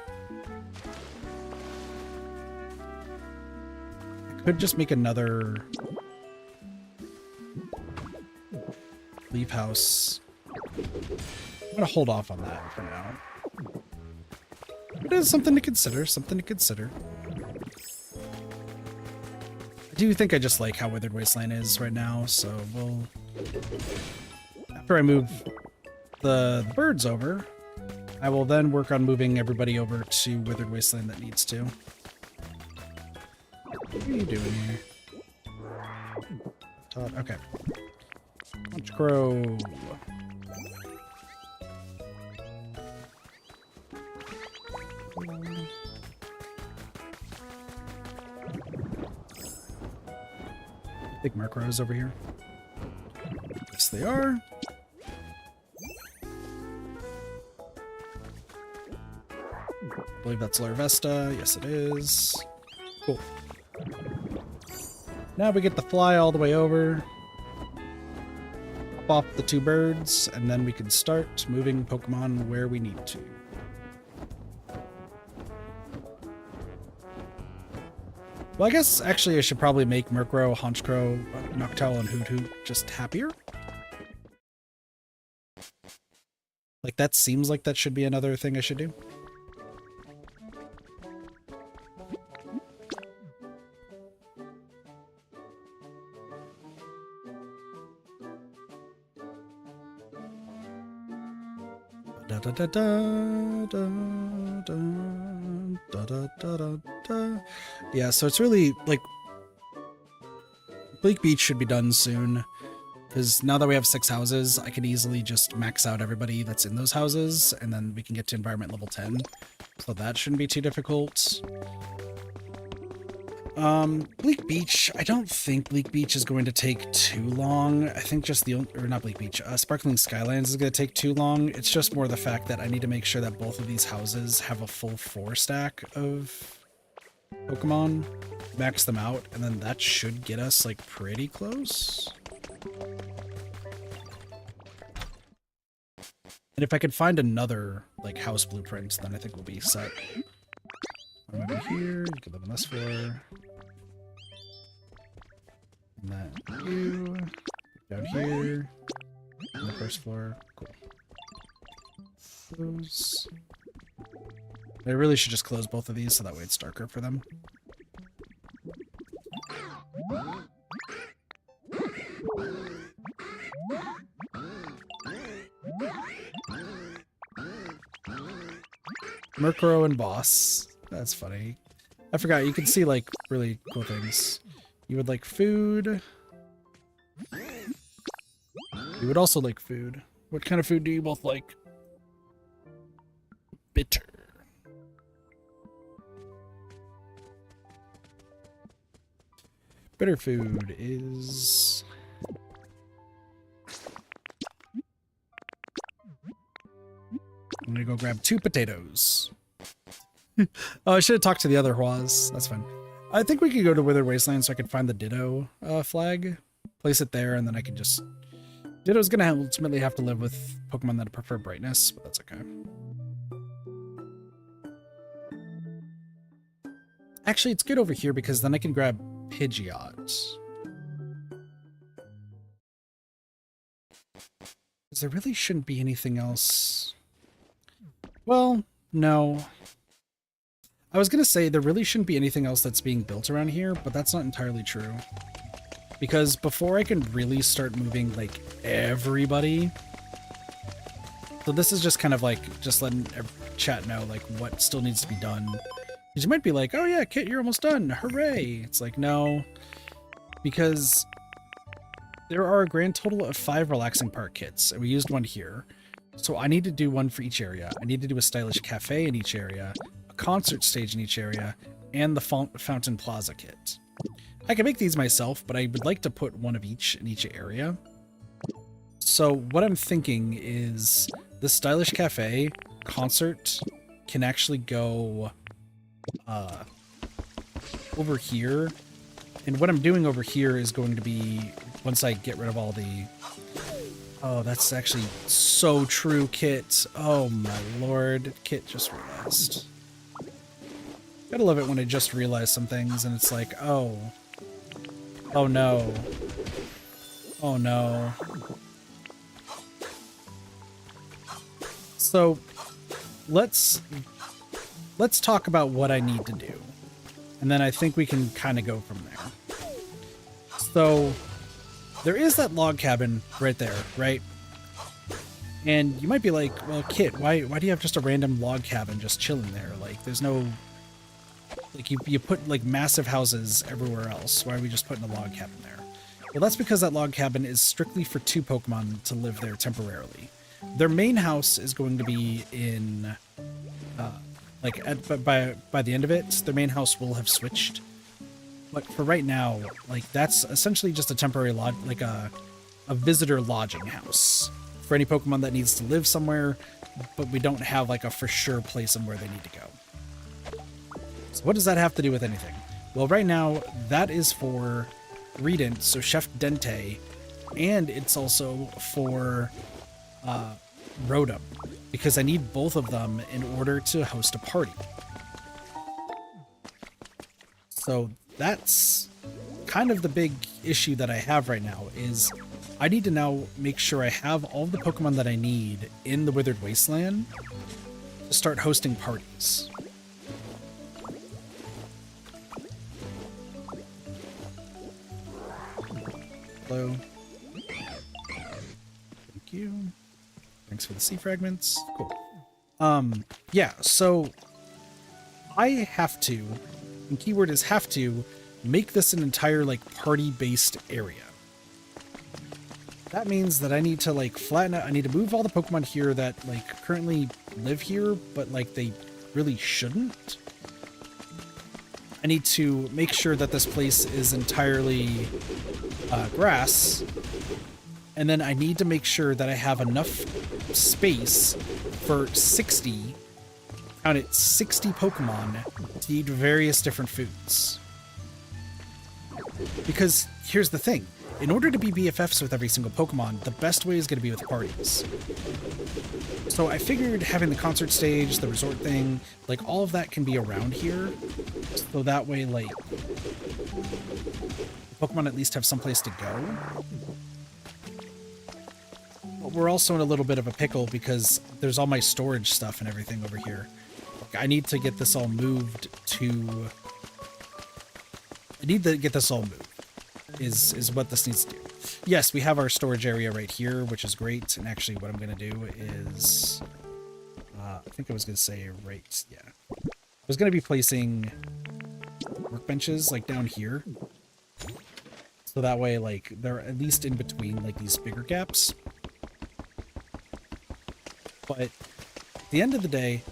I could just make another leaf house. I'm gonna hold off on that for now. It is something to consider, something to consider. I do think I just like how Withered Wasteland is right now, so we'll... After I move the birds over, I will then work on moving everybody over to Withered Wasteland that needs to. What are you doing here? Todd, okay. Honchkrow. I think Murkrow is over here. Yes, they are. I believe that's Larvesta. Yes, it is. Cool. Now we get to fly all the way over. Pop off the two birds, and then we can start moving Pokemon where we need to. Well, I guess actually I should probably make Murkrow, Honchkrow, Noctowl, and Hoothoot just happier. Like, that seems like that should be another thing I should do. Da da da da da da da da da da. Yeah, so it's really like Bleak Beach should be done soon, because now that we have 6 houses, I can easily just max out everybody that's in those houses, and then we can get to environment level 10. So that shouldn't be too difficult. Bleak Beach, I don't think Bleak Beach is going to take too long. I think just or not Bleak Beach, Sparkling Skylands is going to take too long. It's just more the fact that I need to make sure that both of these houses have a full 4 stack of Pokemon, max them out, and then that should get us like pretty close. And if I could find another like house blueprint, then I think we'll be set. I'm over here, you can live on this floor. And that you down here. On the first floor. Cool. Close. I really should just close both of these so that way it's darker for them. Murkrow and Boss. That's funny. I forgot, you can see, like, really cool things. You would like food. You would also like food. What kind of food do you both like? Bitter. Bitter food is... I'm gonna go grab 2 potatoes. Oh, I should have talked to the other Huas. That's fine. I think we could go to Withered Wasteland so I could find the Ditto flag. Place it there, and then I can just... Ditto's gonna ultimately have to live with Pokemon that prefer brightness, but that's okay. Actually, it's good over here because then I can grab Pidgeot. Because there really shouldn't be anything else. Well, no. I was gonna say there really shouldn't be anything else that's being built around here, but that's not entirely true. Because before I can really start moving, like, everybody... So this is just kind of like, just letting chat know, like, what still needs to be done. Because you might be like, oh yeah, Kit, you're almost done, hooray! It's like, no. Because there are a grand total of 5 relaxing park kits, and we used one here. So I need to do one for each area. I need to do a stylish cafe in each area, a concert stage in each area, and the Fountain Plaza kit. I can make these myself, but I would like to put one of each in each area. So what I'm thinking is the stylish cafe concert can actually go over here. And what I'm doing over here is going to be, once I get rid of all the... Oh, that's actually so true, Kit. Oh my lord. Kit just realized. Gotta love it when I just realize some things and it's like, oh. Oh no. Oh no. So, let's talk about what I need to do. And then I think we can kind of go from there. So, there is that log cabin right there, right? And you might be like, well, Kit, why do you have just a random log cabin just chilling there? Like, there's no... Like, you put, like, massive houses everywhere else. Why are we just putting a log cabin there? Well, that's because that log cabin is strictly for 2 Pokemon to live there temporarily. Their main house is going to be in... by the end of it, their main house will have switched. But for right now, like, that's essentially just a temporary like a visitor lodging house for any Pokemon that needs to live somewhere, but we don't have like a for sure place on where they need to go. So what does that have to do with anything? Well, right now that is for Redent, so Chef Dente, and it's also for Rotom, because I need both of them in order to host a party. So that's kind of the big issue that I have right now, is I need to now make sure I have all the Pokemon that I need in the Withered Wasteland to start hosting parties. Hello. Thank you. Thanks for the sea fragments. Cool. Yeah, so I have to, and keyword is have to, make this an entire, like, party-based area. That means that I need to, like, flatten out. I need to move all the Pokemon here that, like, currently live here, but, like, they really shouldn't. I need to make sure that this place is entirely grass. And then I need to make sure that I have enough space for 60, count it, 60 Pokemon to eat various different foods. Because here's the thing. In order to be BFFs with every single Pokemon, the best way is going to be with parties. So I figured having the concert stage, the resort thing, like, all of that can be around here. So that way, like, Pokemon at least have someplace to go. But we're also in a little bit of a pickle because there's all my storage stuff and everything over here. I need to get this all moved to... I need to get this all moved, is what this needs to do. Yes, we have our storage area right here, which is great. And actually what I'm going to do is... I think I was going to say right... Yeah. I was going to be placing workbenches like down here. So that way, like, they're at least in between, like, these bigger gaps. But at the end of the day,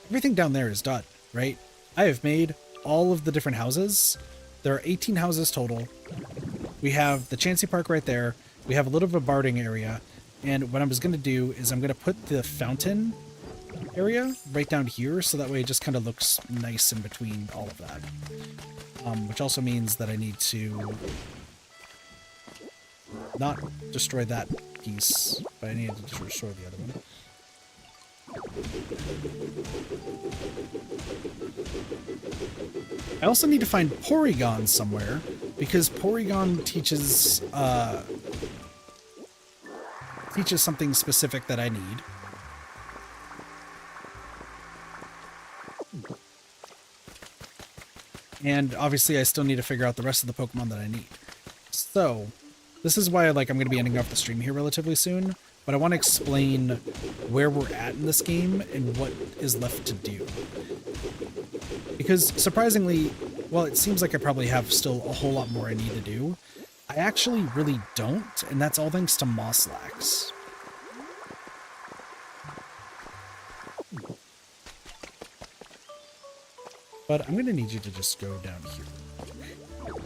everything down there is done, right? I have made all of the different houses. There are 18 houses total. We have the Chancy Park right there. We have a little bit of a barding area. And what I was going to do is I'm going to put the fountain area right down here, so that way it just kind of looks nice in between all of that. Which also means that I need to not destroy that piece, but I need to destroy the other one. I also need to find Porygon somewhere, because Porygon teaches something specific that I need. And obviously I still need to figure out the rest of the Pokemon that I need. So, this is why I'm going to be ending off the stream here relatively soon, but I want to explain where we're at in this game and what is left to do. Because surprisingly, while it seems like I probably have still a whole lot more I need to do, I actually really don't, and that's all thanks to Mosslax. But I'm going to need you to just go down here.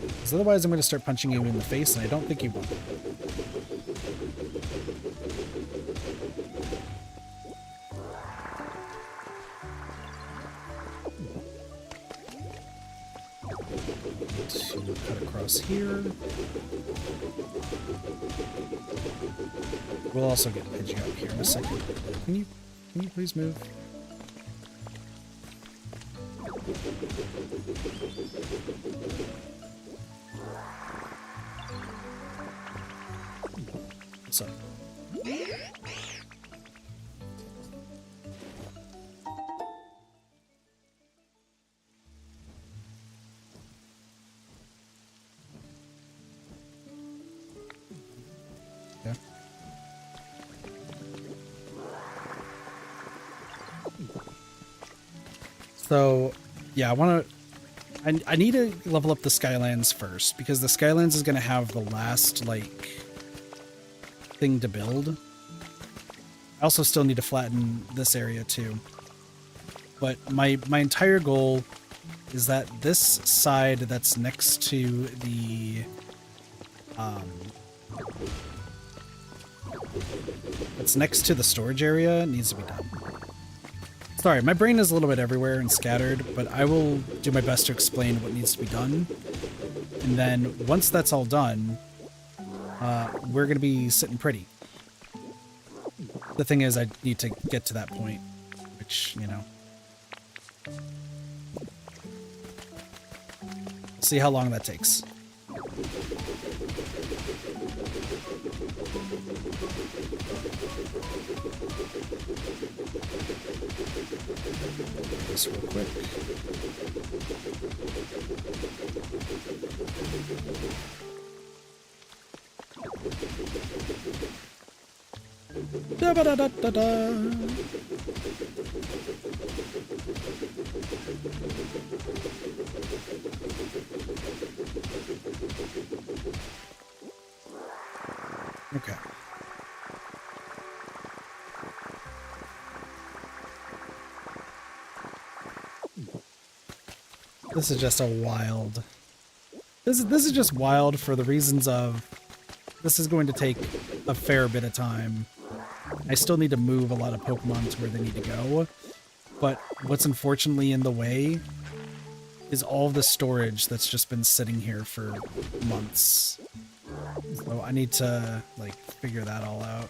Because otherwise I'm going to start punching you in the face, and I don't think you want that. To cut across here. We'll also get Pidgey out here in a second. Can you please move? What's up? Yeah. So, yeah, I need to level up the Skylands first, because the Skylands is going to have the last, like, thing to build. I also still need to flatten this area too. But my entire goal is that this side that's next to the storage area needs to be done. Sorry, my brain is a little bit everywhere and scattered, but I will do my best to explain what needs to be done. And then once that's all done, we're going to be sitting pretty. The thing is, I need to get to that point, which, you know. See how long that takes. This real quick. Da ba da da da da. Okay. This is just a wild. This is just wild for the reasons of this is going to take a fair bit of time. I still need to move a lot of Pokemon to where they need to go, but what's unfortunately in the way is all the storage that's just been sitting here for months. So I need to, like, figure that all out.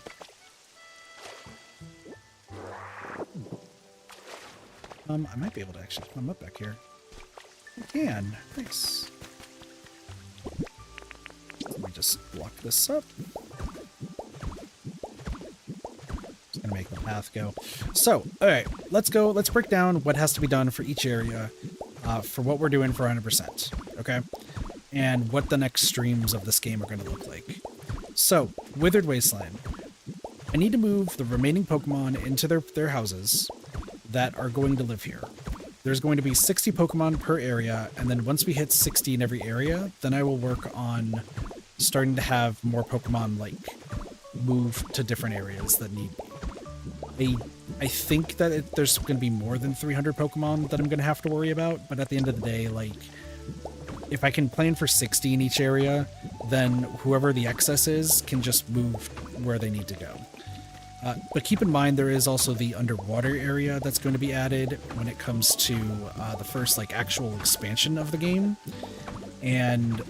I might be able to actually climb up back here. I can. Nice. Let me just block this up. Just gonna make the path go. So, alright, let's go. Let's break down what has to be done for each area for what we're doing for 100%. Okay? And what the next streams of this game are going to look like. So, Withered Wasteland. I need to move the remaining Pokemon into their houses that are going to live here. there's going to be 60 Pokemon per area, and then once we hit 60 in every area, then I will work on starting to have more Pokemon, like, move to different areas that need me. I think that there's going to be more than 300 Pokemon that I'm going to have to worry about, but at the end of the day, like, if I can plan for 60 in each area, then whoever the excess is can just move where they need to go. But keep in mind, there is also the underwater area that's going to be added when it comes to the first, like, actual expansion of the game. And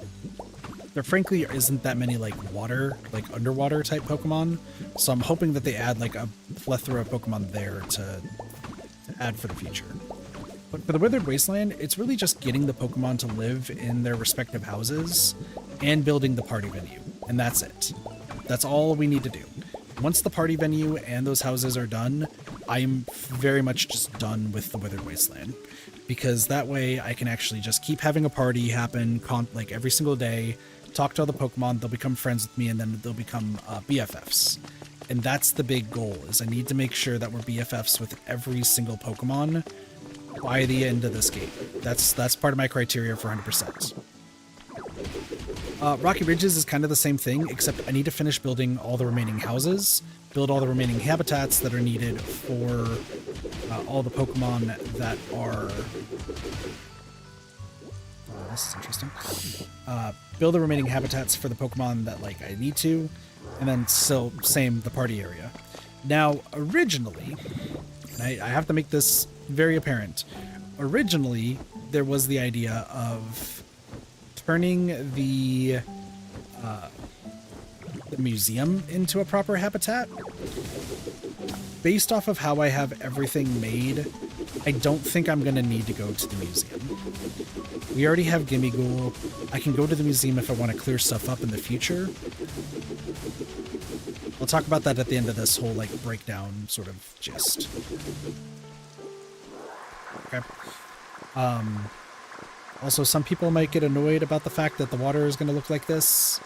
there frankly isn't that many, like, water, like, underwater type Pokemon. So I'm hoping that they add, like, a plethora of Pokemon there to add for the future. But for the Withered Wasteland, it's really just getting the Pokemon to live in their respective houses and building the party venue. And that's it. That's all we need to do. Once the party venue and those houses are done, I'm very much just done with the Withered Wasteland. Because that way I can actually just keep having a party happen like every single day, talk to all the Pokemon, they'll become friends with me, and then they'll become BFFs. And that's the big goal, is I need to make sure that we're BFFs with every single Pokemon by the end of this game. That's part of my criteria for 100%. Rocky Ridges is kind of the same thing, except I need to finish building all the remaining houses, build all the remaining habitats that are needed for all the Pokemon that are... Oh, this is interesting. Build the remaining habitats for the Pokemon that, like, I need to, and then still same the party area. Now, originally, and I have to make this very apparent, originally there was the idea of turning the museum into a proper habitat. Based off of how I have everything made, I don't think I'm going to need to go to the museum. We already have Gimmighoul. I can go to the museum if I want to clear stuff up in the future. I'll talk about that at the end of this whole, like, breakdown sort of gist. Okay. Also, some people might get annoyed about the fact that the water is going to look like this.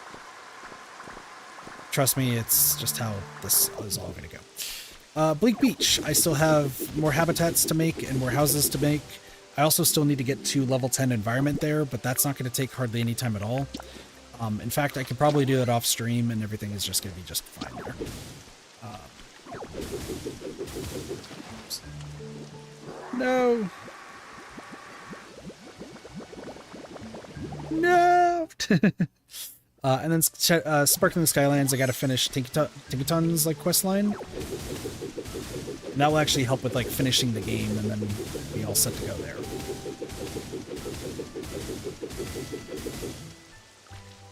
Trust me, it's just how this is all going to go. Bleak Beach. I still have more habitats to make and more houses to make. I also still need to get to level 10 environment there, but that's not going to take hardly any time at all. In fact, I could probably do that off stream and everything is just going to be just fine there. No! No! And then Sparkling Skylands, I gotta finish Tinkaton's, like, quest line. And that will actually help with, like, finishing the game and then be all set to go there.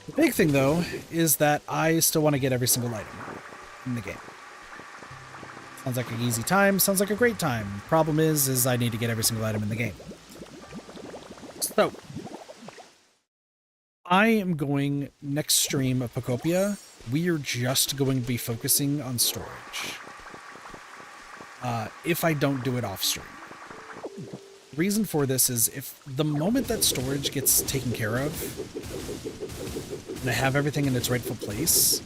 The big thing, though, is that I still want to get every single item in the game. Sounds like an easy time, sounds like a great time. Problem is I need to get every single item in the game. So, I am going, next stream of Pokopia, we are just going to be focusing on storage. If I don't do it off stream. The reason for this is if the moment that storage gets taken care of, and I have everything in its rightful place,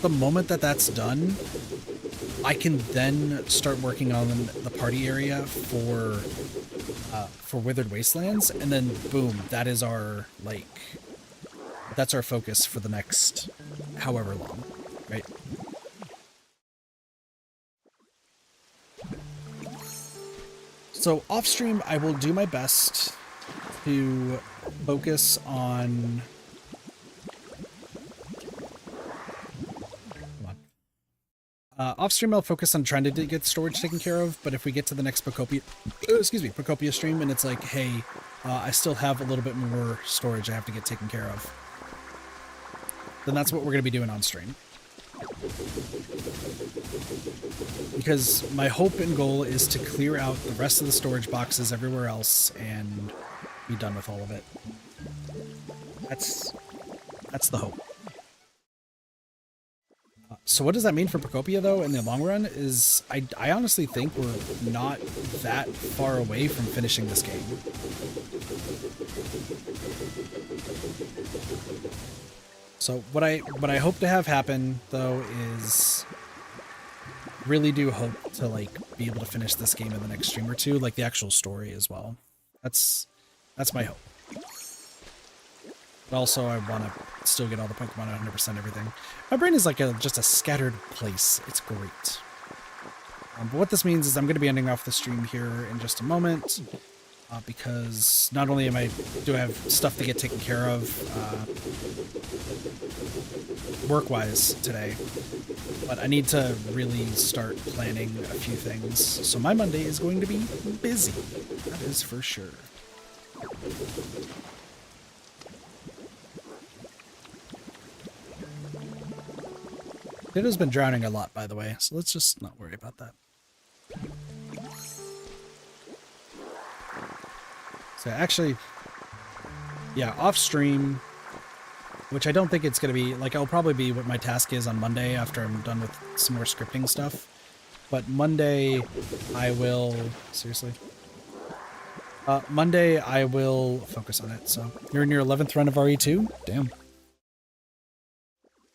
the moment that that's done, I can then start working on the party area for Withered Wastelands, and then boom, that is our, like, that's our focus for the next however long, right? So off stream, I will do my best to focus on... off stream, I'll focus on trying to get storage taken care of, but if we get to the next Pokopia stream and it's like, hey, I still have a little bit more storage I have to get taken care of, then that's what we're going to be doing on stream. Because my hope and goal is to clear out the rest of the storage boxes everywhere else and be done with all of it. That's the hope. So what does that mean for Pokopia, though, in the long run, is I honestly think we're not that far away from finishing this game. So what I hope to have happen, though, is really do hope to like be able to finish this game in the next stream or two, like the actual story as well. That's my hope. But also I want to still get all the Pokemon 100% everything. My brain is like just a scattered place. It's great. But what this means is I'm going to be ending off the stream here in just a moment, because not only do I have stuff to get taken care of work-wise today, but I need to really start planning a few things. So my Monday is going to be busy. That is for sure. Ditto's been drowning a lot, by the way, so let's just not worry about that. So actually, yeah, off stream, which I don't think it's going to be, like, I'll probably be what my task is on Monday after I'm done with some more scripting stuff. But Monday, I will, seriously? Monday, I will focus on it, so. You're in your 11th run of RE2? Damn.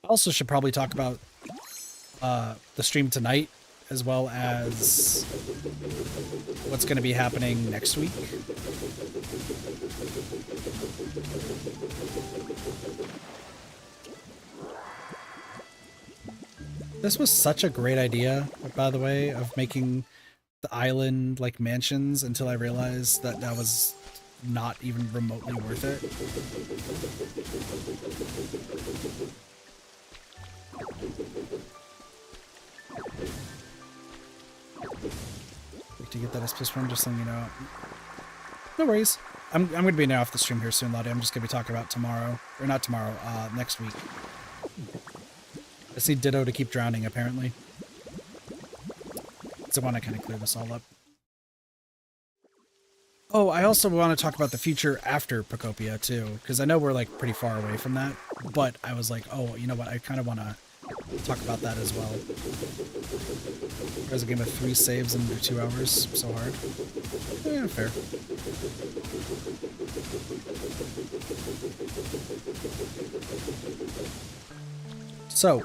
I also should probably talk about the stream tonight, as well as what's going to be happening next week. This was such a great idea, by the way, of making the island like mansions, until I realized that that was not even remotely worth it. To get that S+1, just letting you know. No worries. I'm going to be now off the stream here soon, Lottie. I'm just going to be talking about tomorrow. Or not tomorrow, next week. I see Ditto to keep drowning, apparently. So I want to kind of clear this all up. Oh, I also want to talk about the future after Pokopia, too. Because I know we're, like, pretty far away from that. But I was like, oh, you know what? I kind of want to talk about that as well. There's a game of 3 saves in under 2 hours. So hard. Yeah, fair. So,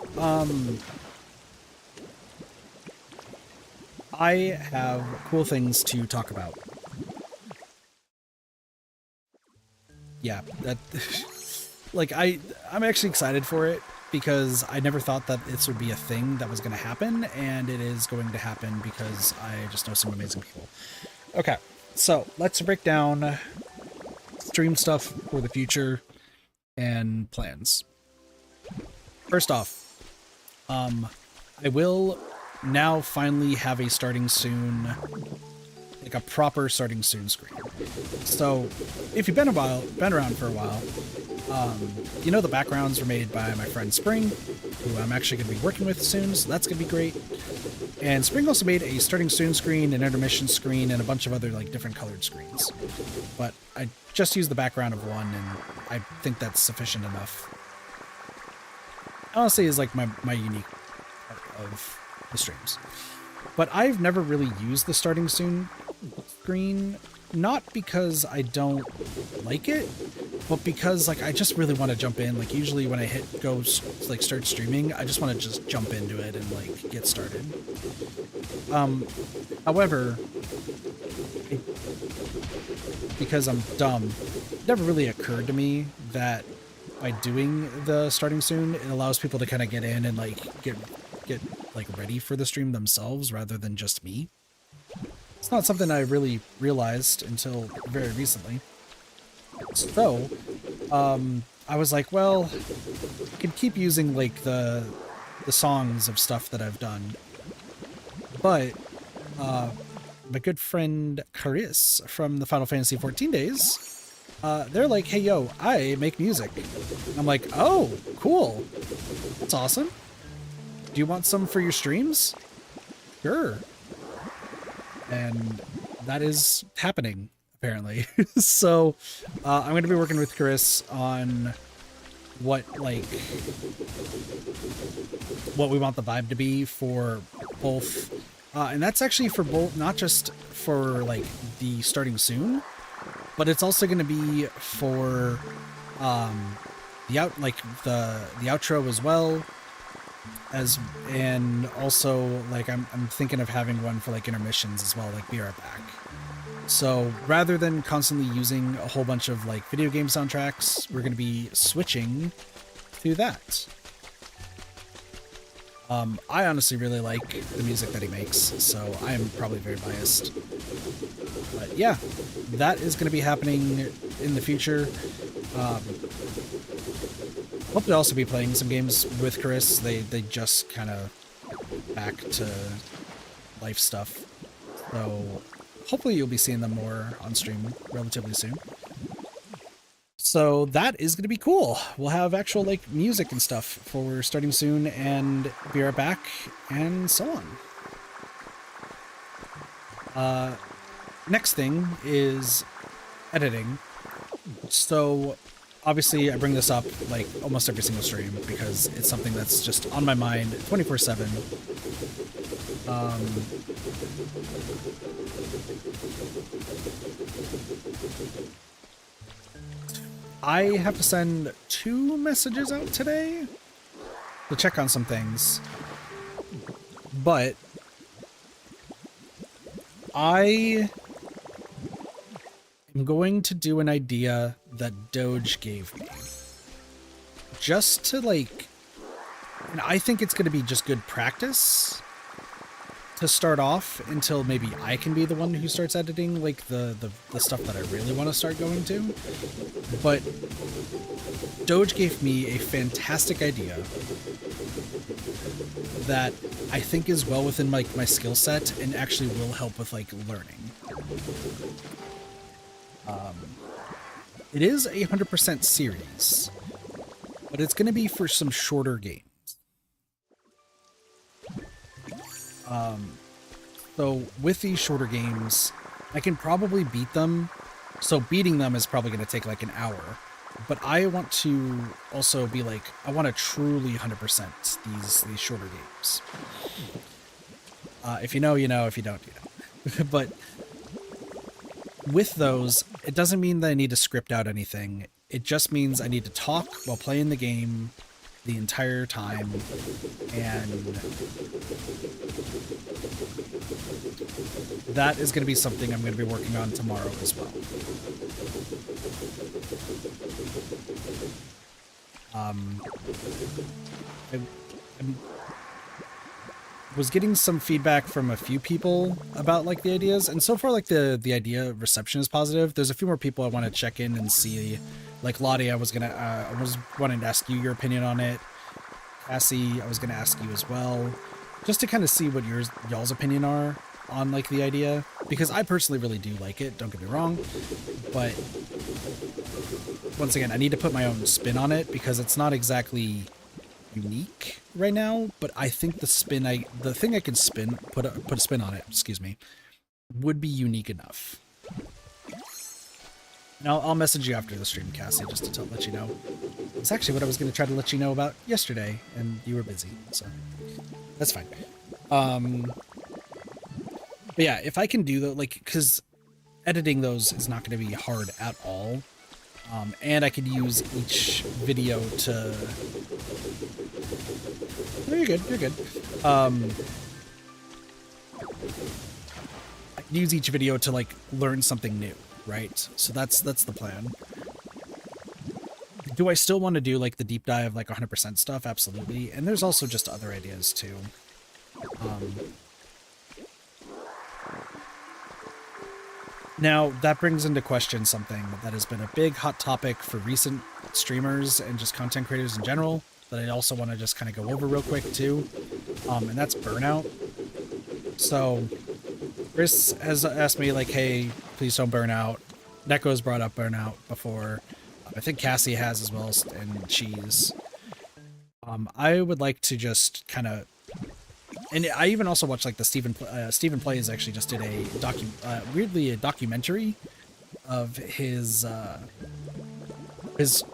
I have cool things to talk about. Yeah, that like I'm actually excited for it, because I never thought that this would be a thing that was going to happen, and it is going to happen because I just know some amazing people. Okay, so let's break down stream stuff for the future and plans. First off, I will now finally have a starting soon, like a proper starting soon screen. So if you've been around for a while, you know the backgrounds were made by my friend Spring, who I'm actually going to be working with soon, so that's going to be great. And Spring also made a starting soon screen, an intermission screen, and a bunch of other like different colored screens. But I just used the background of one, and I think that's sufficient enough. Honestly, is like my unique part of the streams. But I've never really used the starting soon screen, not because I don't like it, but because like I just really want to jump in. Like usually when I hit go like start streaming, I just want to just jump into it and like get started. However, because I'm dumb, it never really occurred to me that by doing the starting soon, it allows people to kind of get in and like get like ready for the stream themselves rather than just me. It's not something I really realized until very recently. So, I was like, well, I could keep using like the songs of stuff that I've done, but my good friend Caris from the Final Fantasy XIV days, they're like, hey, yo, I make music. I'm like, oh, cool. That's awesome. Do you want some for your streams? Sure. And that is happening, apparently. So, I'm going to be working with Chris on what we want the vibe to be for both. And that's actually for both, not just for like the starting soon, but it's also going to be for the outro as well. And also like I'm thinking of having one for like intermissions as well, like be right back. So rather than constantly using a whole bunch of like video game soundtracks, we're going to be switching to that. I honestly really like the music that he makes, so I am probably very biased. But yeah, that is going to be happening in the future. Hope to also be playing some games with Chris. They just kind of back to life stuff, so hopefully you'll be seeing them more on stream relatively soon. So that is going to be cool. We'll have actual like music and stuff for starting soon, and be right back, and so on. Next thing is editing. So obviously I bring this up like almost every single stream because it's something that's just on my mind 24/7. I have to send 2 messages out today to check on some things, but I am going to do an idea that Doge gave me. Just to like, and I think it's going to be just good practice to start off until maybe I can be the one who starts editing like the stuff that I really want to start going to. But Doge gave me a fantastic idea that I think is well within like my skill set and actually will help with like learning. It is a 100% series, but it's going to be for some shorter games. So with these shorter games, I can probably beat them. So beating them is probably going to take like an hour, but I want to also be like, I want to truly 100% these shorter games. If you know, you know. If you don't, you know. But with those, it doesn't mean that I need to script out anything. It just means I need to talk while playing the game the entire time, and that is going to be something I'm going to be working on tomorrow as well. I was getting some feedback from a few people about like the ideas, and so far like the idea reception is positive. There's a few more people I want to check in and see. Like Lottie, I was wanting to ask you your opinion on it. Cassie, I was gonna ask you as well, just to kind of see what y'all's opinion are on like the idea, because I personally really do like it, don't get me wrong, but once again I need to put my own spin on it because it's not exactly unique right now, but I think the thing I can put a spin on it, excuse me, would be unique enough. Now I'll message you after the stream, Cassie, just to let you know. It's actually what I was going to try to let you know about yesterday, and you were busy, so that's fine. But yeah, if I can do that, like, because editing those is not going to be hard at all, and I could use each video to... No, you're good, you're good. I could use each video to, like, learn something new, right? So that's the plan. Do I still want to do like the deep dive, like 100% stuff? Absolutely. And there's also just other ideas too. Now that brings into question something that has been a big hot topic for recent streamers and just content creators in general that I also want to just kind of go over real quick too. And that's burnout. So Chris has asked me like, hey, please don't burn out. Neko has brought up burnout before. I think Cassie has as well, and Cheese. I would like to just kind of, and I even also watched like the Stephen Plays actually just did a weirdly a documentary of his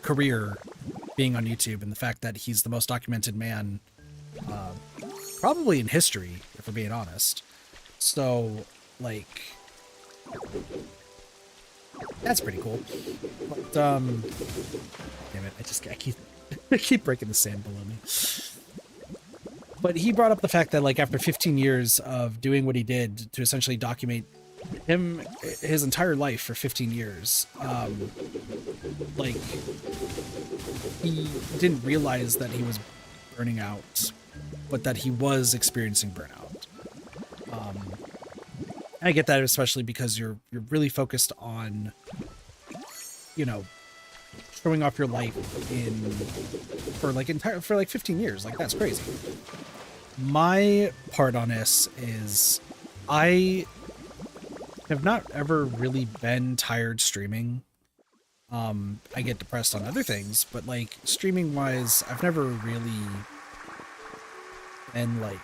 career being on YouTube and the fact that he's the most documented man probably in history, if we're being honest. So like, that's pretty cool. But damn it, I keep I keep breaking the sand below me. But he brought up the fact that like after 15 years of doing what he did to essentially document his entire life for 15 years, like he didn't realize that he was burning out, but that he was experiencing burnout. I get that, especially because you're really focused on, you know, showing off your life for like 15 years. Like, that's crazy. My part on this is I have not ever really been tired streaming. I get depressed on other things, but like streaming wise, I've never really been like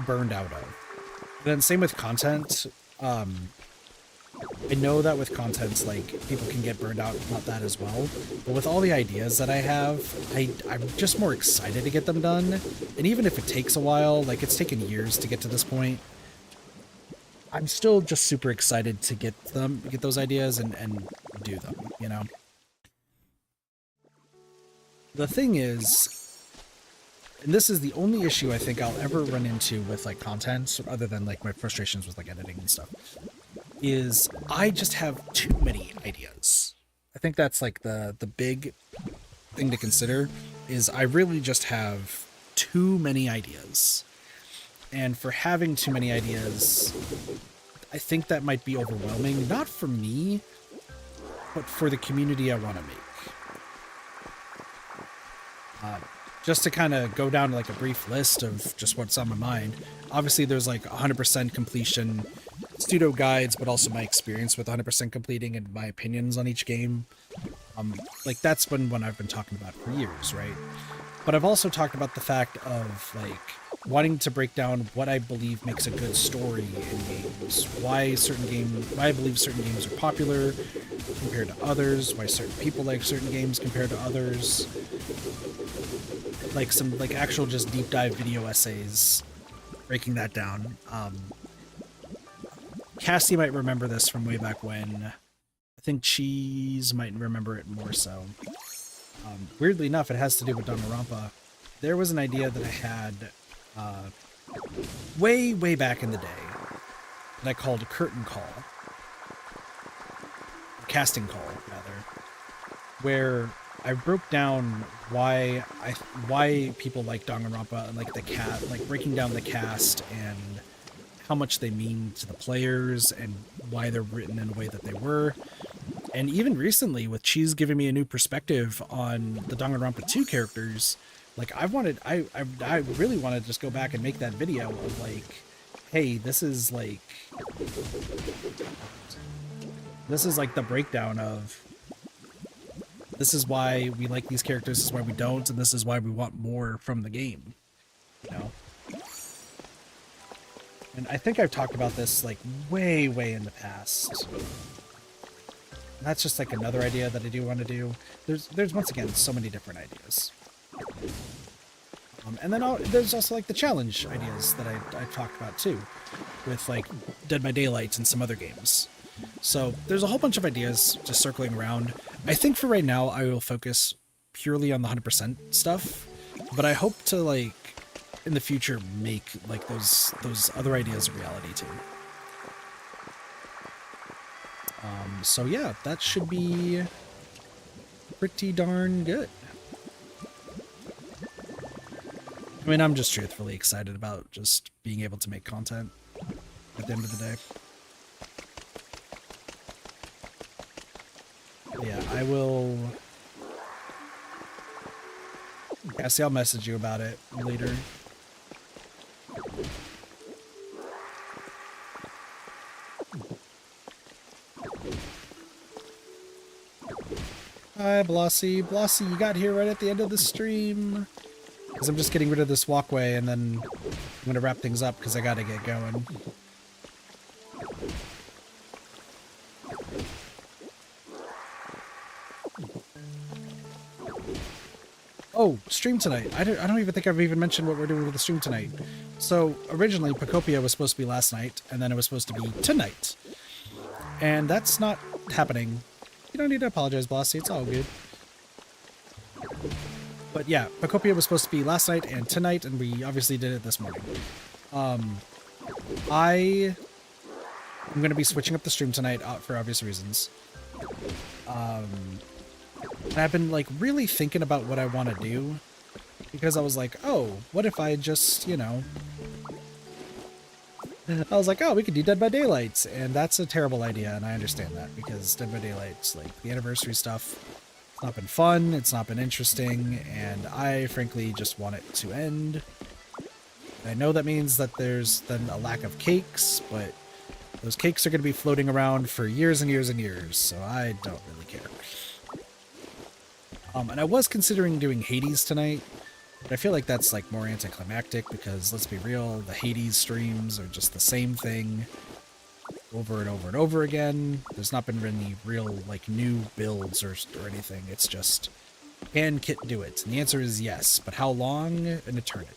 burned out of. And then same with content. I know that with contents, like, people can get burned out about that as well. But with all the ideas that I have, I'm just more excited to get them done. And even if it takes a while, like it's taken years to get to this point, I'm still just super excited to get those ideas and do them, you know? The thing is, and this is the only issue I think I'll ever run into with like content, other than like my frustrations with like editing and stuff, is I just have too many ideas. I think that's like the big thing to consider, is I really just have too many ideas. And for having too many ideas, I think that might be overwhelming, not for me, but for the community I want to make. Just to kind of go down to like a brief list of just what's on my mind. Obviously there's like 100% completion pseudo guides, but also my experience with 100% completing and my opinions on each game. Like that's been one I've been talking about for years, right? But I've also talked about the fact of like wanting to break down what I believe makes a good story in games, why I believe certain games are popular compared to others, why certain people like certain games compared to others. Like some like actual just deep dive video essays breaking that down. Cassie might remember this from way back when. I think Cheese might remember it more so. Weirdly enough, it has to do with Danganronpa. There was an idea that I had way back in the day that I called a curtain call. Casting call, rather. Where I broke down why people like Danganronpa and like breaking down the cast and how much they mean to the players and why they're written in a way that they were. And even recently, with Cheese giving me a new perspective on the Danganronpa 2 characters, like I really wanted to just go back and make that video of like, hey, this is like the breakdown of this is why we like these characters, this is why we don't, and this is why we want more from the game, you know? And I think I've talked about this like way in the past. That's just like another idea that I do want to do. There's once again so many different ideas. And then there's also like the challenge ideas that I talked about too, with like Dead by Daylight and some other games. So there's a whole bunch of ideas just circling around. I think for right now I will focus purely on the 100% stuff, but I hope to like in the future make like those other ideas a reality too. So yeah, that should be pretty darn good. I mean, I'm just truthfully excited about just being able to make content at the end of the day. Yeah, I will... Cassie, I'll message you about it later. Hi, Blossy. Blossy, you got here right at the end of the stream. Because I'm just getting rid of this walkway, and then I'm going to wrap things up because I got to get going. Oh, stream tonight. I don't even think I've even mentioned what we're doing with the stream tonight. So, originally, Pokopia was supposed to be last night, and then it was supposed to be tonight. And that's not happening. You don't need to apologize, Blossy. It's all good. But yeah, Pokopia was supposed to be last night and tonight, and we obviously did it this morning. I am going to be switching up the stream tonight for obvious reasons. And I've been like really thinking about what I want to do, because I was like, oh, what if I just, you know, I was like, oh, we could do Dead by Daylight, and that's a terrible idea, and I understand that, because Dead by Daylight's like the anniversary stuff. It's not been fun, it's not been interesting, and I frankly just want it to end. I know that means that there's then a lack of cakes, but those cakes are going to be floating around for years and years and years, so I don't really care. And I was considering doing Hades tonight, but I feel like that's like more anticlimactic, because let's be real, the Hades streams are just the same thing over and over and over again. There's not been any real like new builds or anything. It's just, can Kit do it? And the answer is yes, but how long? An eternity.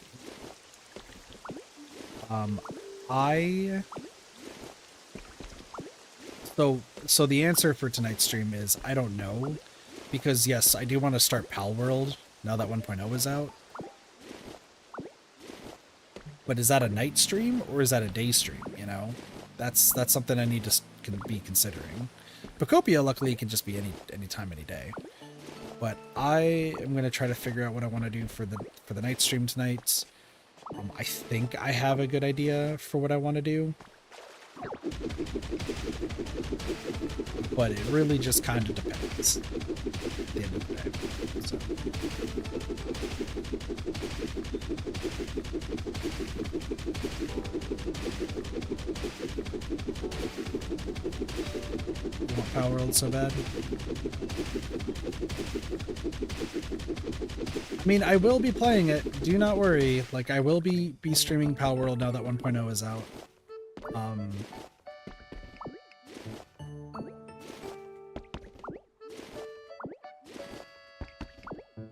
So the answer for tonight's stream is I don't know, because yes, I do want to start Pal World now that 1.0 is out. But is that a night stream or is that a day stream, you know? That's something I need to be considering. Pokopia, luckily, can just be any time, any day. But I am going to try to figure out what I want to do for the night stream tonight. I think I have a good idea for what I want to do. But it really just kind of depends at the end of the day. So. You want Power World so bad? I mean, I will be playing it. Do not worry. Like, I will be streaming Power World now that 1.0 is out.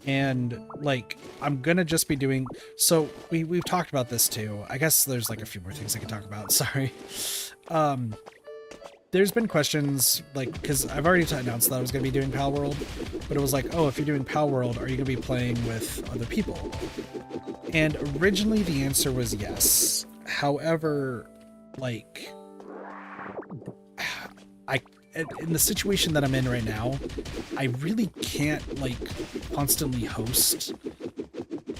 And like, I'm gonna just be doing, so we've talked about this too. I guess there's like a few more things I can talk about. Sorry. There's been questions, like, because I've already announced that I was going to be doing Pal World, but it was like, oh, if you're doing Pal World, are you going to be playing with other people? And originally the answer was yes. However, like, in the situation that I'm in right now, I really can't, like, constantly host,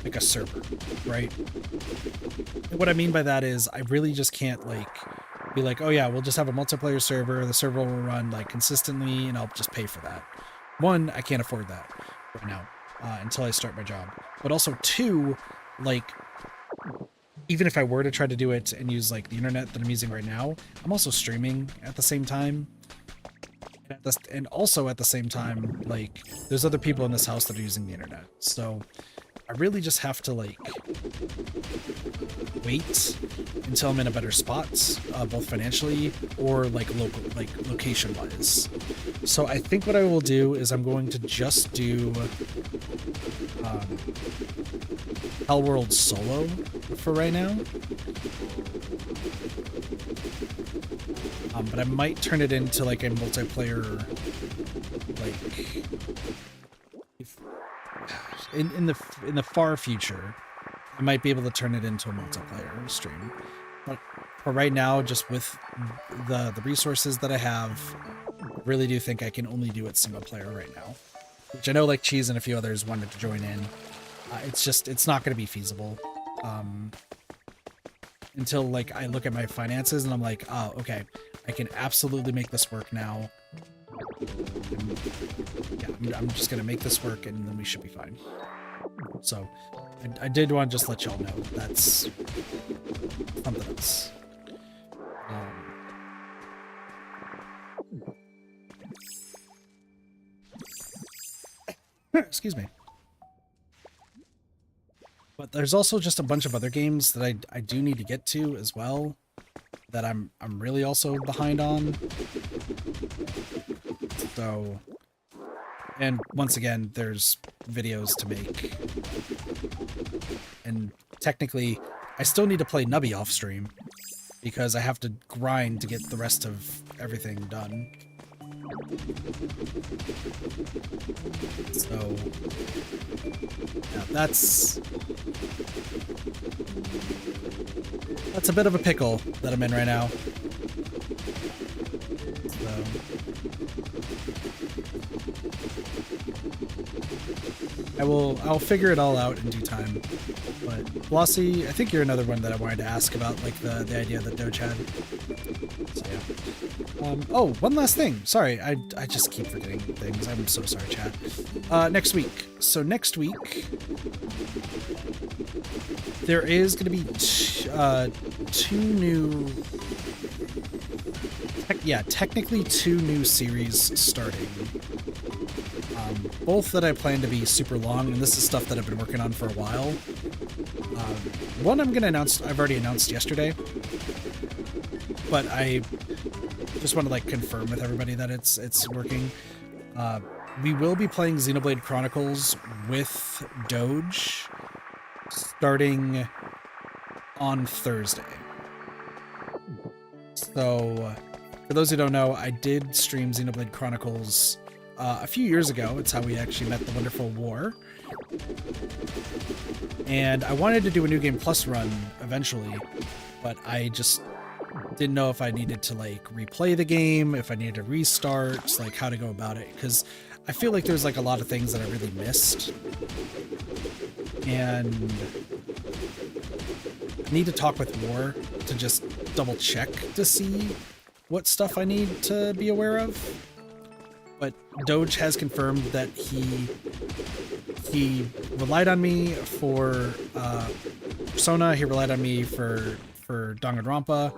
like, a server, right? And what I mean by that is I really just can't, like, be like, oh yeah, we'll just have a multiplayer server, the server will run like consistently, and I'll just pay for that. One, I can't afford that right now until I start my job. But also two, like, even if I were to try to do it and use like the internet that I'm using right now, I'm also streaming at the same time. And also at the same time, like, there's other people in this house that are using the internet. So I really just have to, like, wait until I'm in a better spot, both financially or, like, location-wise. So I think what I will do is I'm going to just do Hell World solo for right now. But I might turn it into, like, a multiplayer, like, in the far future, I might be able to turn it into a multiplayer stream. But for right now, just with the resources that I have, I really do think I can only do it single player right now. Which I know, like, Cheese and a few others wanted to join in. It's not going to be feasible. Until, like, I look at my finances and I'm like, oh, okay, I can absolutely make this work now. Yeah, I'm just going to make this work and then we should be fine. So, I did want to just let y'all know that's something else. Excuse me. But there's also just a bunch of other games that I do need to get to as well, that I'm really also behind on. So, and once again, there's videos to make. And technically, I still need to play Nubby off stream, because I have to grind to get the rest of everything done. So, Yeah, that's a bit of a pickle that I'm in right now. So. I'll figure it all out in due time. But Blossy, I think you're another one that I wanted to ask about, like the idea that Doge had. So yeah. Oh, one last thing. Sorry, I just keep forgetting things. I'm so sorry, chat. Next week. So next week, there is going to be technically two new series starting. Both that I plan to be super long, and this is stuff that I've been working on for a while. One I'm going to announce, I've already announced yesterday, but I just want to like confirm with everybody that it's working. We will be playing Xenoblade Chronicles with Doge starting on Thursday. So, for those who don't know, I did stream Xenoblade Chronicles a few years ago. It's how we actually met the wonderful War. And I wanted to do a New Game Plus run eventually, but I just didn't know if I needed to like replay the game, if I needed to restart, like how to go about it, because I feel like there's like a lot of things that I really missed. And I need to talk with War to just double check to see what stuff I need to be aware of. But Doge has confirmed that he relied on me for Persona. He relied on me for Danganronpa.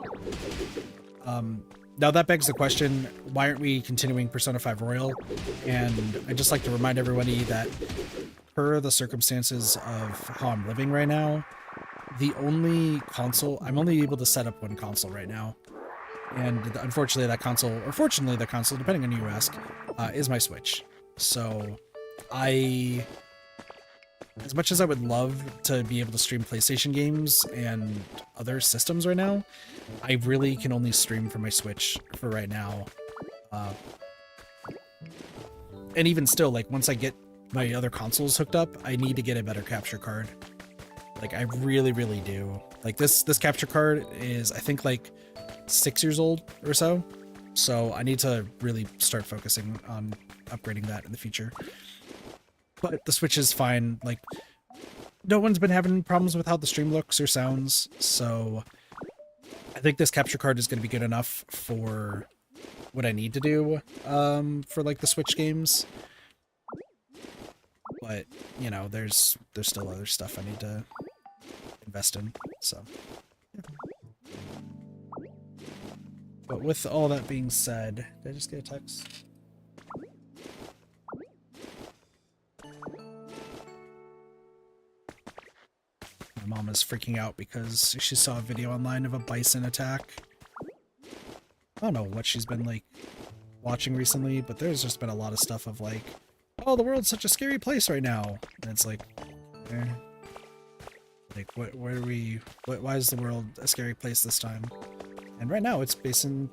Now that begs the question, why aren't we continuing Persona 5 Royal? And I'd just like to remind everybody that per the circumstances of how I'm living right now, the only console, I'm only able to set up one console right now. And unfortunately that console, or fortunately the console, depending on who you ask, is my Switch. So as much as I would love to be able to stream PlayStation games and other systems right now, I really can only stream from my Switch for right now. And even still, like once I get my other consoles hooked up, I need to get a better capture card. Like I really, really do. Like this capture card is, I think, like 6 years old or so. So I need to really start focusing on upgrading that in the future. But the Switch is fine. Like, no one's been having problems with how the stream looks or sounds, so I think this capture card is going to be good enough for what I need to do for like the Switch games. But you know, there's still other stuff I need to invest in. So, yeah. But with all that being said, did I just get a text? My mom is freaking out because she saw a video online of a bison attack. I don't know what she's been like watching recently, but there's just been a lot of stuff of like, oh, the world's such a scary place right now. And it's like, like where are we? Why is the world a scary place this time? And right now it's based on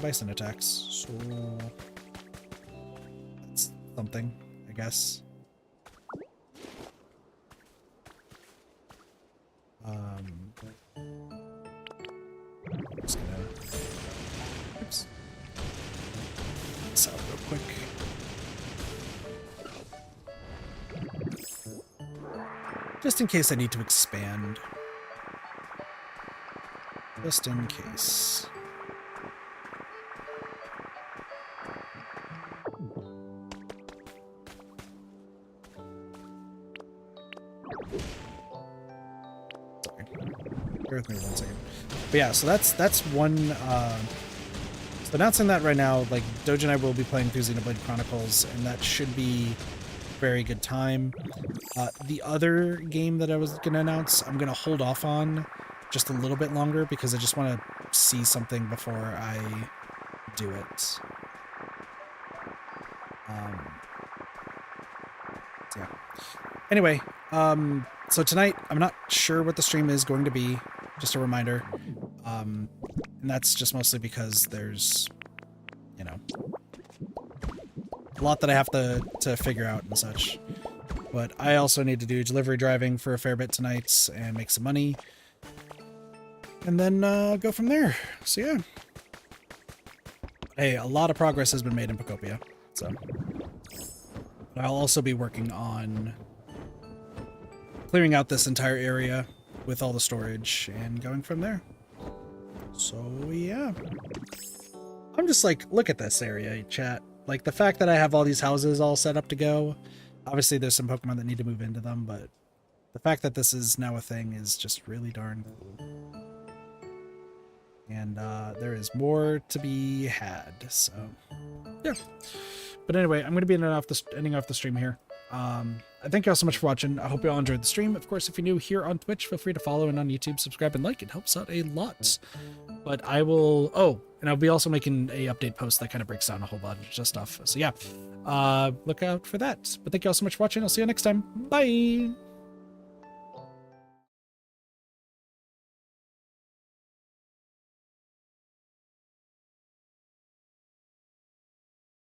bison attacks. So that's something, I guess. Just gonna, oops, this out real quick. Just in case I need to expand. Just in case. Bear with me 1 second. But yeah, so that's one. So announcing that right now, like Doge and I will be playing through Xenoblade Chronicles, and that should be a very good time. The other game that I was gonna announce, I'm gonna hold off on just a little bit longer because I just want to see something before I do it. Yeah. Anyway, so tonight I'm not sure what the stream is going to be. Just a reminder. And that's just mostly because there's, you know, a lot that I have to figure out and such. but I also need to do delivery driving for a fair bit tonight and make some money. And then go from there. So yeah. Hey, a lot of progress has been made in Pokopia. So I'll also be working on clearing out this entire area with all the storage and going from there. So yeah. I'm just like, look at this area, chat. Like the fact that I have all these houses all set up to go. Obviously there's some Pokemon that need to move into them, but the fact that this is now a thing is just really darn cool. And there is more to be had, so yeah. But anyway, I'm going to be ending off the stream here. I thank you all so much for watching. I hope you all enjoyed the stream. Of course, if you're new here on Twitch, feel free to follow, and on YouTube, subscribe and like. It helps out a lot. But I will... Oh, and I'll be also making a update post that kind of breaks down a whole bunch of stuff. So yeah, look out for that. But thank you all so much for watching. I'll see you next time. Bye!